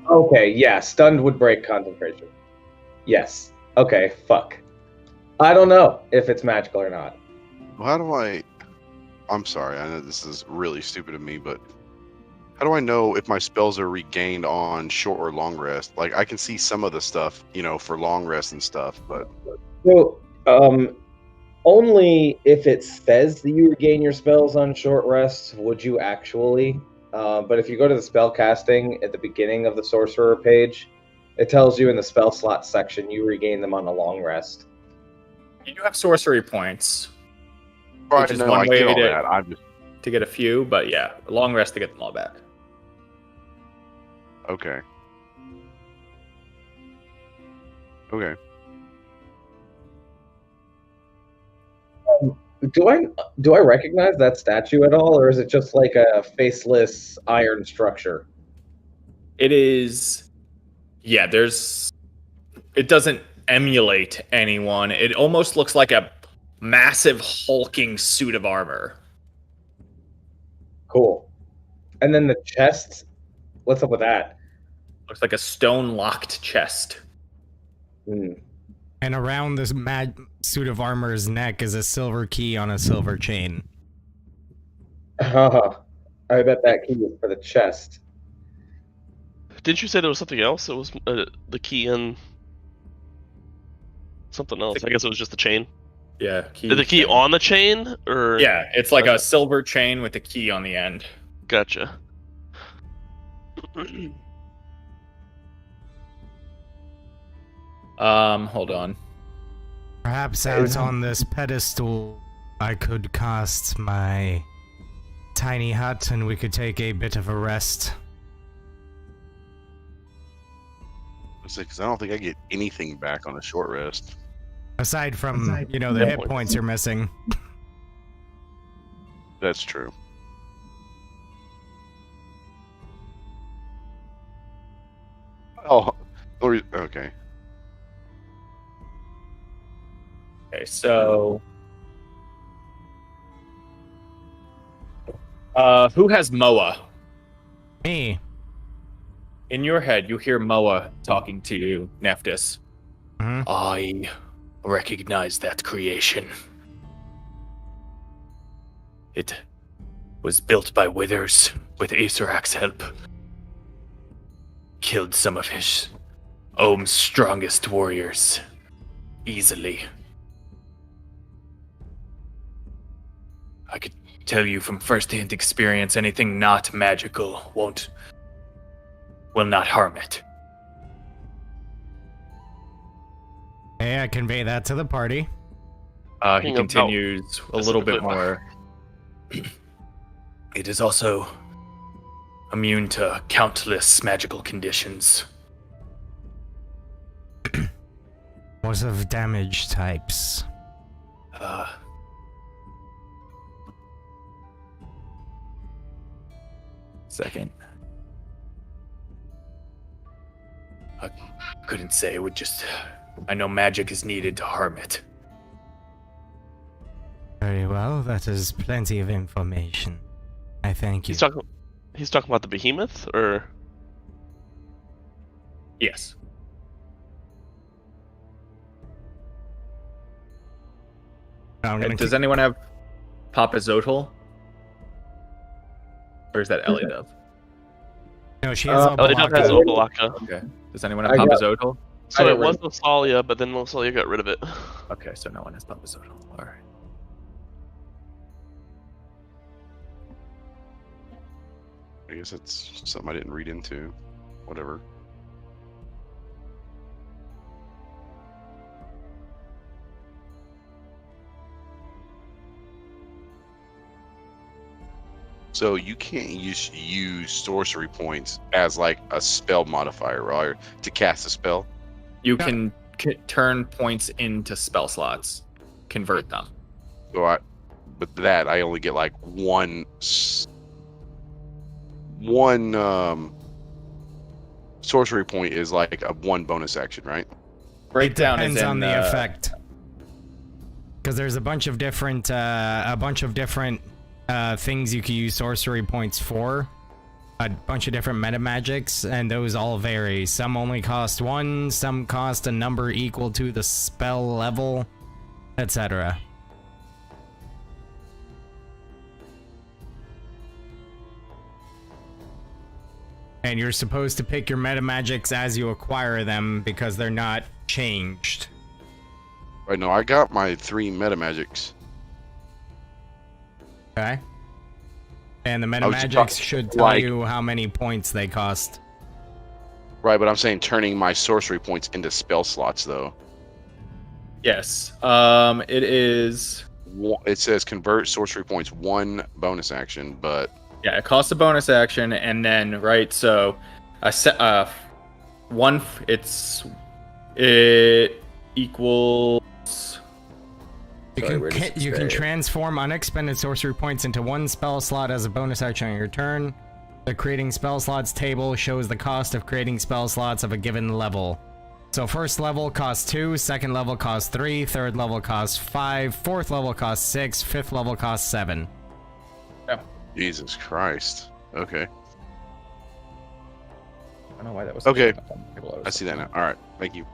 Okay, yeah, stunned would break concentration. Yes. Okay, fuck. I don't know if it's magical or not. Well, how do I? I'm sorry. I know this is really stupid of me, but how do I know if my spells are regained on short or long rest? Like I can see some of the stuff, for long rest and stuff, but So, only if it says that you regain your spells on short rest would you actually. But if you go to the spell casting at the beginning of the sorcerer page, it tells you in the spell slot section you regain them on a long rest. You do have sorcery points, right, which is no, one I way get all to, that. I'm just to get a few, but yeah, a long rest to get them all back. okay. Okay. Do I recognize that statue at all, or is it just like a faceless iron structure? It is, yeah. It doesn't emulate anyone. It almost looks like a massive hulking suit of armor. Cool. And then the chest. What's up with that? Looks like a stone locked chest. Hmm. And around this mad suit of armor's neck is a silver key on a silver chain. I bet that key is for the chest. Didn't you say there was something else? It was the key in. something else. I guess it was just the chain. Yeah. Key Is the key chain. on the chain, or? Yeah, it's like a silver chain with a key on the end. Gotcha. Hold on. Perhaps out on this pedestal, I could cast my tiny hut and we could take a bit of a rest. Because I don't think I get anything back on a short rest. Aside from, you know, the hit points you're missing. That's true. Oh, okay. Okay, so who has Moa? Me. In your head, you hear Moa talking to you, Nephthys. Mhm. I recognize that creation. It was built by Withers with Aesorak's help. Killed some of his Ohm's strongest warriors. Easily. I could tell you from first-hand experience, anything not magical will not harm it. Hey, I convey that to the party. He Talking about continues a little bit specifically more. It is also immune to countless magical conditions. What of damage types? Second. I couldn't say. It would just... I know magic is needed to harm it. Very well, that is plenty of information. I thank you. He's talking about the behemoth, or? Yes. I'm gonna Does keep- anyone have Papa Zotl? Or is that Elidov? No, she has a Elidov has Obalaka. Okay. Does anyone have I Papa got- Zotl? So I it got was Losalia, but then Losalia got rid of it. Okay, so no one has Papa Zotl. Alright. I guess it's something I didn't read into. Whatever. So you can't use sorcery points as like a spell modifier, right? To cast a spell. You can turn points into spell slots. Convert them. So but that I only get like one sorcery point is like a one bonus action, right? Breakdown Depends is in on the effect. Because there's a bunch of different things you can use sorcery points for. A bunch of different meta magics, and those all vary. Some only cost one, some cost a number equal to the spell level, etc. And you're supposed to pick your meta magics as you acquire them because they're not changed. Right. No, I got my 3 meta magics. Okay. And the meta I was just magics talking, should tell like- you how many points they cost. Right, but I'm saying turning my sorcery points into spell slots though. Yes. It is. It says convert sorcery points 1 bonus action, but Yeah, it costs a bonus action, and then right. So, it equals. You can transform unexpended sorcery points into 1 spell slot as a bonus action on your turn. The creating spell slots table shows the cost of creating spell slots of a given level. So first level costs 2, second level costs 3, third level costs 5, fourth level costs 6, fifth level costs 7. Jesus Christ. Okay. I don't know why that was. Okay. I see that now. All right. Thank you.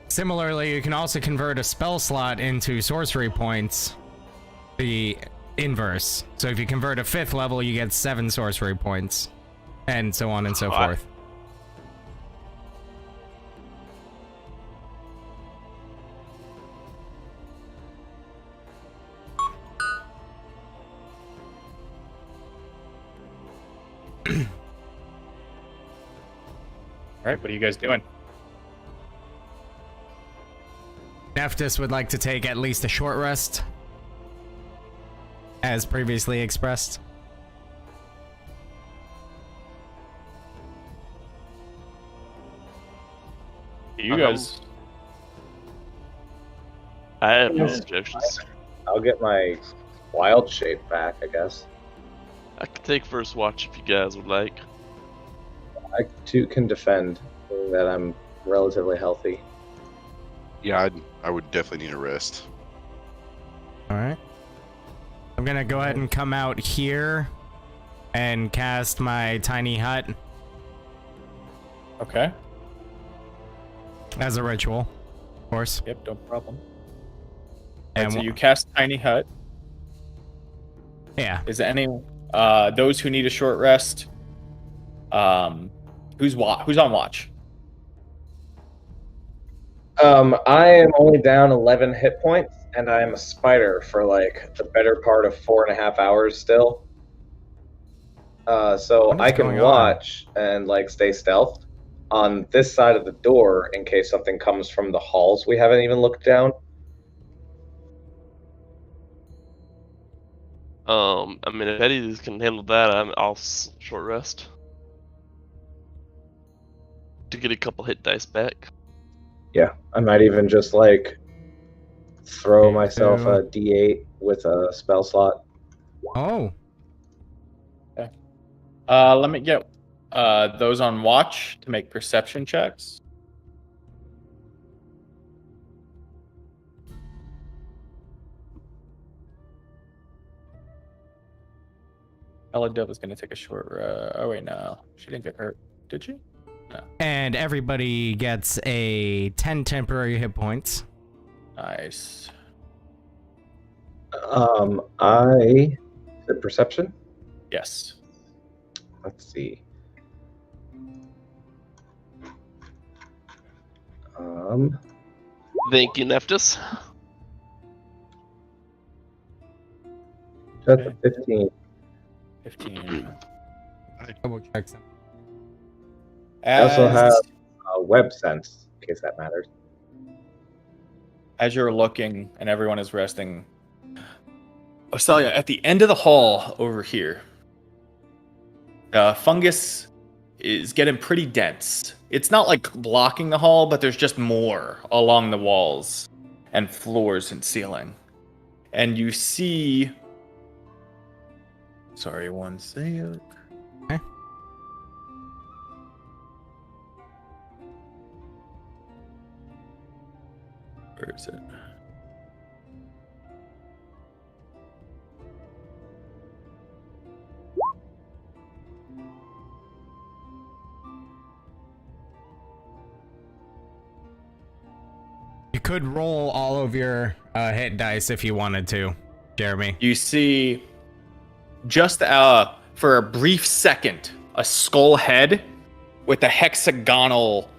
Similarly, you can also convert a spell slot into sorcery points. The inverse. So if you convert a 5th level, you get 7 sorcery points. And so on and so forth. right, what are you guys doing? Nephthys would like to take at least a short rest, as previously expressed. You guys. I have no suggestions. I'll get my wild shape back, I guess. I could take first watch if you guys would like. I too can defend, being that I'm relatively healthy. Yeah, I would definitely need a rest. Alright. I'm gonna go ahead and come out here and cast my tiny hut Okay. as a ritual, of course. Yep, no problem. And So you cast Tiny Hut. yeah. Is there any those who need a short rest? Who's on watch? I am only down 11 hit points, and I am a spider for like the better part of 4.5 hours still. So What is I can going on? watch and like stay stealthed on this side of the door in case something comes from the halls we haven't even looked down. I mean, if Eddie can handle that, I'll short rest to get a couple hit dice back. Yeah, I might even just like throw Me myself too. a D8 with a spell slot. Oh. Let me get those on watch to make perception checks. Ella Dove is going to take a short. Oh wait, no, she didn't get hurt, did she? And everybody gets a 10 temporary hit points. Nice. I the perception. Yes. Let's see. Thank you, Nephthys. That's a 15. 15. Double check some. I also have web sense, in case that matters. As you're looking and everyone is resting, Osalia, at the end of the hall over here, fungus is getting pretty dense. It's not like blocking the hall, but there's just more along the walls and floors and ceiling. And you see... Sorry, one second. Okay. Where is it? You could roll all of your hit dice if you wanted to, Jeremy. You see, just for a brief second, a skull head with a hexagonal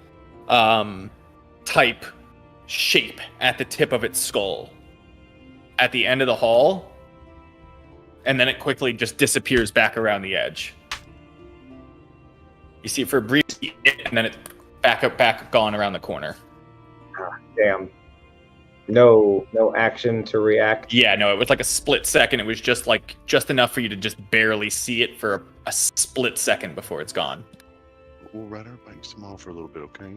type shape at the tip of its skull at the end of the hall, and then it quickly just disappears back around the edge. You see it for a brief, and then it's back gone around the corner. Damn. No action to react. Yeah, no, it was like a split second. It was just enough for you to just barely see it for a split second before it's gone. We'll ride our bikes tomorrow for a little bit, okay?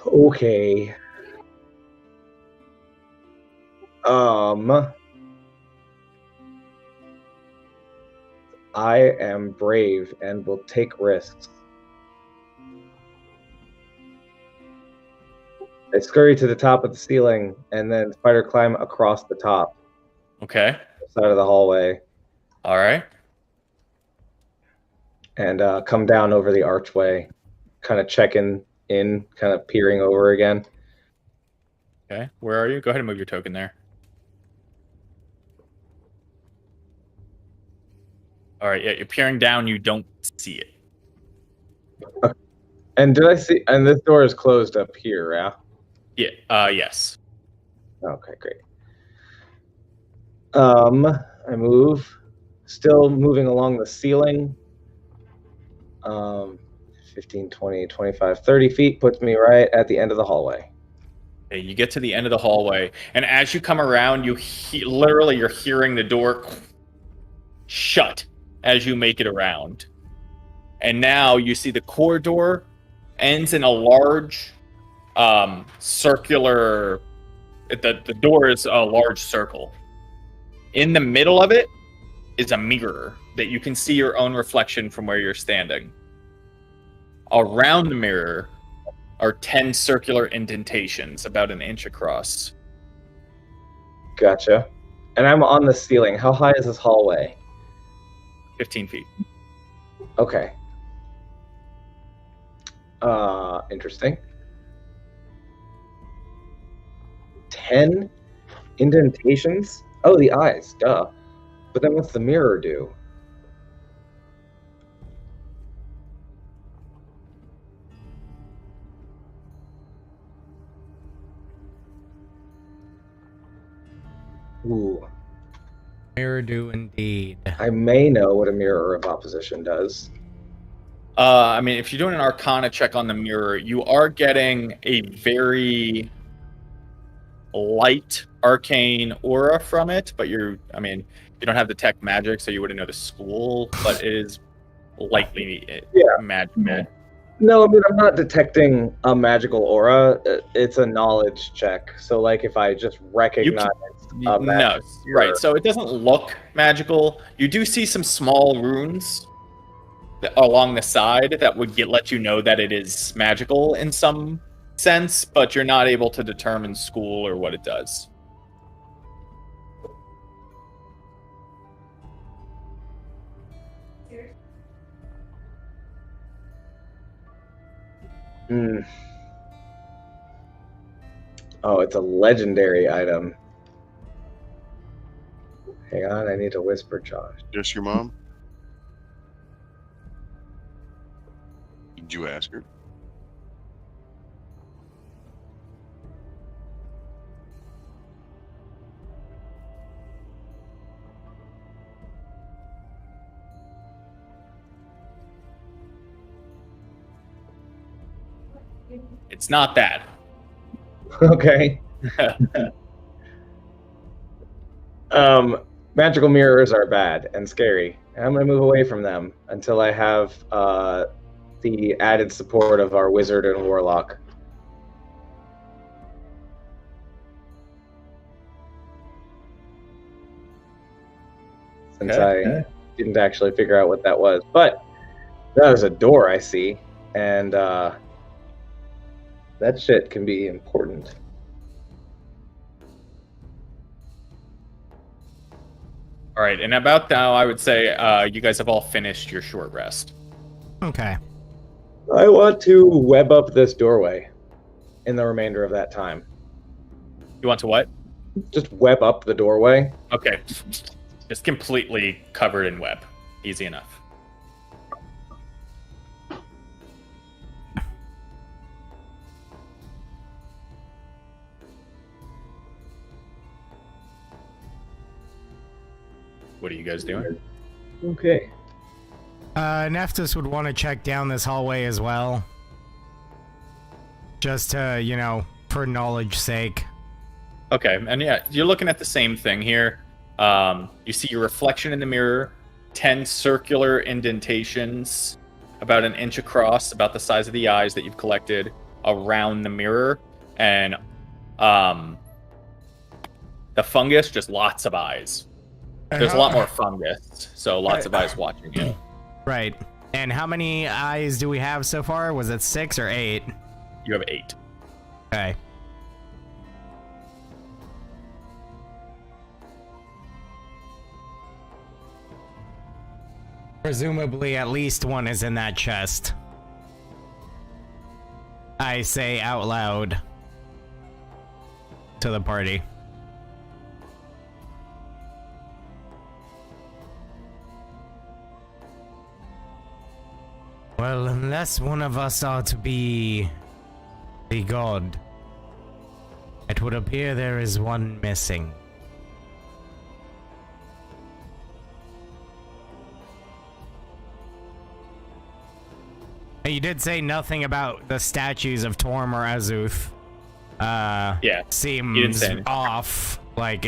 Okay. I am brave and will take risks. I scurry to the top of the ceiling and then spider climb across the top Okay. side of the hallway All right. and come down over the archway, kind of checking in, kind of peering over again. Okay. Where are you? Go ahead and move your token there. All right. Yeah, you're peering down. You don't see it. And did I see? And this door is closed up here, yeah? Yeah. Yes. Okay, great. I move still moving along the ceiling. 15, 20, 25, 30 feet puts me right at the end of the hallway. Okay, you get to the end of the hallway, and as you come around, literally you're hearing the door shut as you make it around. And now you see the corridor ends in a large circular. The door is a large circle. In the middle of it is a mirror that you can see your own reflection from where you're standing. Around the mirror are 10 circular indentations, about an inch across. Gotcha. And I'm on the ceiling. How high is this hallway? 15 feet. Okay. Interesting. 10 indentations? Oh, the eyes, duh. But then what's the mirror do? Ooh. Mirror do indeed. I may know what a mirror of opposition does. I mean, if you're doing an Arcana check on the mirror, you are getting a very light arcane aura from it, but you don't have the tech magic, so you wouldn't know the school, but it is lightly magical. No, I mean, I'm not detecting a magical aura. It's a knowledge check. So, like, if I just recognize a magic right. So it doesn't look magical. You do see some small runes along the side that would let you know that it is magical in some sense, but you're not able to determine school or what it does. Oh, it's a legendary item. Hang on, I need to whisper, Josh. Just your mom? Did you ask her? It's not that. Okay. Magical mirrors are bad and scary. I'm going to move away from them until I have the added support of our wizard and warlock. Since I didn't actually figure out what that was. But that is a door, I see. And that shit can be important. All right, and about now, I would say you guys have all finished your short rest. Okay. I want to web up this doorway in the remainder of that time. You want to what? Just web up the doorway. Okay. Just completely covered in web. Easy enough. What are you guys doing? Okay. Neftis would want to check down this hallway as well. Just to, for knowledge sake. Okay, and yeah, you're looking at the same thing here. You see your reflection in the mirror, 10 circular indentations, about an inch across, about the size of the eyes that you've collected around the mirror, and the fungus, just lots of eyes. There's a lot more fungus, so lots of eyes watching you. Right. And how many eyes do we have so far? Was it 6 or 8? You have 8. Okay. Presumably at least one is in that chest. I say out loud to the party. Well, unless one of us are to be the god, it would appear there is one missing. You did say nothing about the statues of Torm or Azuth. Yeah, you didn't Seems say anything. off. Like,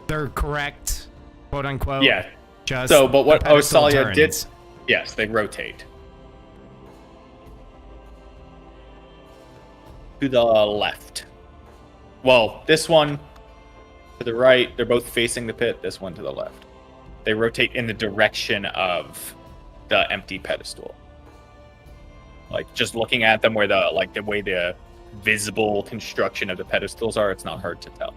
they're correct, quote unquote. Yeah. Just So, but what the pedestal Osalia did, turns. yes, they rotate. To the left. Well, this one to the right, they're both facing the pit, this one to the left. They rotate in the direction of the empty pedestal. Like, just looking at them where the way the visible construction of the pedestals are, it's not hard to tell.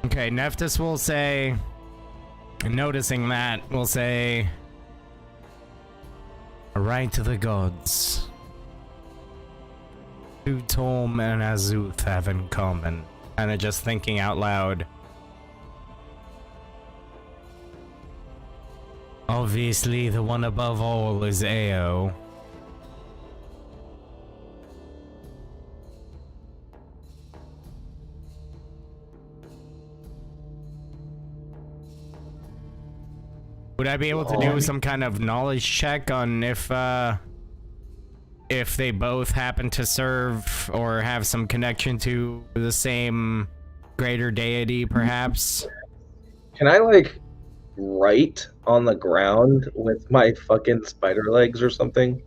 Okay, Nephthys will say, noticing that, will say, a right to the gods. Two Torm and Azuth have in common. Kinda just thinking out loud. Obviously, the one above all is Ao. Would I be able to do some kind of knowledge check on if they both happen to serve or have some connection to the same greater deity, perhaps? Can I, like, write on the ground with my fucking spider legs or something?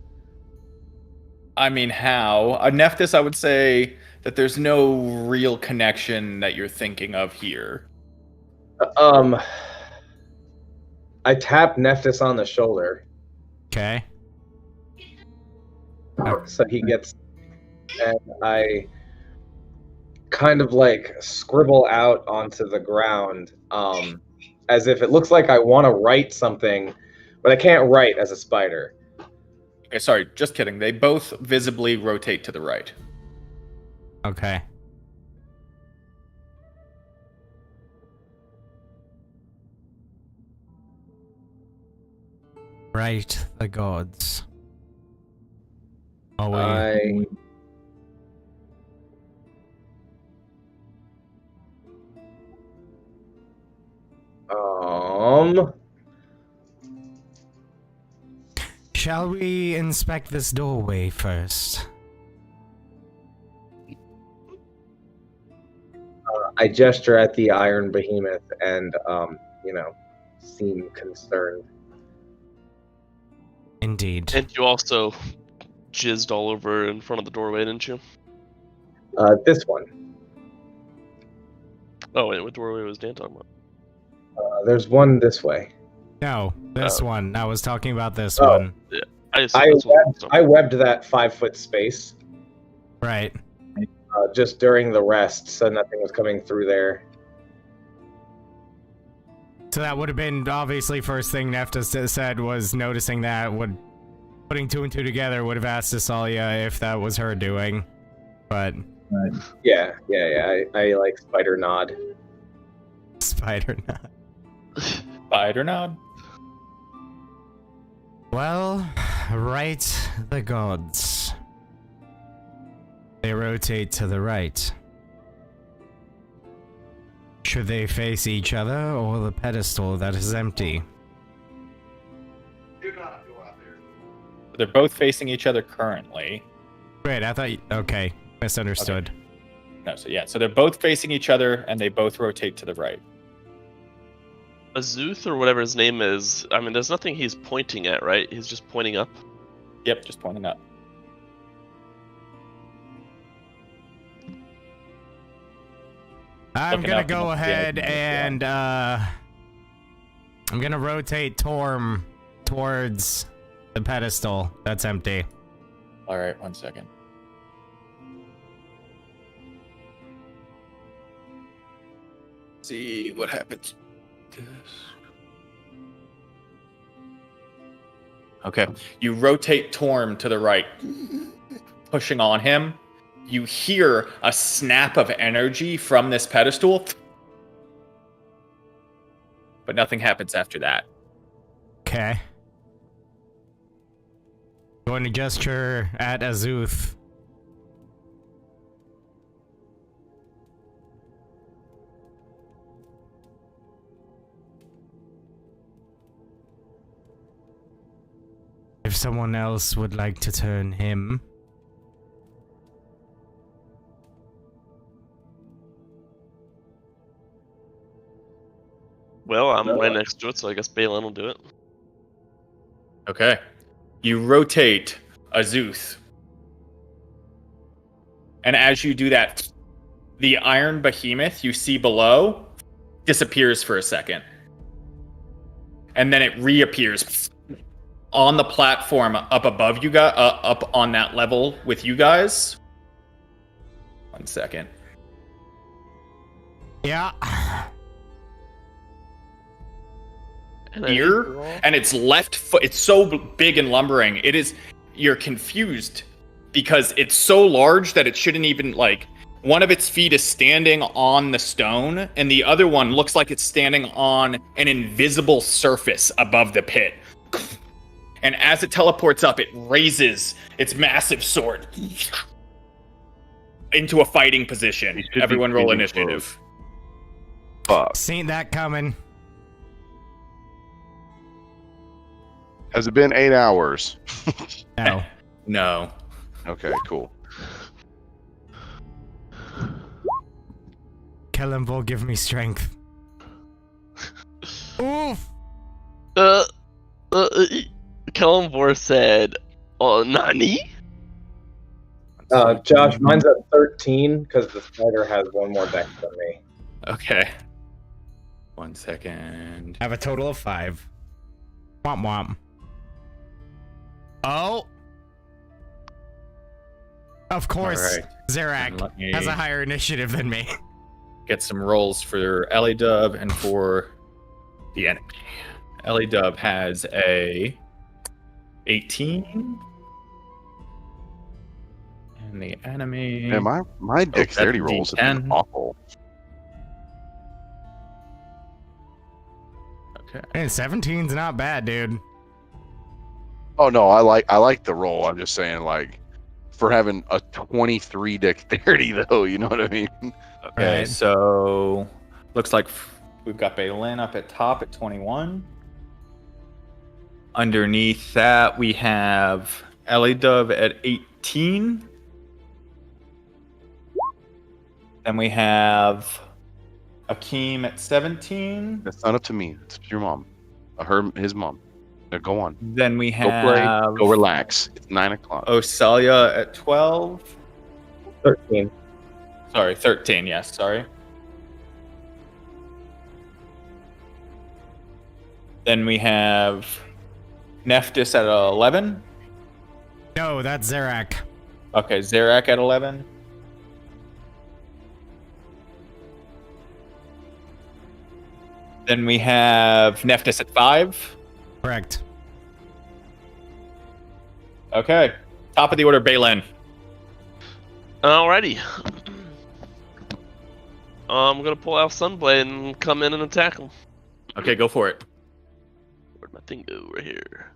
I mean, how? Nephthys, I would say that there's no real connection that you're thinking of here. I tap Nephthys on the shoulder, Okay. so he gets, and I kind of like scribble out onto the ground, as if it looks like I want to write something, but I can't write as a spider. Okay, sorry, just kidding. They both visibly rotate to the right. Okay. Right, the gods. Oh, wait. Shall we inspect this doorway first? I gesture at the iron behemoth and, seem concerned. Indeed. And you also jizzed all over in front of the doorway, didn't you? This one. Oh, wait, what doorway was Dan talking about? There's one this way. No, this one. I was talking about this Oh. one. I assume this one was I webbed that 5-foot space Right. just during the rest, so nothing was coming through there. So that would have been obviously first thing Nephthys said was noticing that, putting two and two together would have asked Asalia if that was her doing, but Yeah. I like spider nod. spider not. Spider nod. Well, right, the gods. They rotate to the right. Should they face each other or the pedestal that is empty? They're both facing each other currently. Wait, I thought. Okay, misunderstood. No, so they're both facing each other, and they both rotate to the right. Azuth or whatever his name is, I mean, there's nothing he's pointing at, right? He's just pointing up. Yep, just pointing up. I'm Looking gonna up go and- ahead yeah, and I'm gonna rotate Torm towards the pedestal that's empty. All right, 1 second. See what happens. Okay, you rotate Torm to the right, pushing on him. You hear a snap of energy from this pedestal, but nothing happens after that. Okay. Going to gesture at Azuth. if someone else would like to turn him. Well, I'm right next to it, so I guess Balin will do it. Okay. You rotate Azuth. And as you do that, the iron behemoth you see below disappears for a second. And then it reappears on the platform up above you guys, up on that level with you guys. 1 second. Yeah. Here, and its left foot, it's so big and lumbering, you're confused because it's so large that it shouldn't even, like, one of its feet is standing on the stone and the other one looks like it's standing on an invisible surface above the pit. And as it teleports up, it raises its massive sword into a fighting position. Everyone roll initiative. Fuck. Seen that coming. Has it been 8 hours? No. No. Okay, cool. Kellen will give me strength. Oof. Kellenvor said, Nani? Josh, mine's at 13 because the spider has one more dex than me. Okay. 1 second. I have a total of 5. Womp womp. Oh. Of course, All right. Zerak Let me has a higher initiative than me. get some rolls for Ellie Dub and for the enemy. Ellie Dub has a 18. And the enemy... Yeah, my dexterity rolls have been awful. Okay. And 17's not bad, dude. Oh no, I like the roll. I'm just saying, like, for having a 23 dexterity though, you know what I mean? Okay, Right. so looks like we've got Balin up at top at 21. Underneath that, we have Ellie Dub at 18. Then we have Akeem at 17. That's not up to me. It's your mom, his mom. Now go on. Then we Go have play. Go relax. It's 9 o'clock. Osalia at 12. 13. Sorry, 13. Yes, sorry. Then we have Nephthys at 11. No, that's Zerak. Okay, Zerak at 11. Then we have Nephthys at 5. Correct. Okay. Top of the order, Balin. Alrighty. I'm gonna pull out Sunblade and come in and attack him. Okay, go for it. Where'd my thing go? Right here.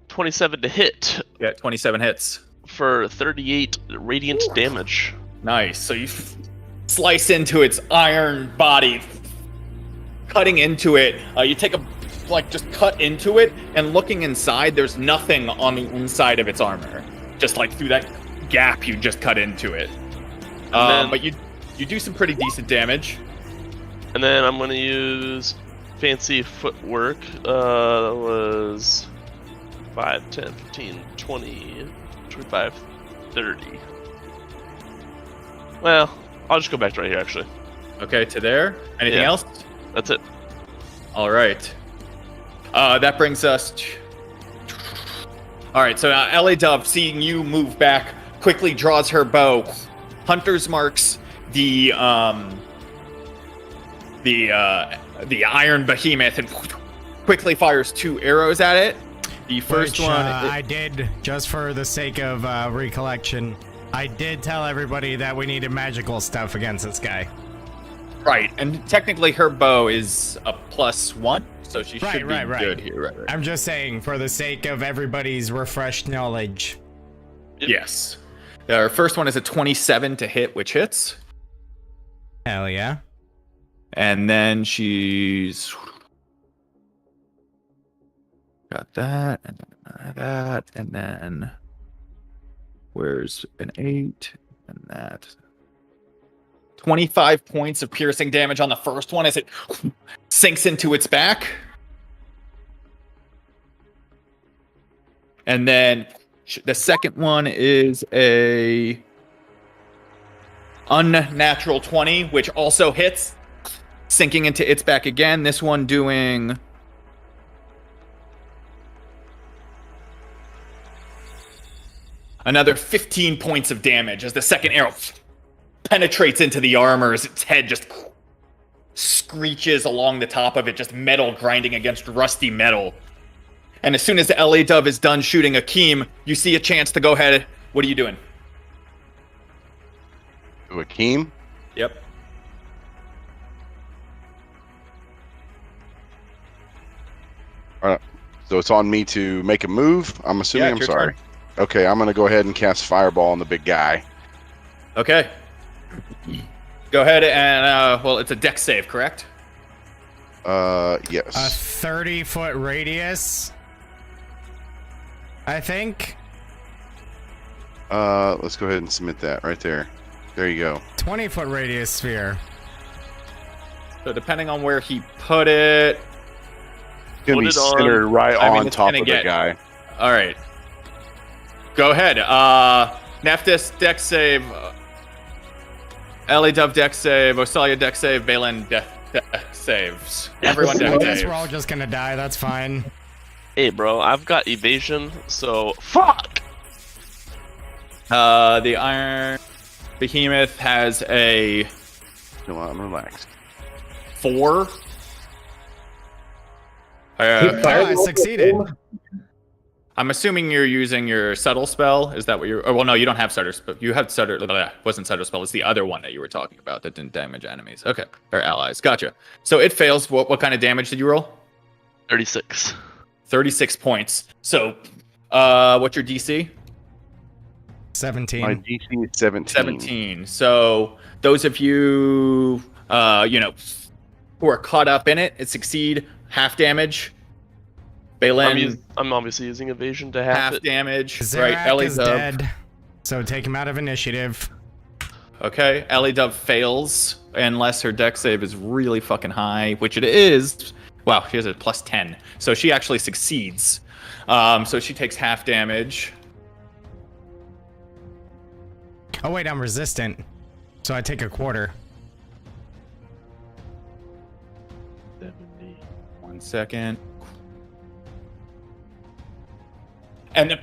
27 to hit Yeah, 27 hits. for 38 radiant damage. Nice. So you slice into its iron body, cutting into it. You take a, just cut into it, and looking inside, there's nothing on the inside of its armor. Just like through that gap you just cut into it. But you do some pretty decent damage. And then I'm gonna use fancy footwork. That was 5, 10, 15, 20, 25, 30. Well, I'll just go back to right here, actually. Okay, to there. Anything Yeah. else? That's it. All right. That brings us to... All right, so now Ellie Dove, seeing you move back, quickly draws her bow. Hunter's marks the iron behemoth and quickly fires 2 arrows at it. The first Which, one... I did, just for the sake of recollection, I did tell everybody that we needed magical stuff against this guy. Right, and technically her bow is a +1, so she should be Right. good here. Right. I'm just saying, for the sake of everybody's refreshed knowledge. Yes. Our first one is a 27 to hit, which hits. Hell yeah. And then she's Got that, and then that, and then where's an 8 and that? 25 points of piercing damage on the first one as it sinks into its back. And then the second one is a unnatural 20, which also hits, sinking into its back again. This one doing another 15 points of damage as the second arrow penetrates into the armor as its head just screeches along the top of it, just metal grinding against rusty metal. And as soon as the LA Dove is done shooting Akeem, you see a chance to go ahead. What are you doing? To Akeem? Yep. All right. So it's on me to make a move. I'm assuming. Yeah, I'm it's your sorry. turn. Okay, I'm gonna go ahead and cast Fireball on the big guy. Okay. Go ahead and, well, it's a dex save, correct? Yes. A 30-foot radius, I think. Let's go ahead and submit that right there. There you go. 20-foot radius sphere. So depending on where he put it. It's gonna Put be it on- centered right I mean, on it's top gonna of get- the guy. All right. Go ahead. Nephthys, dex save. LA Dove, dex save. Osalia, dex save. Balin, dex saves. Everyone, I dex guess save. we're all just gonna die. That's fine. Hey, bro, I've got evasion, so fuck. The Iron Behemoth has a No, I'm relaxed. 4. Oh, I succeeded. I'm assuming you're using your subtle spell. Is that what you're? Oh, well, no, you don't have subtle spell. You have subtle. Wasn't subtle spell. It's the other one that you were talking about that didn't damage enemies. Okay, or allies. Gotcha. So it fails. What kind of damage did you roll? 36. 36 points. So, what's your DC? 17. My DC is 17. 17. So those of you, who are caught up in it, succeed. Half damage. Balin, I'm obviously using evasion to half it. damage. Zerak Right, Ellie is Dove. dead, so take him out of initiative. Okay, Ellie Dove fails unless her dex save is really fucking high, which it is. Wow, she has a plus 10. So she actually succeeds. So she takes half damage. Oh wait, I'm resistant, so I take a quarter. 70. 1 second. And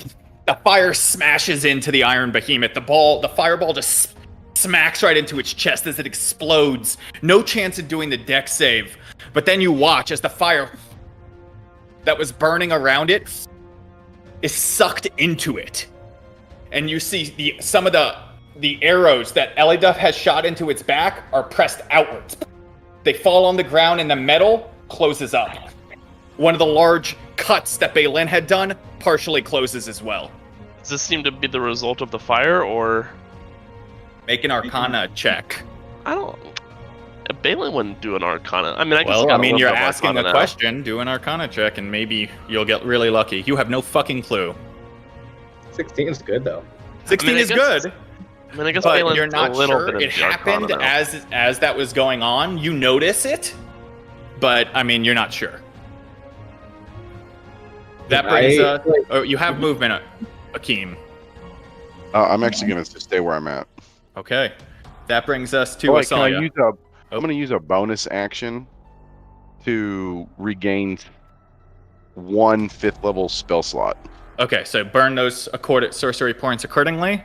the fire smashes into the Iron Behemoth. The fireball just smacks right into its chest as it explodes. No chance of doing the dex save. But then you watch as the fire that was burning around it is sucked into it. And you see some of the arrows that Eliduf has shot into its back are pressed outwards. They fall on the ground and the metal closes up. One of the large cuts that Balin had done partially closes as well. Does this seem to be the result of the fire, or Make an Arcana check. I don't? Balin wouldn't do an Arcana. I mean, I guess Well, got I a mean, little you're bit of asking Arcana a now. question. Do an Arcana check, and maybe you'll get really lucky. You have no fucking clue. 16 is good though. 16 I is guess- good, I mean, I guess but Balin's you're not a little sure. bit of It the Arcana happened now. as that was going on. You notice it, but I mean, you're not sure. That brings oh, you have movement, Akeem. I'm actually gonna just stay where I'm at. Okay. That brings us to Oh, wait, can I Asalia. use a? I'm gonna use a bonus action to regain 1 5th level spell slot. Okay, so burn those sorcery points accordingly,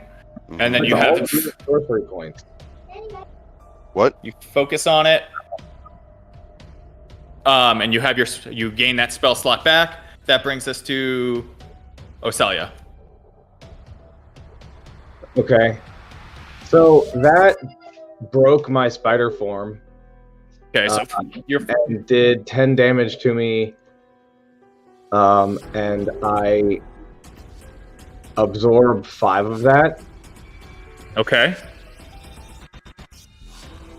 and then Mhm. you All have of these sorcery points. What? you focus on it, and you gain that spell slot back. That brings us to Osalia. Okay. So that broke my spider form Okay, so you're and did 10 damage to me. And I absorbed 5 of that okay.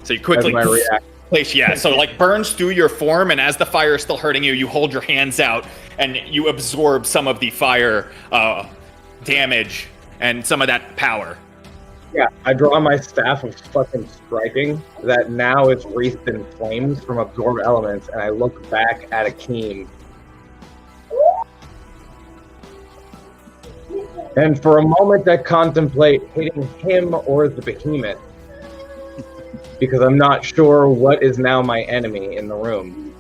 So you as quickly my reaction. place, yeah. So like burns through your form, and as the fire is still hurting you, you hold your hands out and you absorb some of the fire damage and some of that power. Yeah, I draw my staff of fucking striking that now is wreathed in flames from absorb elements, and I look back at Akeem. And for a moment I contemplate hitting him or the behemoth, because I'm not sure what is now my enemy in the room.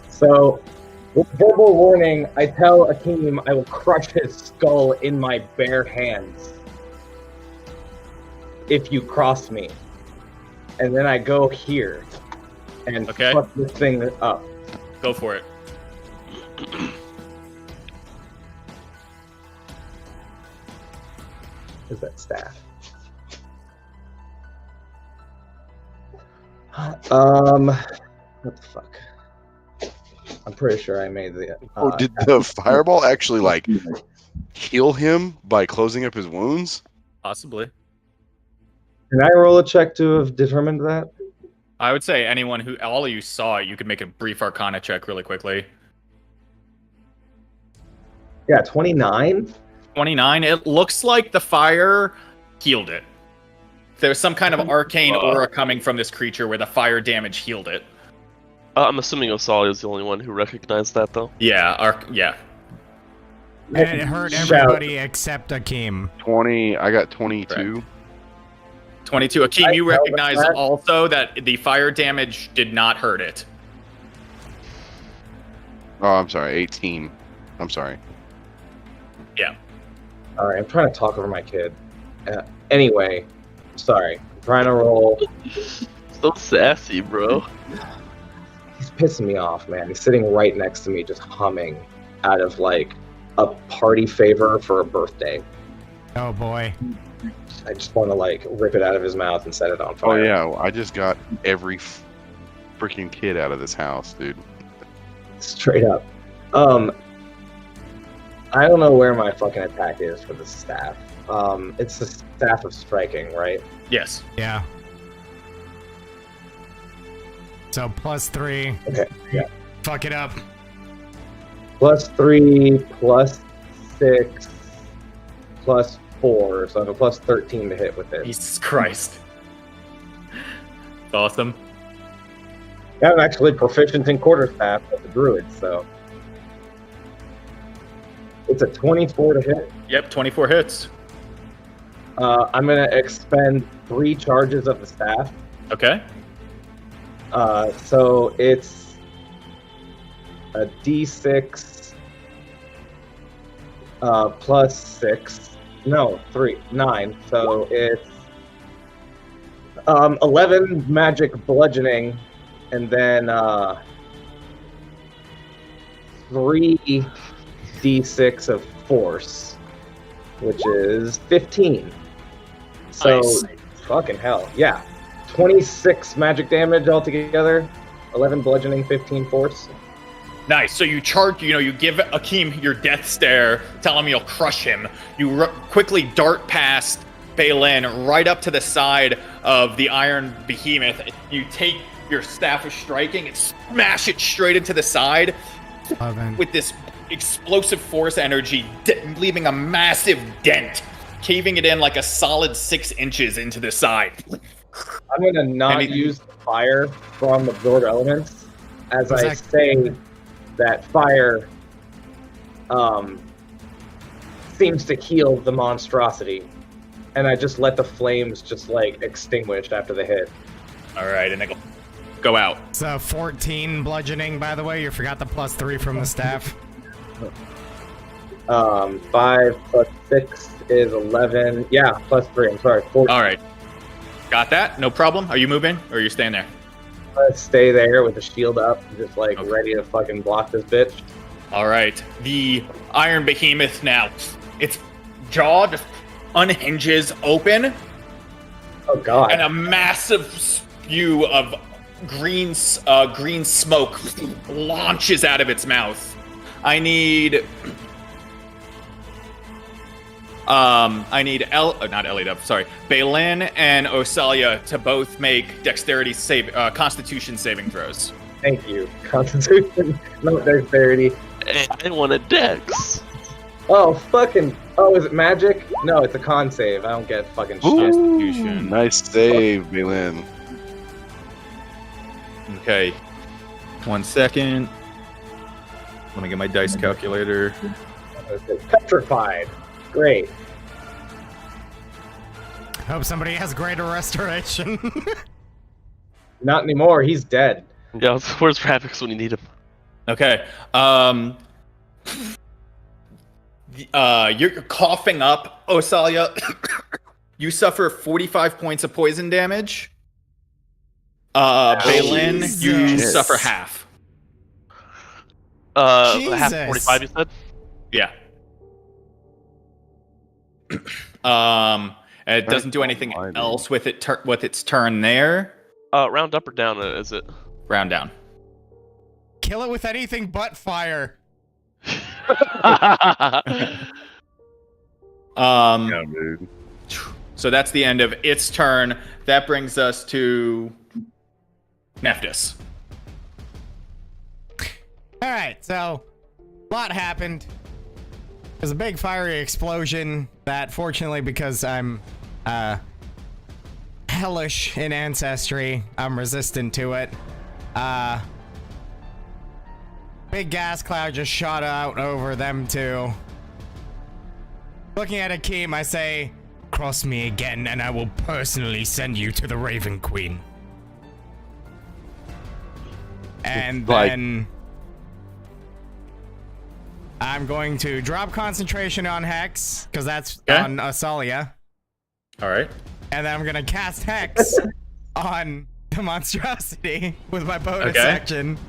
So, with verbal warning, I tell Akeem I will crush his skull in my bare hands if you cross me. And then I go here and fuck this thing up. Go for it. Where's that staff? What the fuck? I'm pretty sure I made the. Did the fireball actually like heal him by closing up his wounds? Possibly. Can I roll a check to have determined that? I would say all of you saw it, you could make a brief Arcana check really quickly. Yeah, 29. 29. It looks like the fire healed it. There's some kind of arcane aura coming from this creature where the fire damage healed it. I'm assuming Osalia is the only one who recognized that, though. Yeah, yeah. And it hurt everybody except Akeem. 20. I got 22. Correct. 22. Akeem, you recognize also that the fire damage did not hurt it. Oh, I'm sorry. 18. I'm sorry. Yeah. All right, I'm trying to talk over my kid. Anyway, sorry. I'm trying to roll. So sassy, bro. He's pissing me off, man. He's sitting right next to me, just humming out of like a party favor for a birthday. Oh boy. I just want to like rip it out of his mouth and set it on Oh fire. yeah, I just got every freaking kid out of this house, dude. Straight up. I don't know where my fucking attack is for the staff. It's the staff of striking, right? Yes. Yeah. So +3. Okay. Yeah. Fuck it up. +3, +6, +4. So I have a +13 to hit with it. Jesus Christ. That's awesome. Yeah, I'm actually proficient in quarterstaff as a druid, so it's a 24 to hit. Yep, 24 hits. I'm gonna expend 3 charges of the staff. Okay. So it's a D6 +6. No, 3, 9. So it's 11 magic bludgeoning, and then 3 D6 of force, which is 15. So, Nice. fucking hell, yeah. 26 magic damage altogether, 11 bludgeoning, 15 force. Nice. So you charge, you give Akeem your death stare, tell him you'll crush him. You quickly dart past Balin right up to the side of the iron behemoth. You take your staff of striking and smash it straight into the side with this explosive force energy, leaving a massive dent, caving it in like a solid 6 inches into the side. I'm gonna not use the fire from absorb elements, as I say that fire seems to heal the monstrosity, and I just let the flames just like extinguish after the hit. All right, and then go out. So 14 bludgeoning, by the way. You forgot the +3 from the staff. 5 + 6 is 11. Yeah, +3. I'm sorry. 14. All right. Got that? No problem. Are you moving or are you staying there? Stay there with the shield up, just like ready to fucking block this bitch. All right. The iron behemoth now, its jaw just unhinges open. Oh god. And a massive spew of green smoke launches out of its mouth. I need I need Baylin and Osalia to both make Constitution saving throws. Thank you. Constitution, not dexterity. I want a dex. Oh, is it magic? No, it's a con save. I don't get fucking shit. Constitution. Nice save, Balin. Okay. 1 second. Let me get my dice calculator. Petrified. Great. Hope somebody has greater restoration. Not anymore. He's dead. Yeah, where's Ravix when you need him? Okay. You're coughing up, Osalia. You suffer 45 points of poison damage. Baylin, you Jesus. suffer half. Half Jesus. 45, you said? Yeah. It doesn't do anything else with its turn there. Round up or down, is it? Round down. Kill it with anything but fire. Yeah, dude. So that's the end of its turn. That brings us to Nephthys. Alright, so a lot happened. There's a big fiery explosion that, fortunately, because I'm hellish in ancestry, I'm resistant to it. Big gas cloud just shot out over them two. Looking at Akeem, I say, cross me again and I will personally send you to the Raven Queen. And Like- then I'm going to drop concentration on Hex, because that's Okay. on Asalia. All right. And then I'm going to cast Hex on the monstrosity with my bonus Okay. action.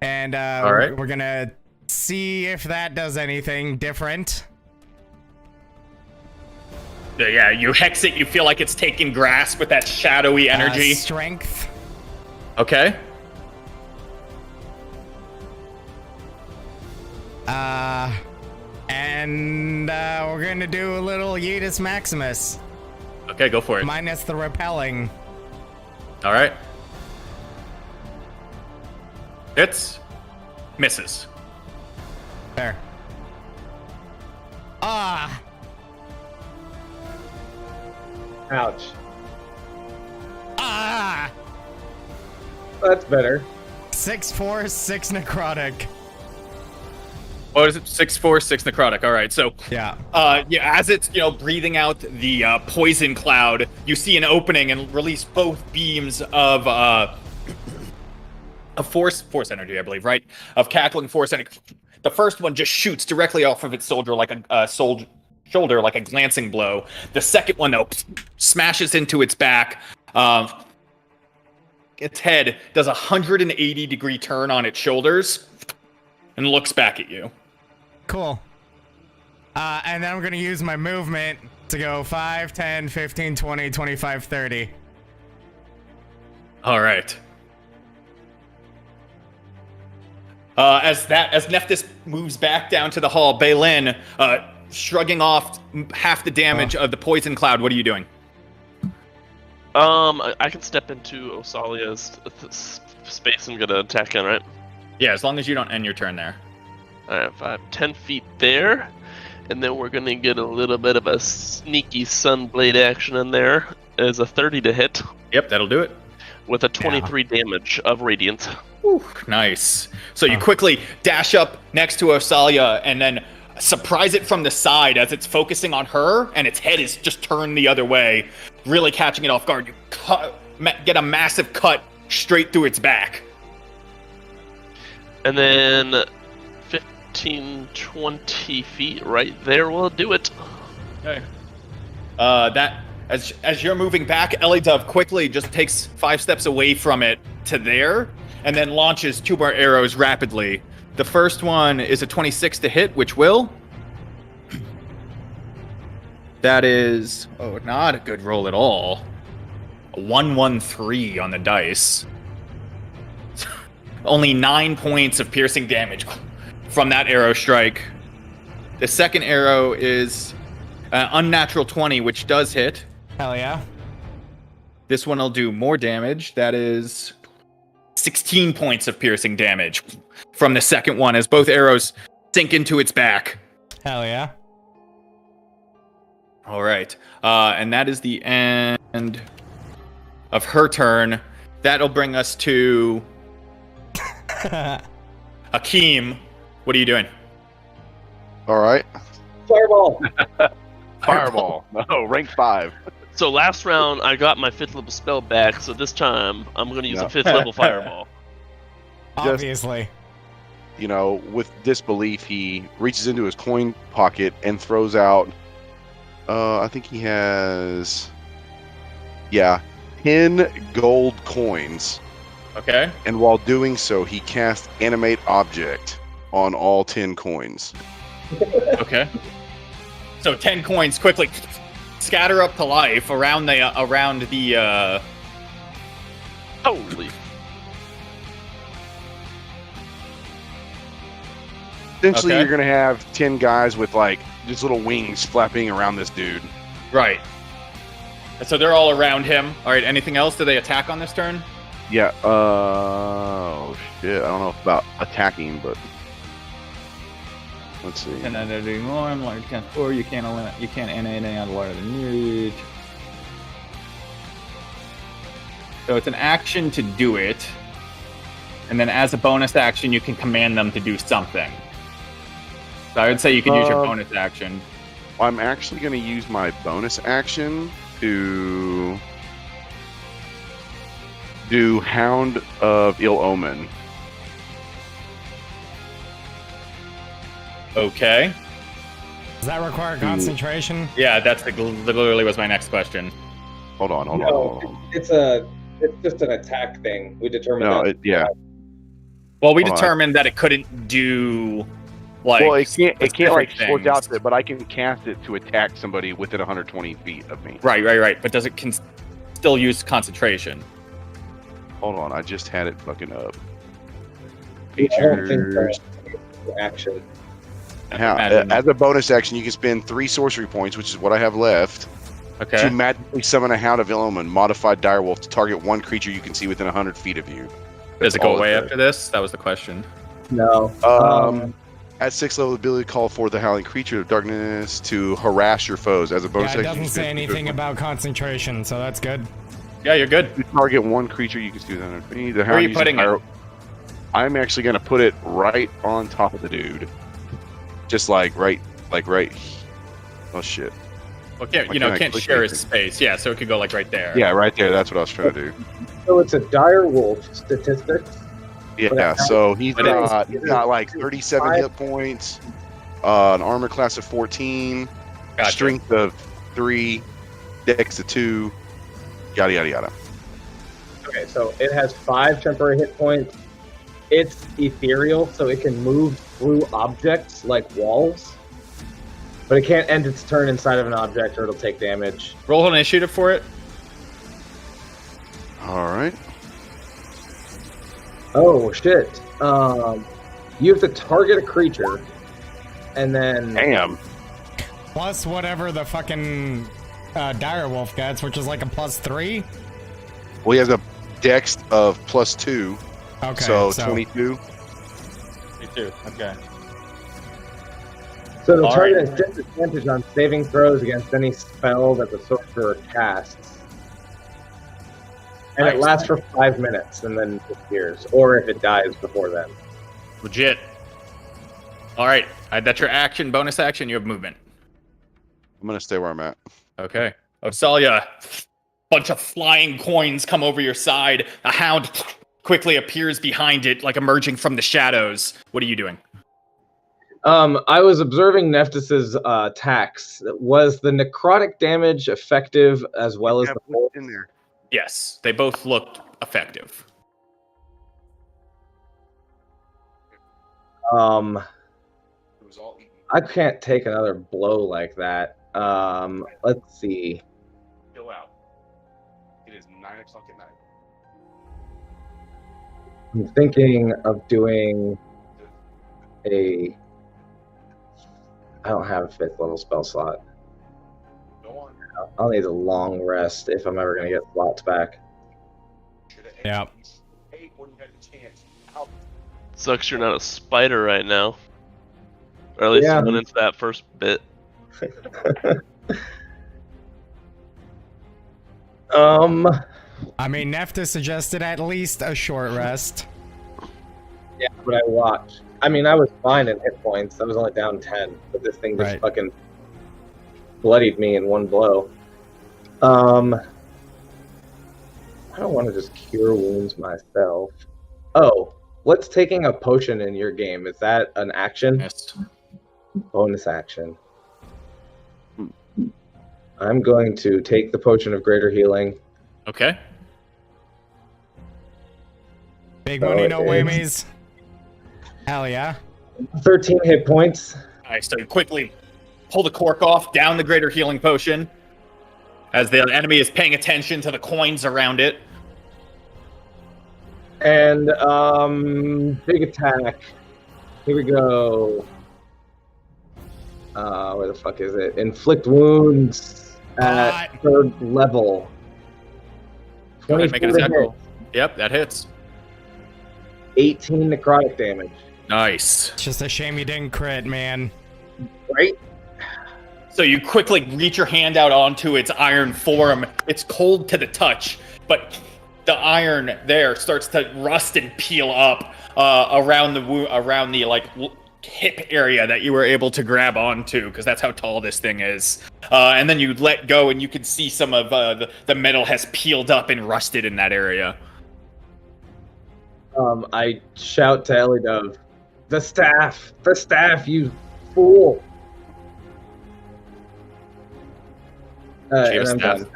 And All right. we're going to see if that does anything different. Yeah, you hex it. You feel like it's taking grasp with that shadowy energy. Strength. Okay. And we're going to do a little Yeetus Maximus. Okay, go for it. Minus the repelling. All right. It's misses. There. Ah! Ouch. Ah! That's better. 6/4, 6 necrotic. What is it? 6/4, 6 necrotic. All right. So, Yeah. as it's breathing out the poison cloud, you see an opening and release both beams of force energy, I believe, right? Of cackling force energy. The first one just shoots directly off of its shoulder like a glancing blow. The second one, though, smashes into its back. Its head does a 180-degree turn on its shoulders and looks back at you. Cool. And then I'm going to use my movement to go 5, 10, 15, 20, 25, 30. All right. As Nephthys moves back down to the hall, Baylin, shrugging off half the damage of the poison cloud, what are you doing? I can step into Osalia's space and gonna attack him, right? Yeah, as long as you don't end your turn there. Alright, 5, 10 feet there. And then we're gonna get a little bit of a sneaky sunblade action in there. As a 30 to hit. Yep, that'll do it. With a 23 damage of radiant. Whew, nice. So you quickly dash up next to Osalia and then surprise it from the side as it's focusing on her and its head is just turned the other way, really catching it off guard. You get a massive cut straight through its back. And then 15, 20 feet right there will do it. Okay. As you're moving back, Ellie Dove quickly just takes 5 steps away from it to there, and then launches 2 more arrows rapidly. The first one is a 26 to hit, which will. That is not a good roll at all. A 113 on the dice. Only 9 points of piercing damage from that arrow strike. The second arrow is unnatural 20, which does hit. Hell yeah. This one will do more damage. That is 16 points of piercing damage from the second one as both arrows sink into its back. Hell yeah. All right. And that is the end of her turn. That'll bring us to Hakeem. What are you doing? All right. Fireball. Fireball. No, rank 5. So last round, I got my 5th level spell back, so this time, I'm going to use No. a 5th level fireball. Obviously. You know, with disbelief, he reaches into his coin pocket and throws out. I think he has. Yeah, 10 gold coins. Okay. And while doing so, he casts Animate Object on all 10 coins. Okay. So 10 coins quickly scatter up to life around the Holy. Essentially, Okay. you're going to have 10 guys with, like, just little wings flapping around this dude. right. So they're all around him. All right. Anything else? Do they attack on this turn? Yeah, oh, shit. I don't know about attacking, but. Let's see. And then they're doing more. Like or you can't NA on water than nearest. So it's an action to do it, and then as a bonus action, you can command them to do something. So I would say you could use your bonus action. I'm actually going to use my bonus action to do Hound of Ill Omen. Okay. Does that require concentration? Yeah, that's literally was my next question. Hold on. It's just an attack thing. We determined No, that. Well, we Hold on. determined that it couldn't do like. Well, it can't like specific switch out things. to it, but I can cast it to attack somebody within 120 feet of me. Right. But does it can still use concentration? Hold on, I just had it fucking up. I don't think Features. so. Action. As a bonus action, you can spend 3 sorcery points, which is what I have left, Okay. to magically summon a Hound of Ill Omen, modified direwolf, to target one creature you can see within 100 feet of you. Does it go all away does. after this? That was the question. No. At 6th level ability, call for the Howling Creature of Darkness to harass your foes. As a bonus Yeah, it action, doesn't say anything about concentration, so that's good. Yeah, you're good. you target one creature you can see within 100 feet. Where are you putting it? I'm actually going to put it right on top of the dude. Just like right. Oh shit. Well, can't Why can't I can't click share anything? his space. Yeah, so it could go like right there. Yeah, right there. That's what I was trying to do. So it's a dire wolf statistics. Yeah, so he's But it's- got like 37 hit points, an armor class of 14, Gotcha. strength of 3, dex of 2, yada yada yada. Okay, so it has 5 temporary hit points. It's ethereal, so it can move through objects like walls. But it can't end its turn inside of an object or it'll take damage. Roll an initiative for it. All right. Oh, shit. You have to target a creature, and then... Damn. Plus whatever the fucking direwolf gets, which is like a +3. Well, he has a dex of +2, Okay, so 22. Me too. Okay. So the All target has disadvantage on saving throws against any spell that the sorcerer casts. And it Nice. lasts for 5 minutes and then disappears, or if it dies before then. Legit. All right. That's your action. Bonus action. You have movement. I'm gonna stay where I'm at. Okay. Osalia, bunch of flying coins come over your side. A hound quickly appears behind it, like emerging from the shadows. What are you doing? I was observing Nephthys's attacks. Was the necrotic damage effective as well as Yeah, the put full? it in there. Yes, they both looked effective. It was all eaten. I can't take another blow like that. Let's see. Chill out. It is 9 o'clock at night. I'm thinking of doing a I don't have a 5th level spell slot. I'll need a long rest if I'm ever gonna get slots back. Yeah. Sucks you're not a spider right now. Or at least Yeah. you went into that first bit. I mean, Nefta suggested at least a short rest. Yeah, but I watched. I mean, I was fine in hit points. I was only down 10, but this thing just Right. fucking bloodied me in one blow. I don't want to just cure wounds myself. Oh, what's taking a potion in your game? Is that an action? Yes. Bonus action. I'm going to take the potion of greater healing. Okay. Big So money, no it is- whammies. Hell yeah. 13 hit points. All right, so you quickly pull the cork off, down the greater healing potion, as the enemy is paying attention to the coins around it. And big attack. Here we go. Where the fuck is it? Inflict wounds at 3rd level. Go ahead, make an 24 attack to hit. roll. Yep, that hits. 18 necrotic damage. Nice. It's just a shame you didn't crit, man. Right? So you quickly reach your hand out onto its iron form. It's cold to the touch, but the iron there starts to rust and peel up around the like hip area that you were able to grab onto, because that's how tall this thing is. And then you let go, and you can see some of the metal has peeled up and rusted in that area. I shout to Ellie Dove, the staff, you fool. She have And a I'm staff? done.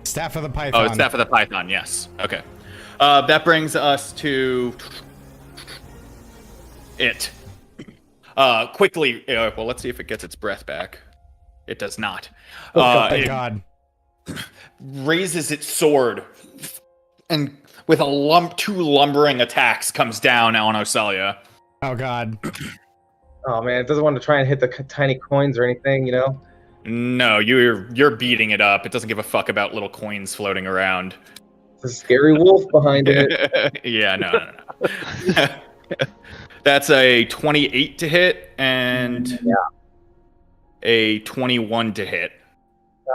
Staff of the Python. Oh, it's Staff of the Python, yes. Okay. That brings us to it. Quickly, well, let's see if it gets its breath back. It does not. Oh, thank It God. raises its sword, and with two lumbering attacks, comes down on Osalia. Oh, God. Oh man, it doesn't want to try and hit the tiny coins or anything, you know? No, you're beating it up. It doesn't give a fuck about little coins floating around. There's a scary wolf behind it. Yeah, no. That's a 28 to hit and a 21 to hit.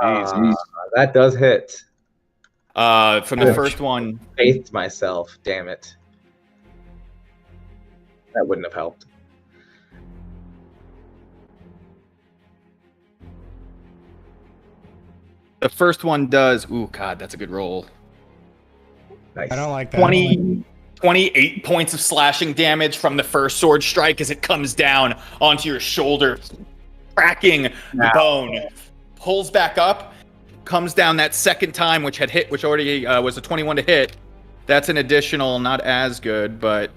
That does hit. From the first one, Faithed myself, damn it. That wouldn't have helped. the first one does. Ooh, God, that's a good roll. Nice. I don't like that. 28 points of slashing damage from the first sword strike as it comes down onto your shoulder, cracking the bone. Pulls back up, comes down that second time, which already was a 21 to hit. That's an additional, not as good, but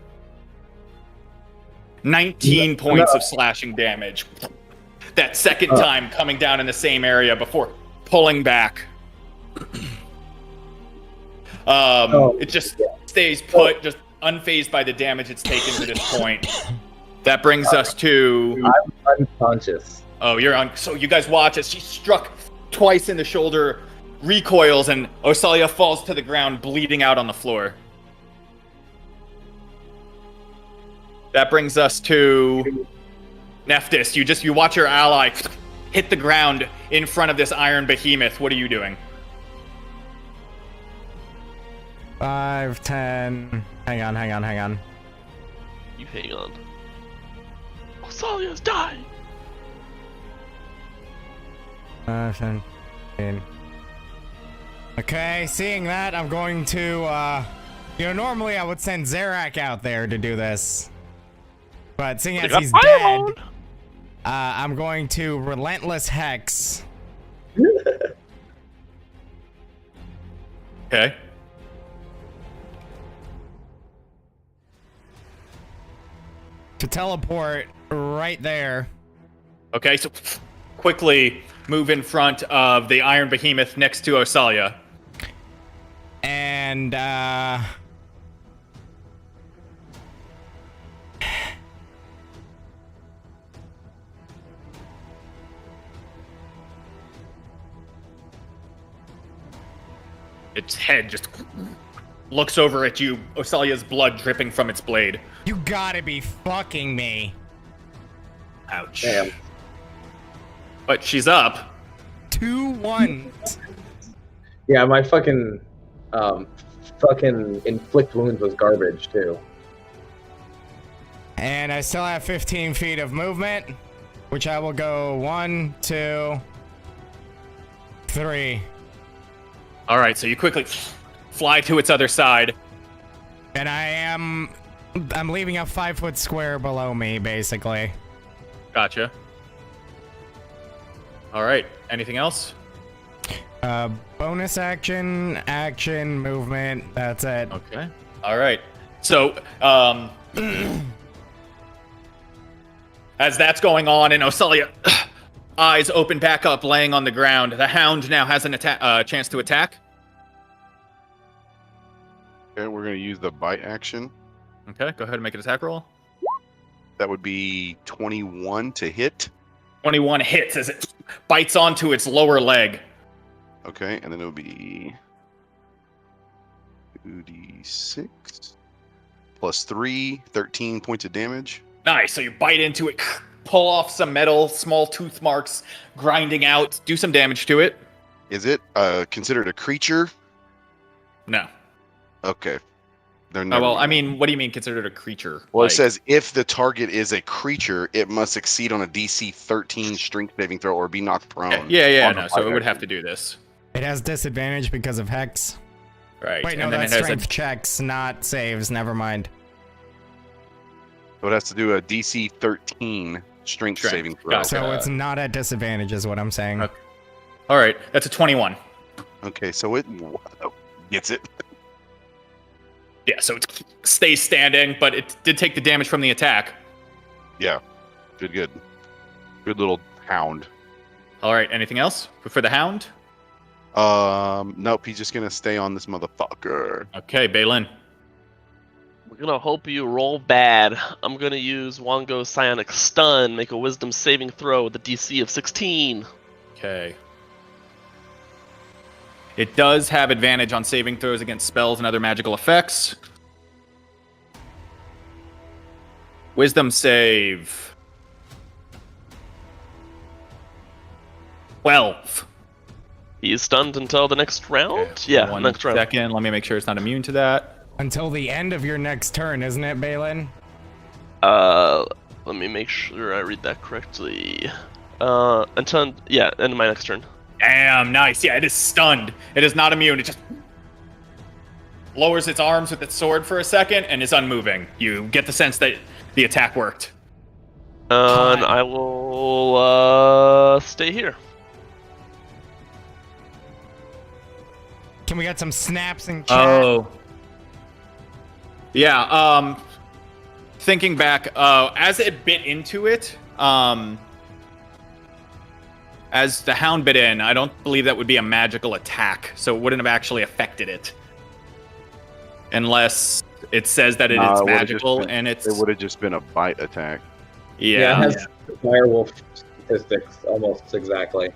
19 points of slashing damage. That second time coming down in the same area before pulling back. It just stays put, just unfazed by the damage it's taken to this point. That brings us to... I'm unconscious. Oh, you're on. So you guys watch as she's struck twice in the shoulder, recoils, and Osalia falls to the ground, bleeding out on the floor. That brings us to Nephthys. You watch your ally hit the ground in front of this iron behemoth. What are you doing? 5, 10. Hang on. You hang on. Osalia's dying. 5, 10, 15. Okay, seeing that, I'm going to, normally I would send Zarak out there to do this. But seeing as he's dead, I'm going to Relentless Hex. Okay. To teleport right there. Okay, so quickly move in front of the iron behemoth next to Osalia. And, Its head just looks over at you, Osalia's blood dripping from its blade. You gotta be fucking me. Ouch. Damn. But she's up. 2-1. Yeah, my fucking inflict wounds was garbage too. And I still have 15 feet of movement, which I will go 1, 2, 3. All right, so you quickly fly to its other side. And I'm leaving a 5-foot square below me, basically. Gotcha. All right, anything else? Bonus action, movement, that's it. Okay. All right. So, as that's going on, and Osalia eyes open back up, laying on the ground, the hound now has an chance to attack. Okay, we're going to use the bite action. Okay, go ahead and make an attack roll. That would be 21 to hit. 21 hits as it bites onto its lower leg. Okay, and then it would be 2d6 plus 3, 13 points of damage. Nice. So you bite into it, pull off some metal, small tooth marks, grinding out, do some damage to it. Is it considered a creature? No. Okay. They're Oh, never well, gonna- I mean, what do you mean considered a creature? Well, Like- it says if the target is a creature, it must succeed on a DC 13 strength saving throw or be knocked prone. Yeah, on the no. So it bite would have action. to do this. It has disadvantage because of Hex. Right. Wait, no, and then that's it has strength checks, not saves. Never mind. So it has to do a DC 13 strength Strength. saving throw. Gotcha. So it's not at disadvantage, is what I'm saying. Okay. All right, that's a 21. Okay, so it gets it. Yeah, so it stays standing, but it did take the damage from the attack. Yeah. Good. Good little hound. All right, anything else for the hound? Nope, he's just gonna stay on this motherfucker. Okay, Balin. We're gonna hope you roll bad. I'm gonna use Wango's Psionic Stun, make a Wisdom saving throw with a DC of 16. Okay. It does have advantage on saving throws against spells and other magical effects. Wisdom save. 12. He is stunned until the next round? Okay, Yeah, one next round. second. Let me make sure it's not immune to that. Until the end of your next turn, isn't it, Balin? Let me make sure I read that correctly. Until, end of my next turn. Damn, nice. Yeah, it is stunned. It is not immune. It just lowers its arms with its sword for a second and is unmoving. You get the sense that the attack worked. And I will, stay here. Can we get some snaps in chat? Oh. Yeah, thinking back, as it bit into it, as the hound bit in, I don't believe that would be a magical attack, so it wouldn't have actually affected it. Unless it says that it Nah, is it would've just magical been- and it's... It would have just been a bite attack. Yeah, it has direwolf statistics almost exactly.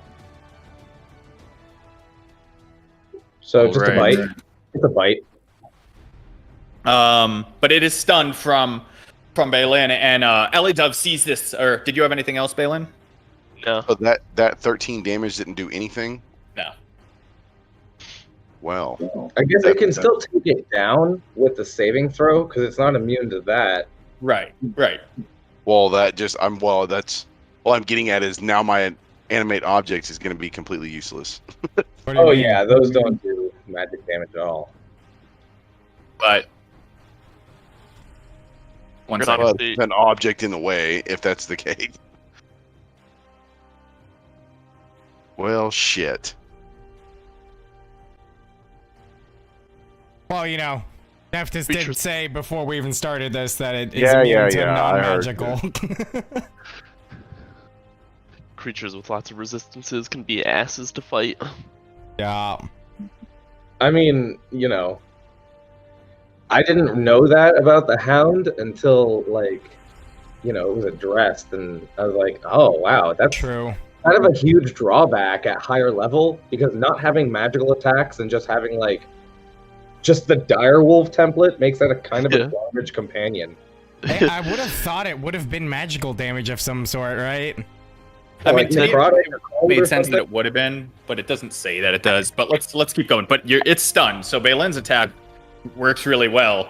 So just a Alright. bite. It's a bite. But it is stunned from Balin, and Ellie Dove sees this. Or did you have anything else, Balin? No. So that 13 damage didn't do anything? No. Well, I guess it can still take it down with the saving throw because it's not immune to that. Right. well, I'm getting at is now my animate objects is going to be completely useless. What do you Oh mean? yeah, those don't do magic damage at all. But one Good second. Well, See. it's an object in the way, if that's the case. Well, shit. Well, you know, Nephthys did Creatures- say before we even started this that it is Yeah, immune to yeah, I heard non-magical. Creatures with lots of resistances can be asses to fight. Yeah. I mean, you know, I didn't know that about the hound until like, you know, it was addressed, and I was like, oh wow, that's True. kind of a huge drawback at higher level, because not having magical attacks and just having like just the direwolf template makes that a kind of a garbage companion. Hey, I would have thought it would have been magical damage of some sort, right? I mean, it made sense that it would have been, but it doesn't say that it does. But let's keep going. But it's stunned, so Balin's attack works really well.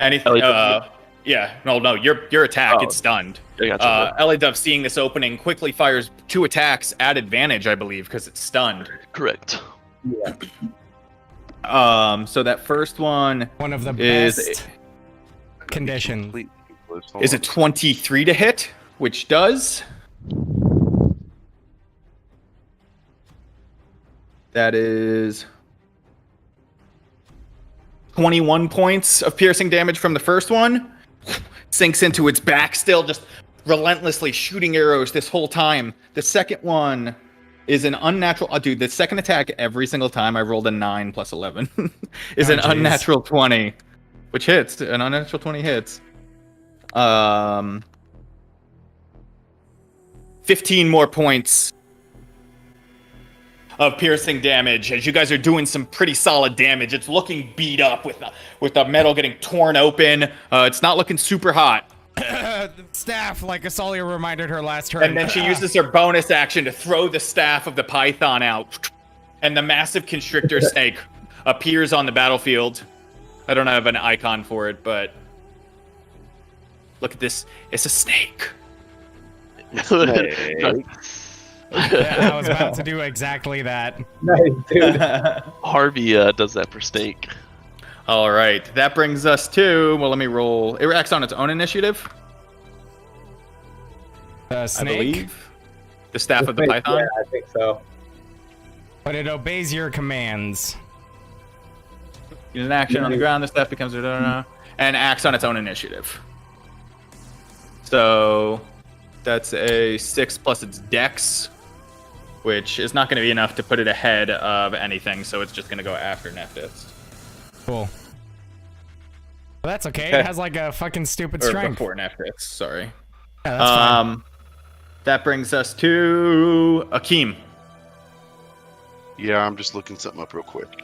Anything? Yeah, no, your attack, it's stunned. LA Dove, seeing this opening, quickly fires 2 attacks at advantage, I believe, because it's stunned. Correct. Yeah. So that first one of the best conditions. Is a 23 to hit, which does. That is 21 points of piercing damage from the first one. Sinks into its back, still just relentlessly shooting arrows this whole time. The second one is an unnatural. Dude, the second attack every single time I rolled a 9 plus 11 is an unnatural 20, which hits. An unnatural 20 hits. 15 more points of piercing damage as you guys are doing some pretty solid damage. It's looking beat up with the metal getting torn open. It's not looking super hot. The staff, like Asalia reminded her last turn. And then she uses her bonus action to throw the staff of the python out. And the massive constrictor snake appears on the battlefield. I don't have an icon for it, but look at this. It's a snake. I was about to do exactly that. Nice, dude. Harvey does that for Snake. All right, that brings us to. Well, let me roll. It acts on its own initiative. Snake. I believe. The staff of the python. Yeah, I think so. But it obeys your commands. In an action on the ground, the staff becomes and acts on its own initiative. So that's a 6 plus its dex, which is not going to be enough to put it ahead of anything, so it's just going to go after Nephthys. Cool. Well, that's okay. It has like a fucking stupid strength. Before Nephthys, sorry. Yeah, that's fine. That brings us to Akeem. Yeah, I'm just looking something up real quick.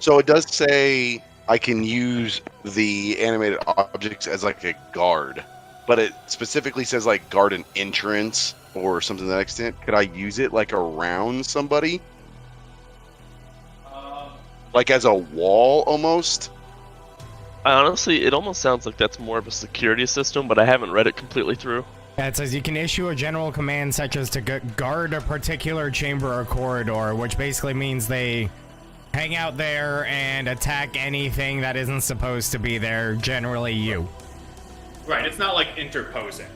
So it does say I can use the animated objects as like a guard, but it specifically says like guard an entrance or something to that extent. Could I use it like around somebody? Like as a wall almost? Honestly, it almost sounds like that's more of a security system, but I haven't read it completely through. Yeah, it says you can issue a general command such as to guard a particular chamber or corridor, which basically means they hang out there and attack anything that isn't supposed to be there, generally you. Right, it's not like interposing.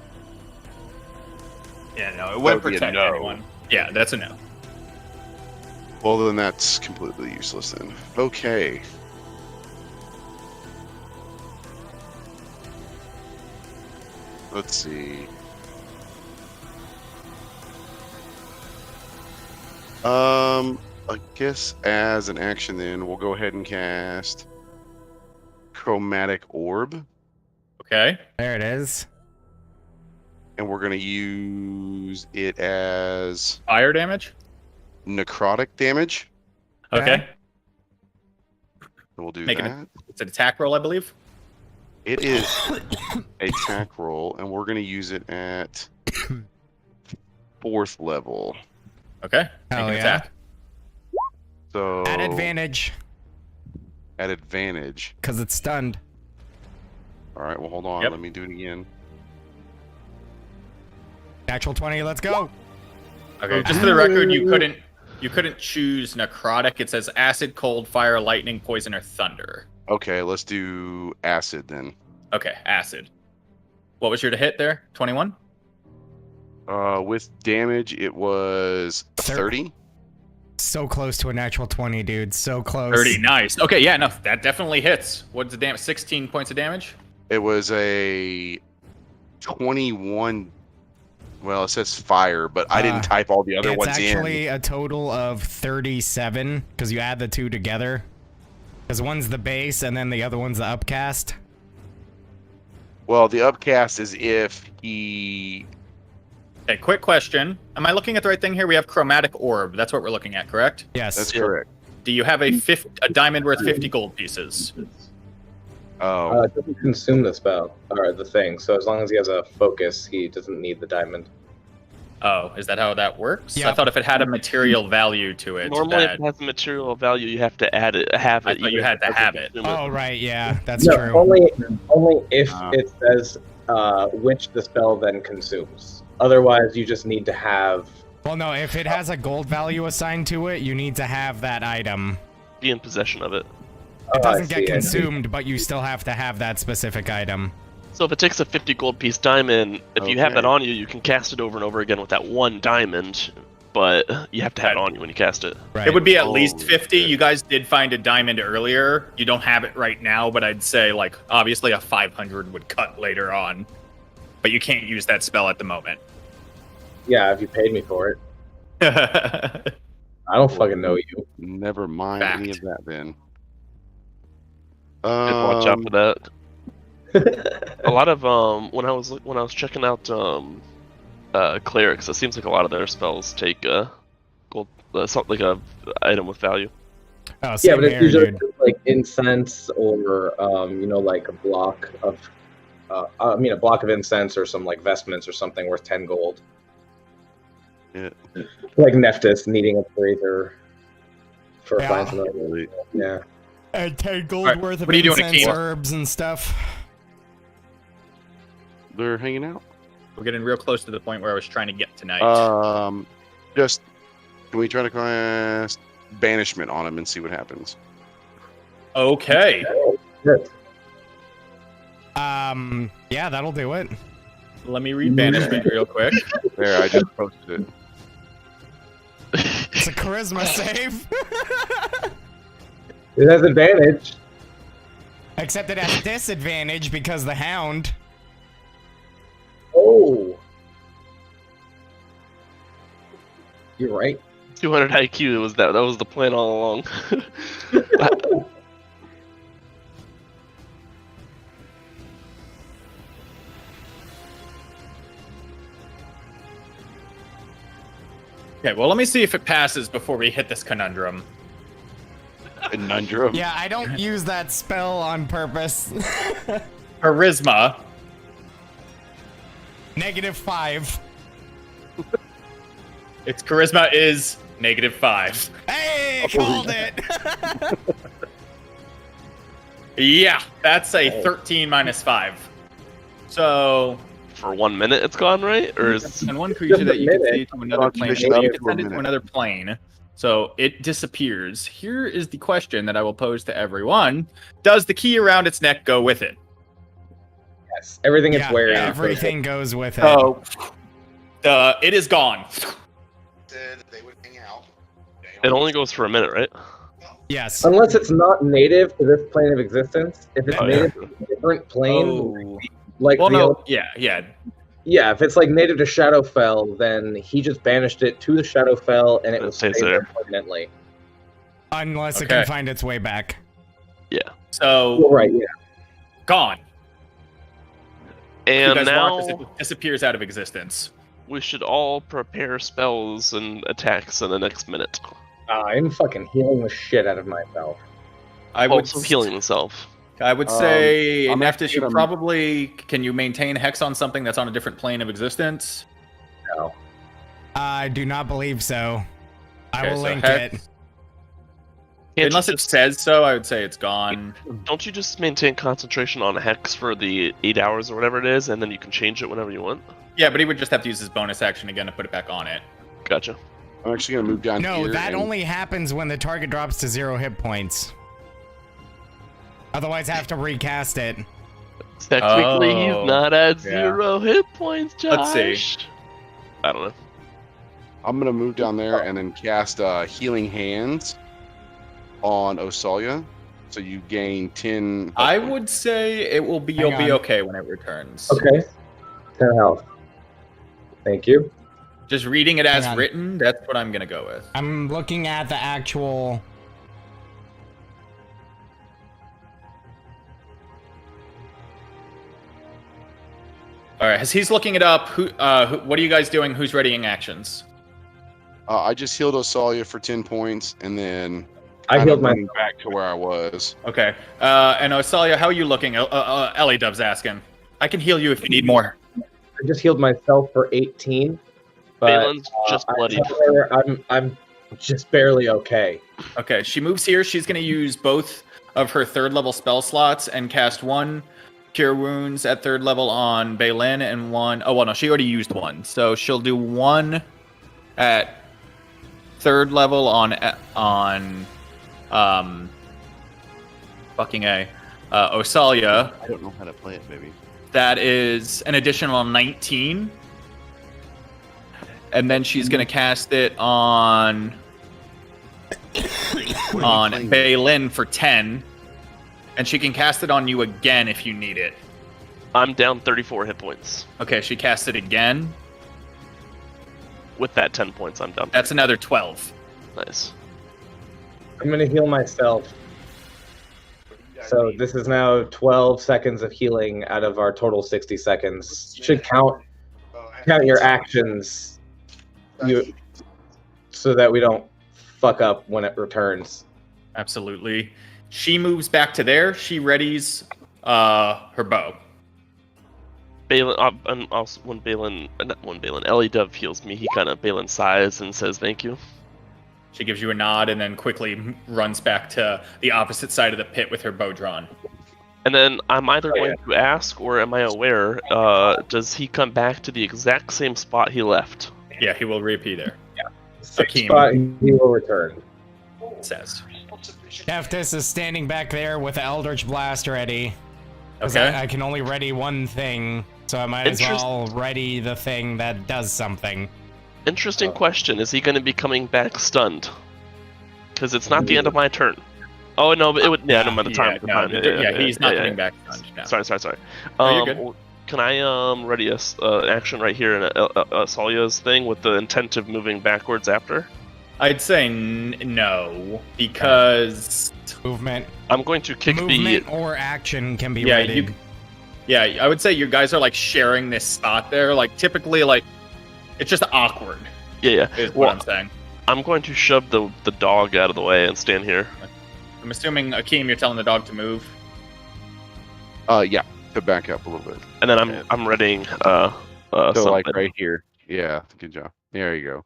Yeah, no, it wouldn't protect anyone. Yeah, that's a no. Well, then that's completely useless then. Okay. Let's see. I guess as an action then, we'll go ahead and cast Chromatic Orb. Okay. There it is. And we're going to use it as Fire damage? necrotic damage. Okay. So we'll do Make that. It's an attack roll, I believe. It is a attack roll, and we're going to use it at 4th level. Okay. Make Hell an yeah. attack. So At advantage, At advantage. because it's stunned. All right. Well, hold on. Yep. Let me do it again. Natural 20, let's go. Okay. Just for the record, you couldn't choose necrotic. It says acid, cold, fire, lightning, poison, or thunder. Okay. Let's do acid then. Okay, acid. What was your to hit there? 21? With damage, it was 30. So close to a natural 20, dude. So close. 30, nice. Okay, yeah, no, that definitely hits. What's the damage? 16 points of damage? It was a 21. Well, it says fire, but I didn't type all the other ones in. It's actually a total of 37, because you add the two together. Because one's the base, and then the other one's the upcast. Well, the upcast is if he Okay, quick question. Am I looking at the right thing here? We have chromatic orb. That's what we're looking at, correct? Yes. That's correct. Do you have a diamond worth 50 gold pieces? Oh, It doesn't consume the spell or the thing. So as long as he has a focus, he doesn't need the diamond. Oh, is that how that works? Yeah. I thought if it had a material value to it, Normally, that if it has a material value, you have to have it. I thought you even had if to doesn't have it. consume Oh, right, yeah, that's No, true. only if it says which the spell then consumes. Otherwise, you just need to have. Well, no, if it has a gold value assigned to it, you need to have that item. Be in possession of it. It I doesn't get see, I see. consumed, but you still have to have that specific item. So if it takes a 50 gold piece diamond, if you have Okay. that on you, you can cast it over and over again with that one diamond. But you have to have it on you when you cast it. Right. it would be at least Oh, 50. okay. You guys did find a diamond earlier. You don't have it right now, but I'd say like obviously a 500 would cut later on. But you can't use that spell at the moment. Yeah, if you paid me for it. I don't fucking know you. never mind any of Fact. that then. Did watch out for that. A lot of when I was checking out clerics, it seems like a lot of their spells take gold, something like a item with value. Oh, Yeah, same but it's here, usually dude. just, like incense or like a block of a block of incense or some like vestments or something worth 10 gold. Yeah. Like Nephthys needing a brazier for Yeah. finding something. Really. Yeah. And 10 gold Alright, worth of what are you doing, incense, Akeem? herbs, and stuff. They're hanging out. We're getting real close to the point where I was trying to get tonight. Just can we try to cast banishment on him and see what happens? Okay. Good. Yeah, that'll do it. Let me read banishment real quick. There, I just posted it. It's a charisma save. It has advantage. Except it has disadvantage because the hound. Oh. You're right. 200 IQ was that. That was the plan all along. Okay, well, let me see if it passes before we hit this conundrum. Conundrum. Yeah, I don't use that spell on purpose. Charisma. -5. Its charisma is -5. Hey, called it. Yeah, that's a 13 minus 5. So, For 1 minute, it's gone, right? Or is and one creature that you can minute. see to another plane, Finish it you up can for a send it to minute. another plane. So it disappears. Here is the question that I will pose to everyone: does the key around its neck go with it? Yes. Everything it's Yeah, wearing. everything goes with it. Oh, it is gone. Said they would hang out. it only goes for a minute, right? Yes. Unless it's not native to this plane of existence. If it's Oh, native to a different plane, Oh. like Well, the no, yeah. yeah, if it's like native to Shadowfell, then he just banished it to the Shadowfell, and it It will stays stay there there. permanently. Unless it Okay. can find its way back. So Well, right, yeah. gone. You And guys now watch as it disappears out of existence. we should all prepare spells and attacks in the next minute. I'm fucking healing the shit out of myself. I would Also healing himself. I would say, I'm Nephthys, you actually gonna- probably can you maintain hex on something that's on a different plane of existence? No. I do not believe so. I Okay, will so link hex- it. Can't Unless you it says so, I would say it's gone. Don't you just maintain concentration on a hex for the 8 hours or whatever it is, and then you can change it whenever you want? Yeah, but he would just have to use his bonus action again to put it back on it. Gotcha. I'm actually gonna move down No, here. that and- only happens when the target drops to 0 hit points. Otherwise, I have to recast it. Technically, Oh, he's not at yeah. 0 hit points, Josh. Let's see. I don't know. I'm gonna move down there and then cast Healing Hands on Osalia. So you gain 10. I would say it will be you'll Hang be on. okay when it returns. Okay. 10 health. Thank you. Just reading it as Hang on. written, that's what I'm gonna go with. I'm looking at the actual. All right. As he's looking it up, what are you guys doing? Who's readying actions? I just healed Osalia for 10 points, and then I healed my. running back to where I was. Okay. And Osalia, how are you looking? Ellie Dub's asking. I can heal you if you need more. I just healed myself for 18. But Balin's just bloody. I'm just barely okay. Okay, she moves here. She's going to use both of her 3rd level spell slots and cast 1 Cure Wounds at 3rd level on Balin and 1... Oh, well, no, she already used 1. So she'll do 1 at 3rd level on Osalia. I don't know how to play it, baby. That is an additional 19. And then she's going to cast it on Balin for 10. And she can cast it on you again if you need it. I'm down 34 hit points. Okay, she casts it again. With that 10 points, I'm down. That's another 12. Nice. I'm gonna heal myself. So this is now 12 seconds of healing out of our total 60 seconds. Should count your actions. So that we don't fuck up when it returns. Absolutely. She moves back to there. She readies her bow. Balin, and also when Balin, Ellie Dove heals me, Balin sighs and says thank you. She gives you a nod and then quickly runs back to the opposite side of the pit with her bow drawn. And then I'm either going to ask, or am I aware, does he come back to the exact same spot he left? Yeah, he will reappear there. Same spot he will return. Says. Nephthys is standing back there with the Eldritch Blast ready. Okay. I can only ready one thing, so I might as well ready the thing that does something. Interesting question. Is he going to be coming back stunned? Because it's not the end of my turn. Oh, no, but it would... Yeah, no matter the time. He's not coming back stunned. No. Sorry. No, you're good. Can I ready a action right here in Salia's thing with the intent of moving backwards after? I'd say no, because... Movement. I'm going to kick Movement or action can be yeah, readied. I would say you guys are, sharing this spot there. Typically, it's just awkward. Yeah. Is what I'm saying. I'm going to shove the dog out of the way and stand here. I'm assuming, Akeem, you're telling the dog to move? Yeah, to back up a little bit. And then I'm readying So something. right here. Yeah, good job. There you go.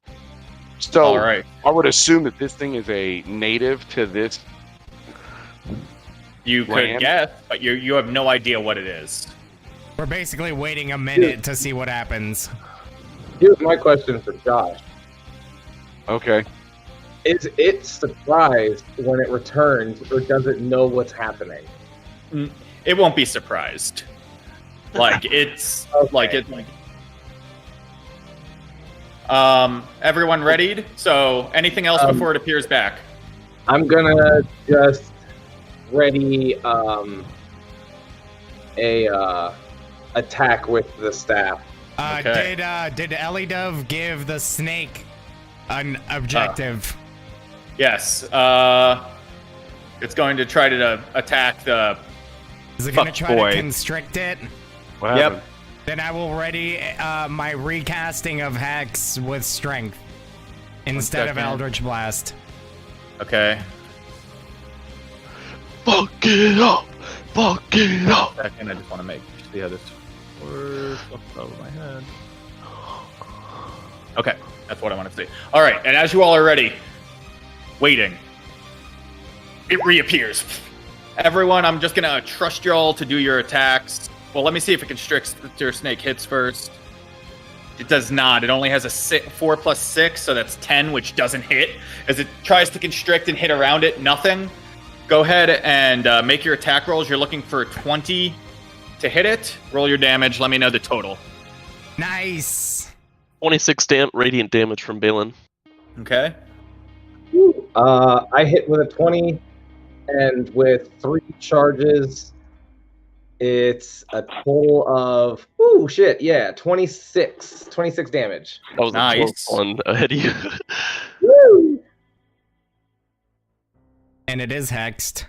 So All right. I would assume that this thing is a native to this. You could guess, but you have no idea what it is. We're basically waiting a minute to see what happens. Here's my question for Josh. Okay. Is it surprised when it returns, or does it know what's happening? It won't be surprised. It's everyone readied? So anything else before it appears back? I'm gonna just ready a attack with the staff. Okay. Did Ellie Dove give the snake an objective? Yes. It's going to try to attack the... Is it going to try to constrict it? What happened? Then I will ready my recasting of Hex with Strength instead of Eldritch Blast. Okay. Fuck it up! Fuck it up! Second, I just want to see how this works off the top of my head. Okay, that's what I want to see. All right, and as you all are ready, waiting, it reappears. Everyone, I'm just gonna trust you all to do your attacks. Well, let me see if it constricts your snake hits first. It does not. It only has a 4 plus 6, so that's 10, which doesn't hit. As it tries to constrict and hit around it, nothing. Go ahead and make your attack rolls. You're looking for 20 to hit it. Roll your damage. Let me know the total. Nice. 26 radiant damage from Balin. Okay. I hit with a 20, and with 3 charges, it's a total of 26 damage. That was Nice. a close one ahead of you. Woo! And it is hexed.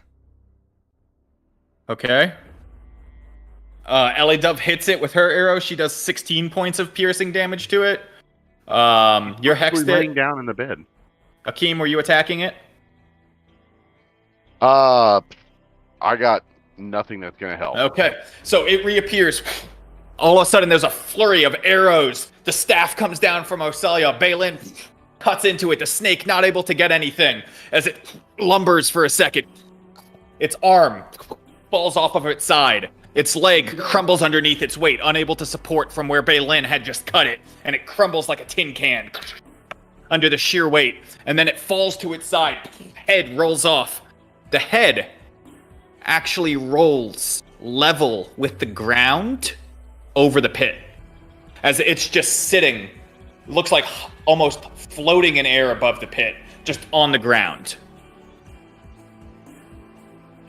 Okay. LA Dove hits it with her arrow. She does 16 points of piercing damage to it. You're hexed laying it. down in the bed. Akeem, were you attacking it? I got nothing that's gonna help. Okay, so it reappears. All of a sudden, there's a flurry of arrows. The staff comes down from Osalia. Balin cuts into it. The snake not able to get anything as it lumbers for a second. Its arm falls off of its side. Its leg crumbles underneath its weight, unable to support from where Balin had just cut it, and it crumbles like a tin can under the sheer weight. And then it falls to its side. Head rolls off. The head actually rolls level with the ground over the pit. As it's just sitting, looks like almost floating in air above the pit, just on the ground.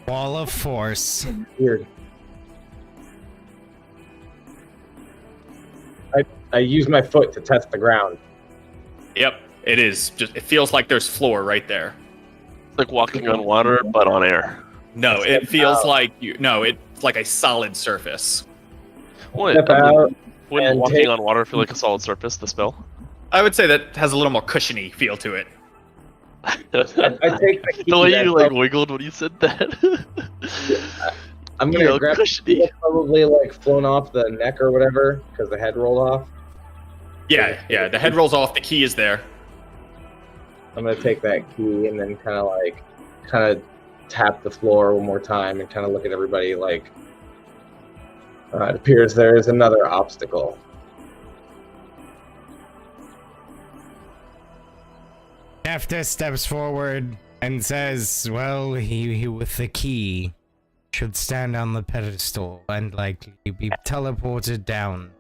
Wall of force. Weird. I use my foot to test the ground. Yep, it is. It feels like there's floor right there. Like walking on water, but on air. No, it feels like it's like a solid surface. Step out Wouldn't and walking take- on water feel like a solid surface, the spell? I would say that has a little more cushiony feel to it. I take the key. The way that's you like up- wiggled when you said that. I'm gonna you know, grab cushiony. it, probably like flown off the neck or whatever because the head rolled off. Yeah, the head rolls off, the key is there. I'm gonna take that key and then kind of tap the floor one more time and kind of look at everybody like. It appears there is another obstacle. Nephthys steps forward and says, well, he with the key should stand on the pedestal and likely be teleported down.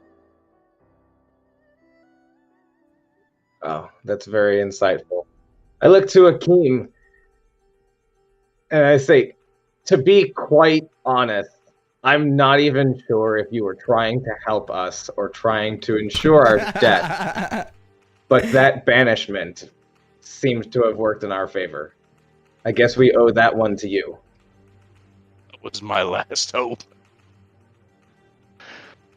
Oh, that's very insightful. I look to Akeem and I say, to be quite honest, I'm not even sure if you were trying to help us or trying to ensure our death, but that banishment seems to have worked in our favor. I guess we owe that one to you. That was my last hope.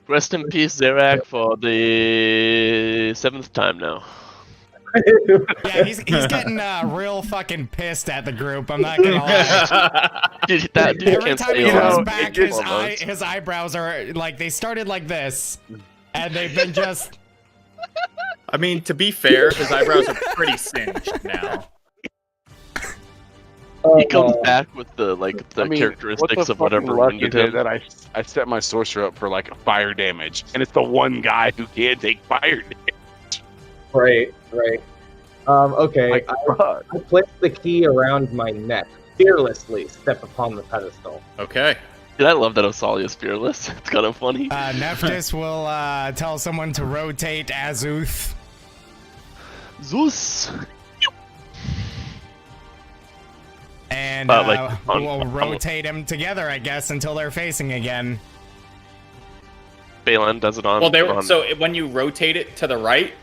Rest in peace, Zerak, for the 7th time now. Yeah, he's getting real fucking pissed at the group, I'm not gonna lie. Dude, that dude Every can't time stay he alive. looks back, Almost. his eyebrows are like, they started like this, and they've been just... I mean, to be fair, his eyebrows are pretty singed now. He comes back with the I mean, characteristics of whatever luck wounded is it him. that I set my sorcerer up for like fire damage, and it's the one guy who can take fire damage. Right. Okay, Like, fuck. I place the key around my neck, fearlessly step upon the pedestal. Okay. Dude, I love that Osalia is fearless. It's kind of funny. Nephthys will tell someone to rotate Azuth. Zeus. And Like, we'll rotate them together, I guess, until they're facing again. Balin does it on. When you rotate it to the right,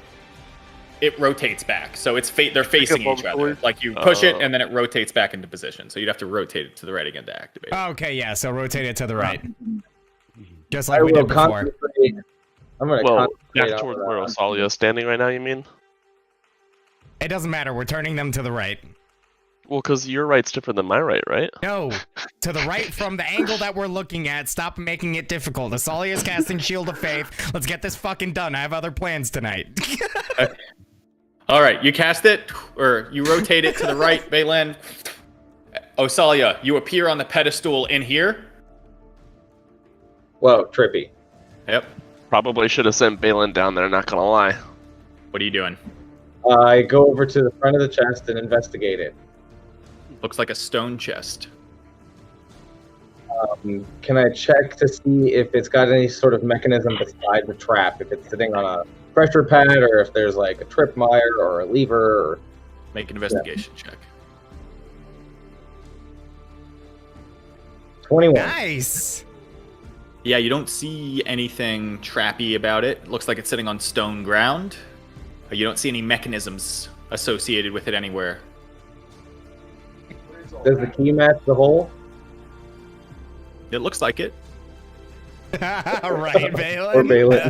it rotates back. So they're facing each other. Like you push it, and then it rotates back into position. So you'd have to rotate it to the right again to activate it. Okay, yeah, so rotate it to the right. Just I like we will did before. concentrate. I'm gonna Well, concentrate back on towards where Osalia is standing right now, you mean? It doesn't matter, we're turning them to the right. Well, because your right's different than my right, right? No, to the right from the angle that we're looking at. Stop making it difficult. Asalia is casting Shield of Faith. Let's get this fucking done. I have other plans tonight. All right, you cast it, or you rotate it to the right, Balin. Osalia, you appear on the pedestal in here. Whoa, trippy. Yep. Probably should have sent Balin down there, not gonna lie. What are you doing? I go over to the front of the chest and investigate it. Looks like a stone chest. Can I check to see if it's got any sort of mechanism beside the trap? If it's sitting on a pressure pad, or if there's like a tripwire or a lever? Or... Make an investigation check. 21. Nice. Yeah, you don't see anything trappy about it. It looks like it's sitting on stone ground. You don't see any mechanisms associated with it anywhere. Does the key match the hole? It looks like it. Right, Balin. Or Balin.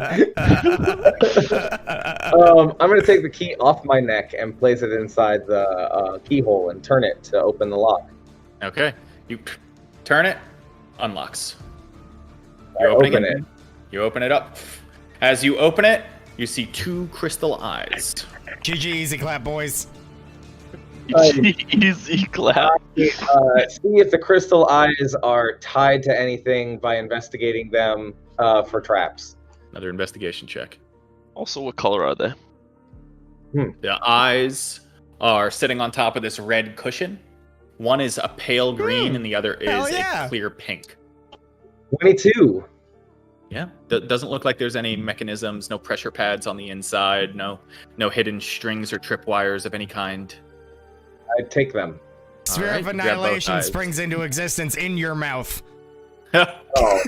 I'm gonna take the key off my neck and place it inside the keyhole and turn it to open the lock. Okay. You turn it, unlocks. I open it. You open it up. As you open it, you see 2 crystal eyes. GG, easy clap, boys. Easy clap. See if the crystal eyes are tied to anything by investigating them for traps. Another investigation check. Also, what color are they? The eyes are sitting on top of this red cushion. One is a pale green and the other Hell is yeah. a clear pink. 22. Yeah, doesn't look like there's any mechanisms, no pressure pads on the inside, no hidden strings or tripwires of any kind. I take them. Sphere Alright, of you grab both Annihilation eyes. springs into existence in your mouth. Oh.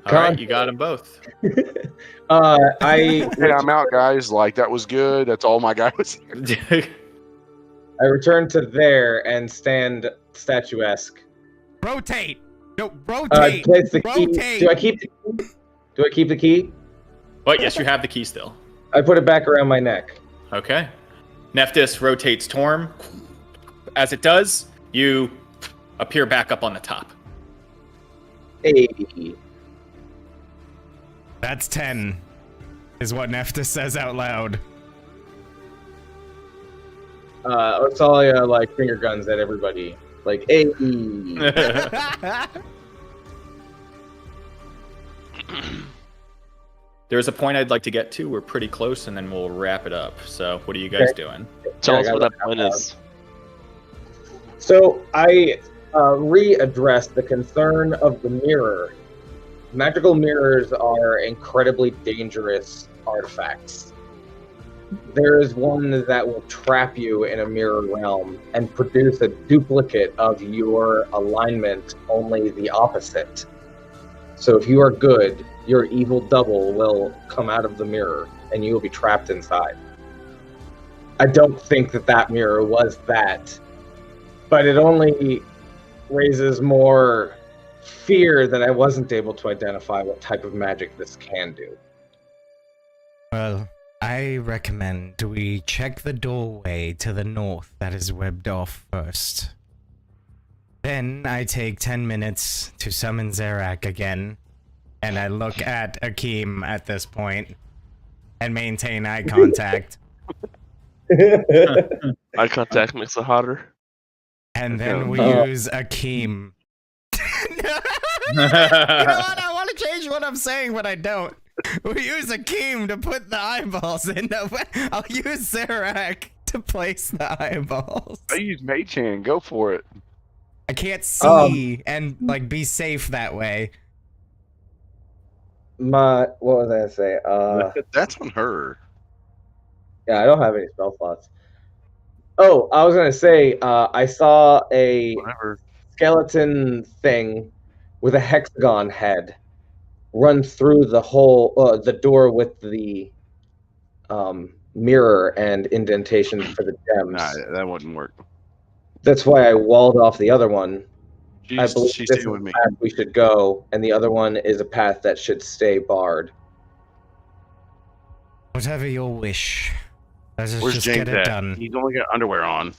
All right, you got them both. I Hey, I'm out, guys. Like, that was good. That's all my guy was here. I return to there and stand statuesque. Rotate. No, rotate. Place the key. Rotate. Do I keep the key? But yes, you have the key still. I put it back around my neck. Okay. Nephthys rotates Torm. As it does, you appear back up on the top. Hey. That's 10, is what Nephthys says out loud. Osalia like finger guns at everybody. Like, hey. There's a point I'd like to get to. We're pretty close, and then we'll wrap it up. So, what are you guys doing? Tell I us got what that it. point is. So I readdress the concern of the mirror. Magical mirrors are incredibly dangerous artifacts. There is one that will trap you in a mirror realm and produce a duplicate of your alignment, only the opposite. So if you are good, your evil double will come out of the mirror and you will be trapped inside. I don't think that mirror was that, but it only raises more fear that I wasn't able to identify what type of magic this can do. Well, I recommend we check the doorway to the north that is webbed off first. Then I take 10 minutes to summon Zerak again, and I look at Akeem at this point and maintain eye contact. Eye contact makes it hotter. And then we use Akeem. You know what? I want to change what I'm saying, but I don't. We use Akeem to put the eyeballs in. I'll use Zerak to place the eyeballs. I use Mage Hand. Go for it. I can't see and like be safe that way. What was I gonna say? That's on her. Yeah, I don't have any spell slots. Oh, I was gonna say, I saw a Whatever. skeleton thing with a hexagon head run through the whole the door with the mirror and indentations for the gems. Nah, that wouldn't work. That's why I walled off the other one. I believe She's this is staying with the me. path we should go, and the other one is a path that should stay barred. Whatever your wish. Let's Where's just James get it at? done. He's only got underwear on.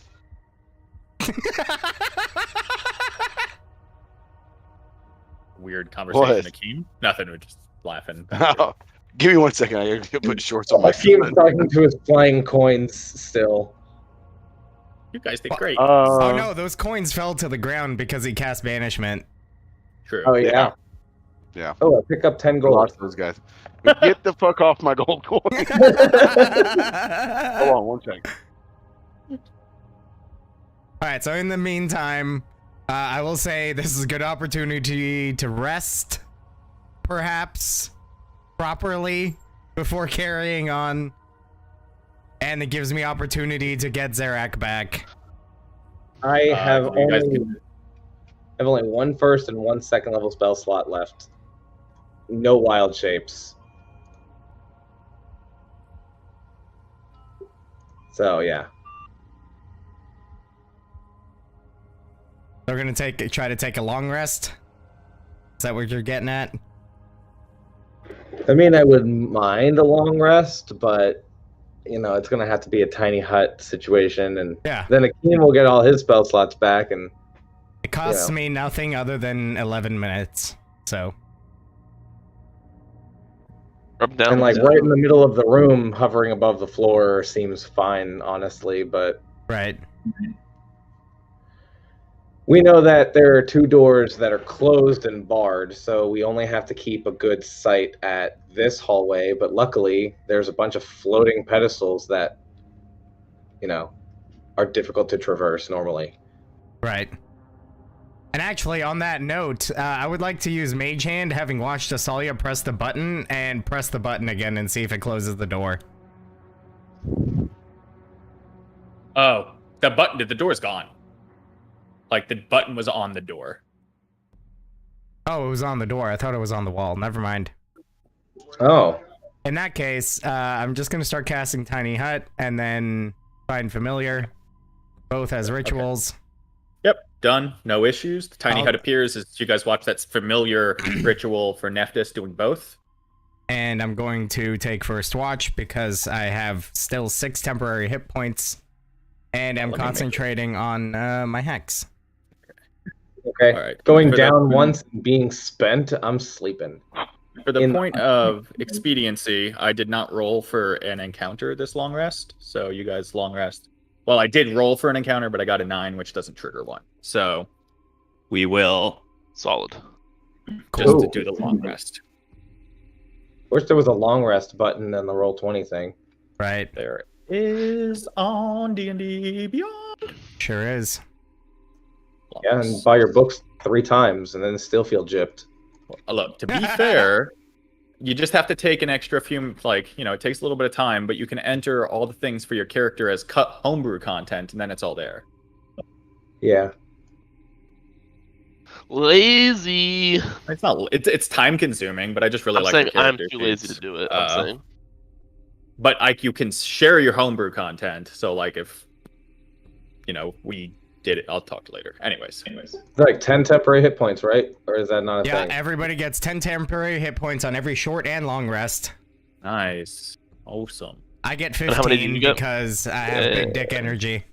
Weird conversation, What? Akeem. Nothing, we're just laughing. Give me 1 second. I gotta put shorts on my Akeem's foot. talking to his flying coins still. You guys did great. Oh no, those coins fell to the ground because he cast banishment. True. Oh yeah. Yeah. Oh, I pick up 10 gold. Lost those guys. Get the fuck off my gold coin. Hold on 1 second. Alright, so in the meantime, I will say this is a good opportunity to rest, perhaps, properly, before carrying on. And it gives me opportunity to get Zerak back. I have you guys only one first and one second level spell slot left. No wild shapes. So yeah. They're gonna try to take a long rest. Is that what you're getting at? I mean, I wouldn't mind a long rest, but you know, it's gonna have to be a tiny hut situation, and Yeah. then Akeem will get all his spell slots back, and It costs know. me nothing other than 11 minutes, so... Rub down and like the right in the middle of the room, hovering above the floor seems fine, honestly. But Right. we know that there are 2 doors that are closed and barred, so we only have to keep a good sight at this hallway. But luckily, there's a bunch of floating pedestals that, you know, are difficult to traverse normally. Right. And actually, on that note, I would like to use Mage Hand, having watched Asalia press the button, and press the button again and see if it closes the door. Oh, the door's gone. Like, the button was on the door. Oh, it was on the door. I thought it was on the wall. Never mind. Oh, In that case, I'm just going to start casting Tiny Hut, and then Find Familiar, both as rituals. Yep, done. No issues. The tiny I'll- hut appears as you guys watch that familiar ritual for Nephthys doing both. And I'm going to take First Watch because I have still 6 temporary hit points, and I'm Let me make concentrating on my Hex. okay. All right. Going For down the- once and being spent, I'm sleeping. For the in- point of expediency, I did not roll for an encounter this long rest, so you guys long rest. Well, I did roll for an encounter, but I got a 9, which doesn't trigger one. So we will Solid. just Cool. do the long rest. Wish there was a long rest button in the Roll20 thing. Right. There is on D&D Beyond. Sure is. Yeah, and buy your books 3 times and then still feel gypped. Look, to be fair, you just have to take an extra few, like, you know, it takes a little bit of time, but you can enter all the things for your character as cut homebrew content, and then it's all there. Yeah. Lazy. It's not. It's time consuming, but I just really I'm like. saying the I'm character too lazy sheets. to do it. I'm saying. But like, you can share your homebrew content. So like, if you know we did it, I'll talk later. Anyways. It's like 10 temporary hit points, right? Or is that not a Yeah, thing? everybody gets 10 temporary hit points on every short and long rest. Nice. Awesome. I get And how many do 15 you get? because I have big dick energy.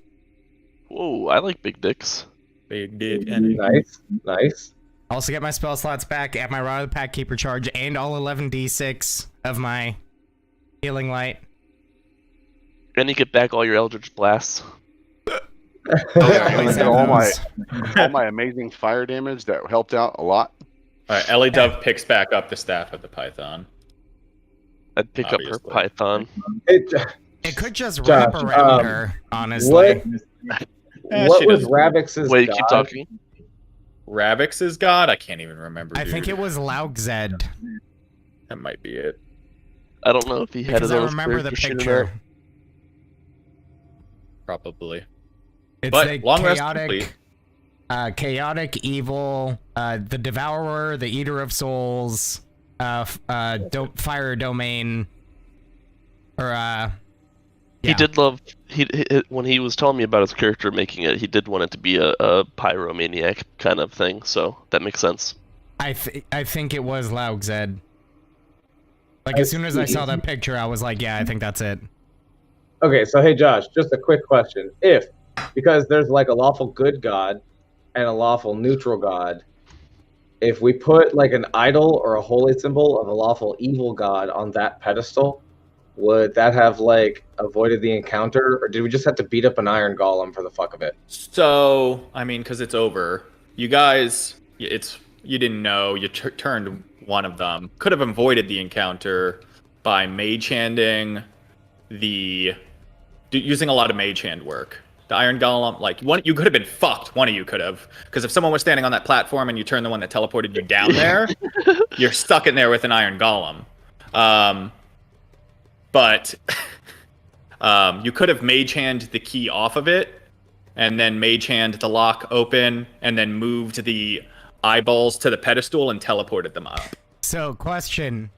Whoa, I like big dicks. Big dick and Nice. Also get my spell slots back at my Rod of the Pack Keeper charge and all 11d6 of my healing light. And you get back all your Eldritch Blasts. Always have all those. my amazing fire damage that helped out a lot. All right. Ellie Dove picks back up the staff of the Python. I'd pick up her Obviously. Python. It could just Josh, wrap around her, honestly. What was Ravix's Wait, god? keep talking. Ravix is god. I can't even remember. I think dude. it was Laugzed. That might be it. I don't know if he had Because it I on his remember the character sheet or picture. not. Probably. It's But the long rest chaotic, complete. chaotic evil, the devourer, the eater of souls, fire domain, or He Yeah. did love he when he was telling me about his character making it. He did want it to be a pyromaniac kind of thing, so that makes sense. I think it was Laugzed. Like as soon as I saw that picture, I was like, yeah, I think that's it. Okay, so hey Josh, just a quick question. Because there's like a lawful good god and a lawful neutral god, if we put like an idol or a holy symbol of a lawful evil god on that pedestal, would that have like avoided the encounter, or did we just have to beat up an iron golem for the fuck of it? So, I mean, because it's over, you guys, you didn't know, you turned one of them. Could have avoided the encounter by mage handing using a lot of mage hand work. The iron golem, like, you could have been fucked. One of you could have. Because if someone was standing on that platform and you turn the one that teleported you down there, you're stuck in there with an iron golem. But you could have mage hand the key off of it, and then mage hand the lock open, and then moved the eyeballs to the pedestal and teleported them up. So, question.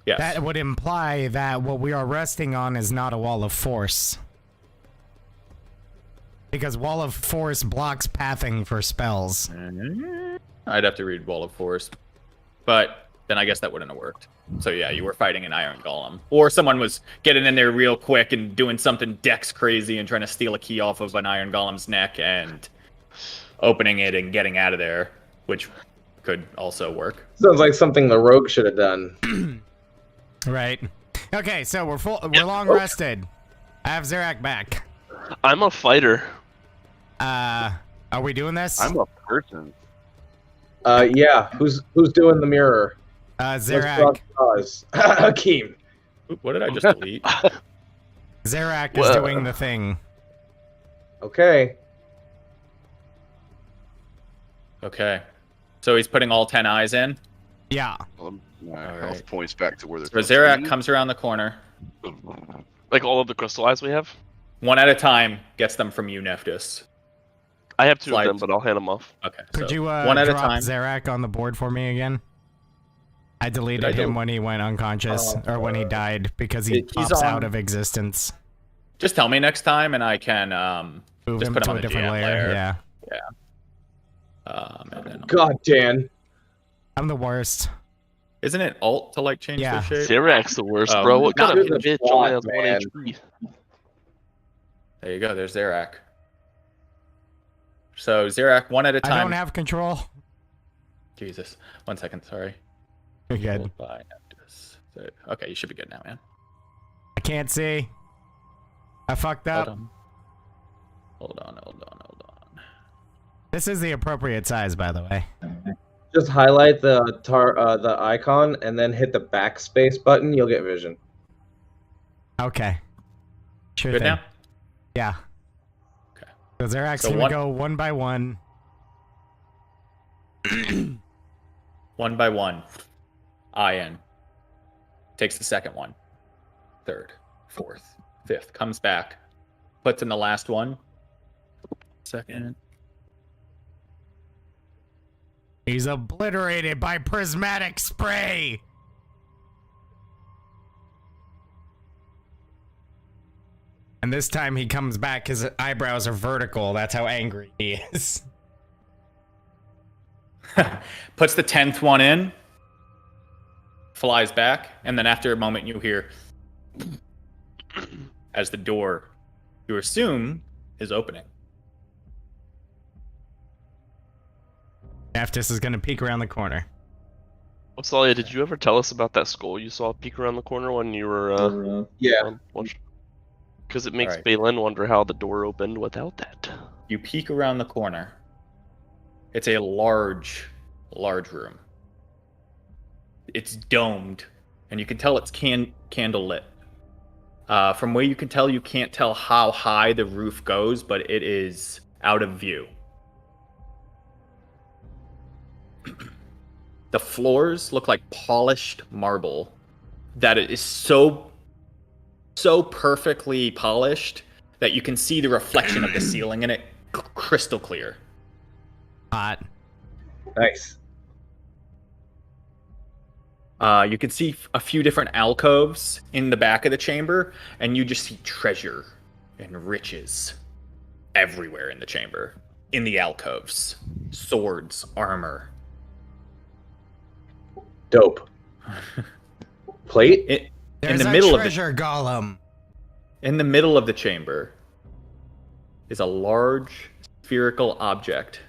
Yes. That would imply that what we are resting on is not a wall of force. Because wall of force blocks pathing for spells. I'd have to read Wall of Force. But then I guess that wouldn't have worked. So yeah, you were fighting an iron golem. Or someone was getting in there real quick and doing something dex crazy and trying to steal a key off of an iron golem's neck and opening it and getting out of there, which could also work. Sounds like something the rogue should have done. Right. Okay, so we're long rested. I have Zerak back. I'm a fighter. Are we doing this? I'm a person. Yeah. Who's doing the mirror? Zerak. Akeem. What did I just delete? Zerak is doing the thing. Okay. Okay. So he's putting all 10 eyes in. Yeah. My All health right. points back to where they're So supposed to Zerak be. comes around the corner. Like all of the crystal eyes we have. One at a time gets them from you, Nephthys. I have 2 Slide. of them, but I'll hand them off. Okay. Could so you one at a drop time. Zerak on the board for me again? I deleted I do? him when he went unconscious, or when he died, because he He's pops on- out of existence. Just tell me next time, and I can Move just him put to him a on the different GM layer. layer. Yeah. And then, God, Dan. I'm the worst. isn't it alt to like change Yeah. their shape? Zerak's the worst, Oh, bro. What not kind of the bitch plot, only has man. 1 HP? There you go. There's Zerak. So Zerak, one at a I time. don't have control. Jesus. 1 second. Sorry. You're good. Hold by Nephthys. Okay, you should be good now, man. I can't see. I fucked up. Hold on. This is the appropriate size, by the way. Just highlight the icon and then hit the backspace button. You'll get vision. Okay. Sure Good thing. now? Yeah. Okay. So Zerak's So gonna one- go one by one. One by one. Eye in. Takes the second one. Third. Fourth. Fifth. Comes back. Puts in the last one. Second. He's obliterated by prismatic spray. And this time he comes back, his eyebrows are vertical. That's how angry he is. Puts the 10th one in. Flies back. And then after a moment you hear as the door you assume is opening. Nephthys is gonna peek around the corner. Salia, did you ever tell us about that skull you saw peek around the corner when you were Yeah. Because it makes Alright. Balin wonder how the door opened without that. You peek around the corner. It's a large room. It's domed, and you can tell it's candle lit. From where you can tell, you can't tell how high the roof goes, but it is out of view. The floors look like polished marble that it is so perfectly polished that you can see the reflection of the ceiling in it crystal clear. Hot. Nice. You can see a few different alcoves in the back of the chamber, and you just see treasure and riches everywhere in the chamber. In the alcoves. Swords, armor. Dope. Plate? In There's the a middle of the treasure golem. In the middle of the chamber is a large spherical object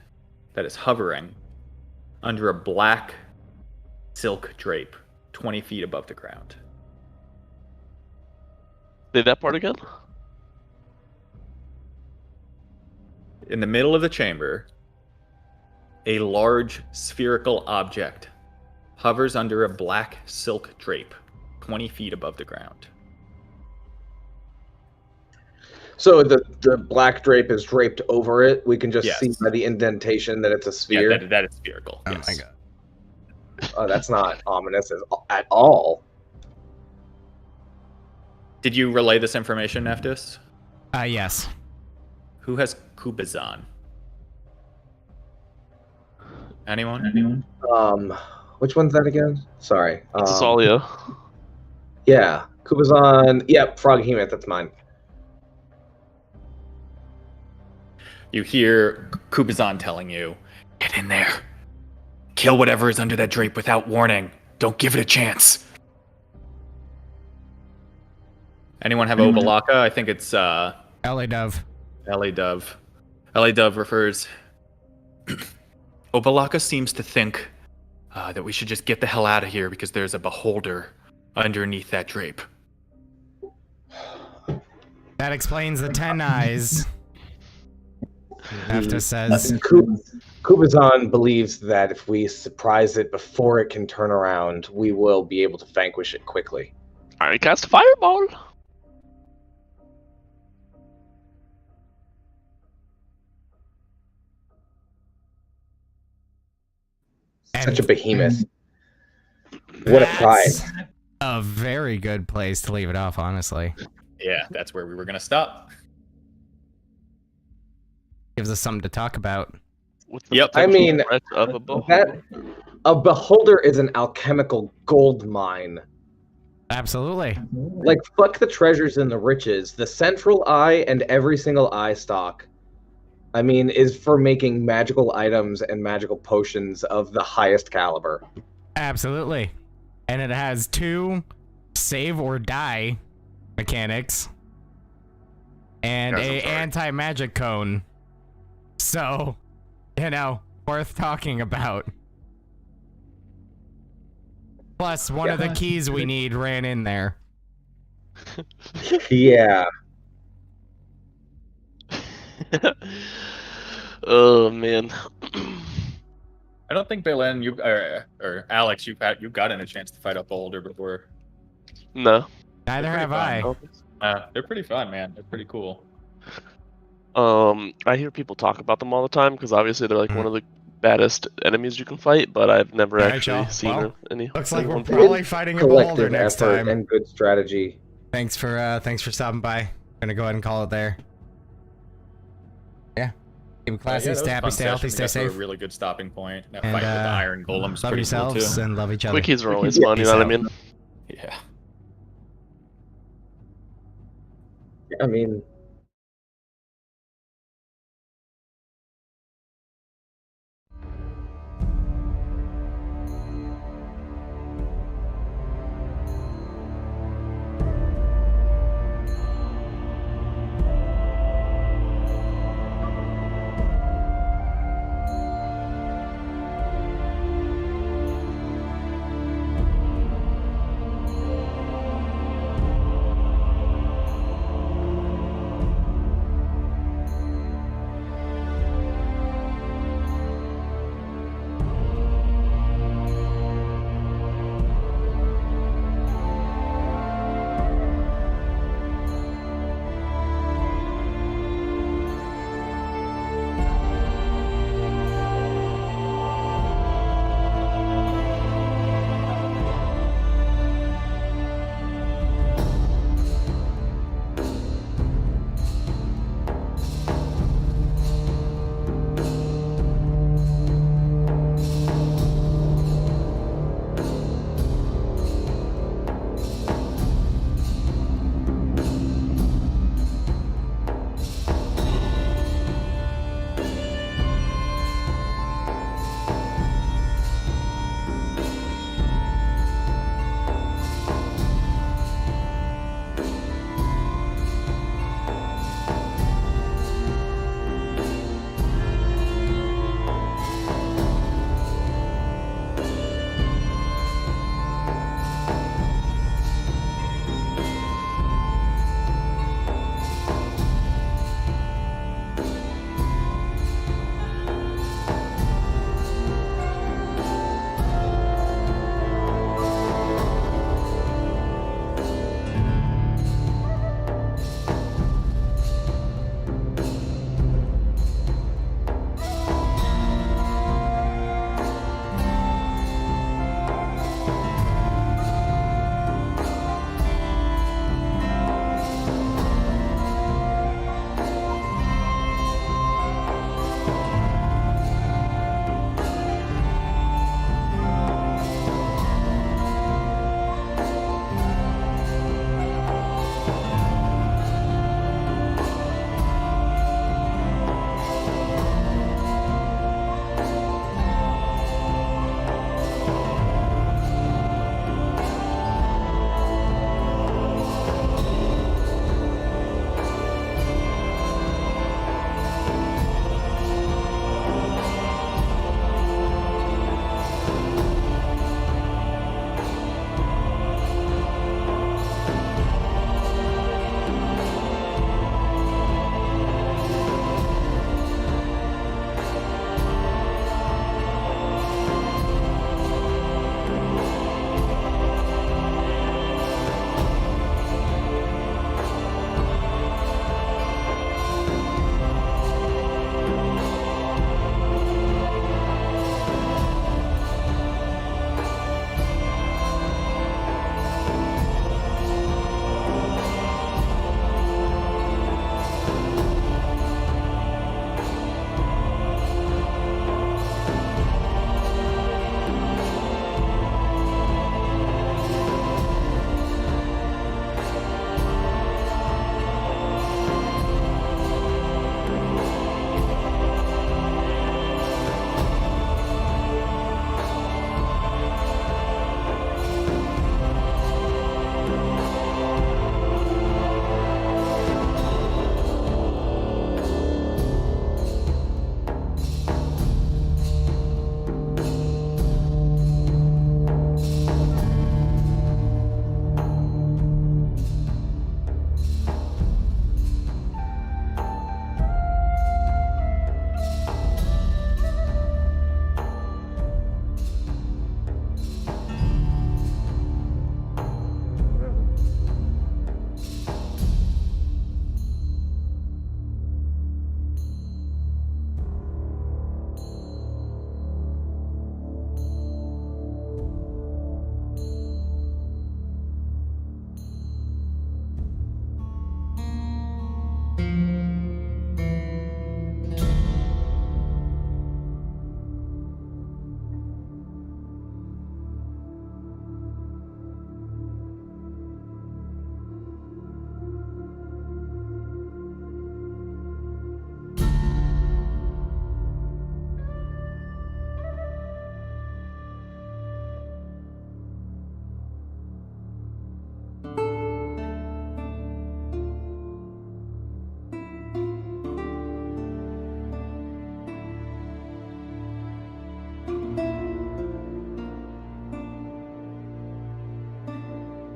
that is hovering under a black silk drape 20 feet above the ground. Say that part again? In the middle of the chamber, a large spherical object hovers under a black silk drape 20 feet above the ground. So the black drape is draped over it. We can just Yes. see by the indentation that it's a sphere. Yeah, that is spherical. Oh yes. my god. Oh, that's not ominous at all. Did you relay this information, Nephthys? Yes. Who has Kubazan? Anyone? Which one's that again? Sorry. It's Salia. Yeah, Kubazan. Yep, Froghemoth. That's mine. You hear Kubazan telling you, "Get in there. Kill whatever is under that drape without warning. Don't give it a chance. Anyone have Obalaka? I think it's LA Dove. LA Dove. LA Dove refers. Obalaka seems to think that we should just get the hell out of here because there's a beholder underneath that drape. That explains the 10 eyes. Nefta says. Kubazan believes that if we surprise it before it can turn around, we will be able to vanquish it quickly. I cast a fireball. Such a behemoth. What a pride. That's a very good place to leave it off, honestly. Yeah, that's where we were gonna stop. Gives us something to talk about. With the Yep. I mean, threat of a beholder. a beholder is an alchemical gold mine. Absolutely. Like, fuck the treasures and the riches. The central eye and every single eye stalk, I mean, is for making magical items and magical potions of the highest caliber. Absolutely. And it has 2 save or die mechanics and Yes, I'm a sorry. anti-magic cone. So, worth talking about. Plus, one of the keys we need ran in there. Yeah. Oh man. I don't think Belen, you or Alex, you've gotten a chance to fight a beholder before. No. Neither They're have pretty I. They're pretty fun, man. They're pretty cool. I hear people talk about them all the time because obviously they're like one of the baddest enemies you can fight, but I've never Alright, actually y'all. seen Well, any. Looks like we're anyone- probably fighting a beholder Collective next effort time. and good strategy. Thanks for stopping by. Gonna go ahead and call it there. Yeah. Keep it classy, Yeah, that was stay a happy, fun stay healthy, session. We stay got to safe. a really good stopping point. That And, fight with the Iron Golem's love pretty yourselves cool too. and love each other. Quickies are always fun, you know what I mean? Yeah. I mean,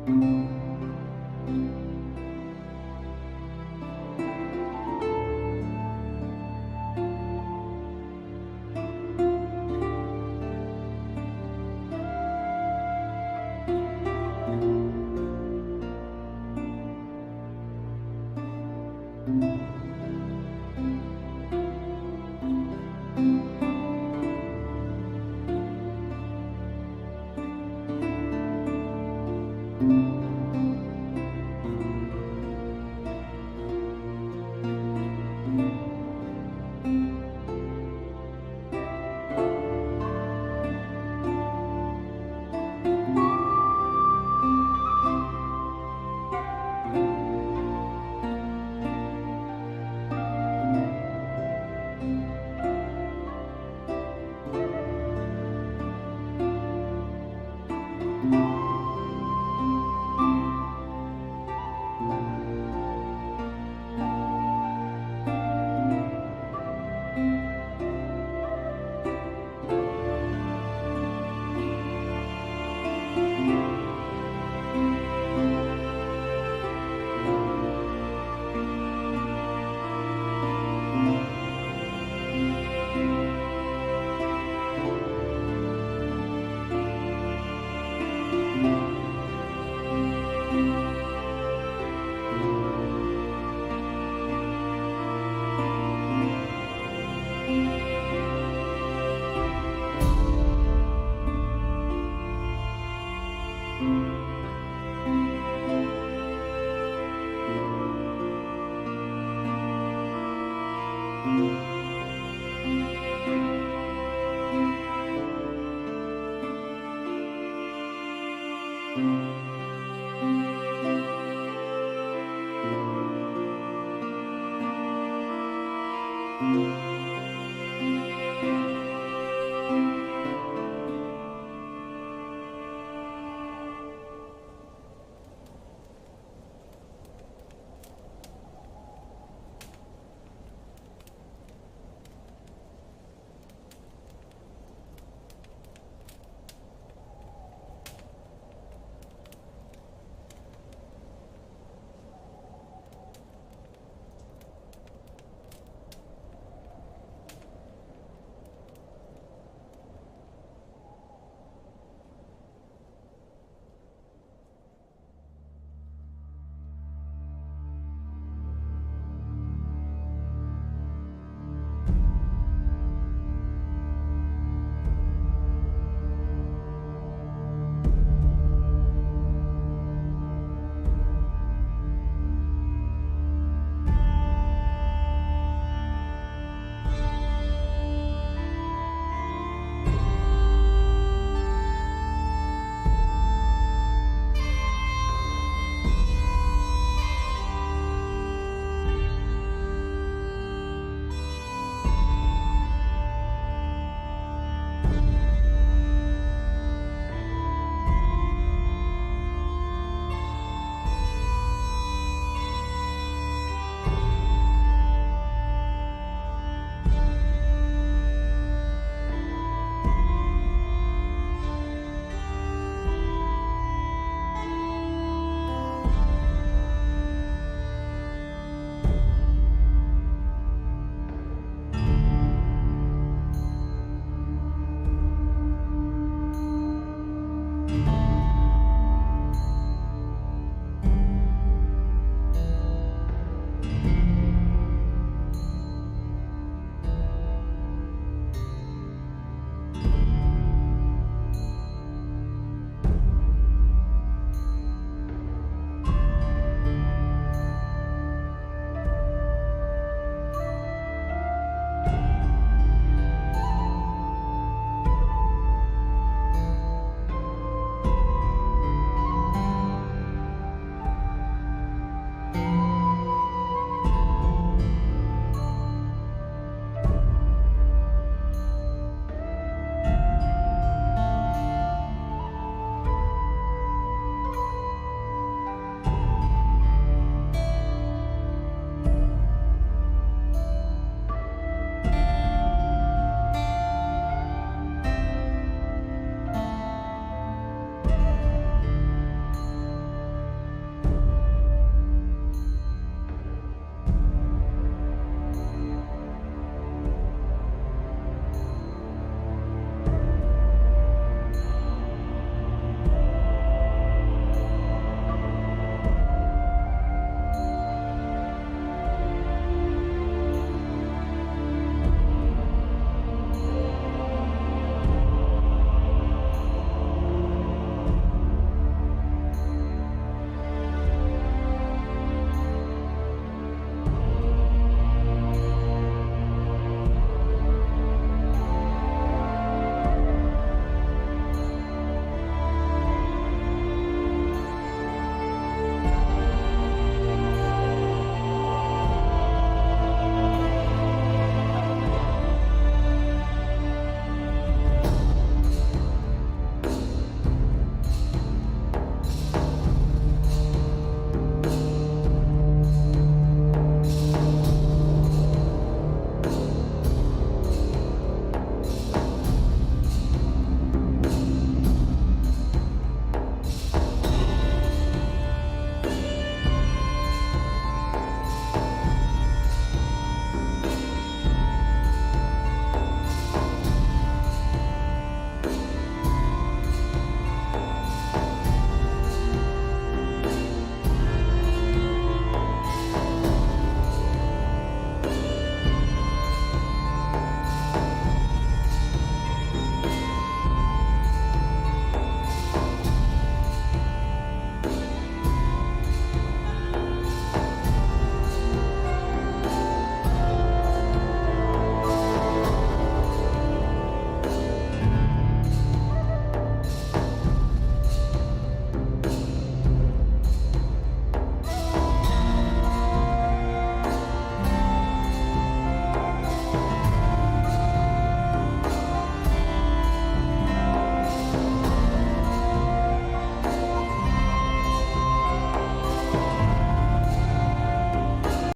you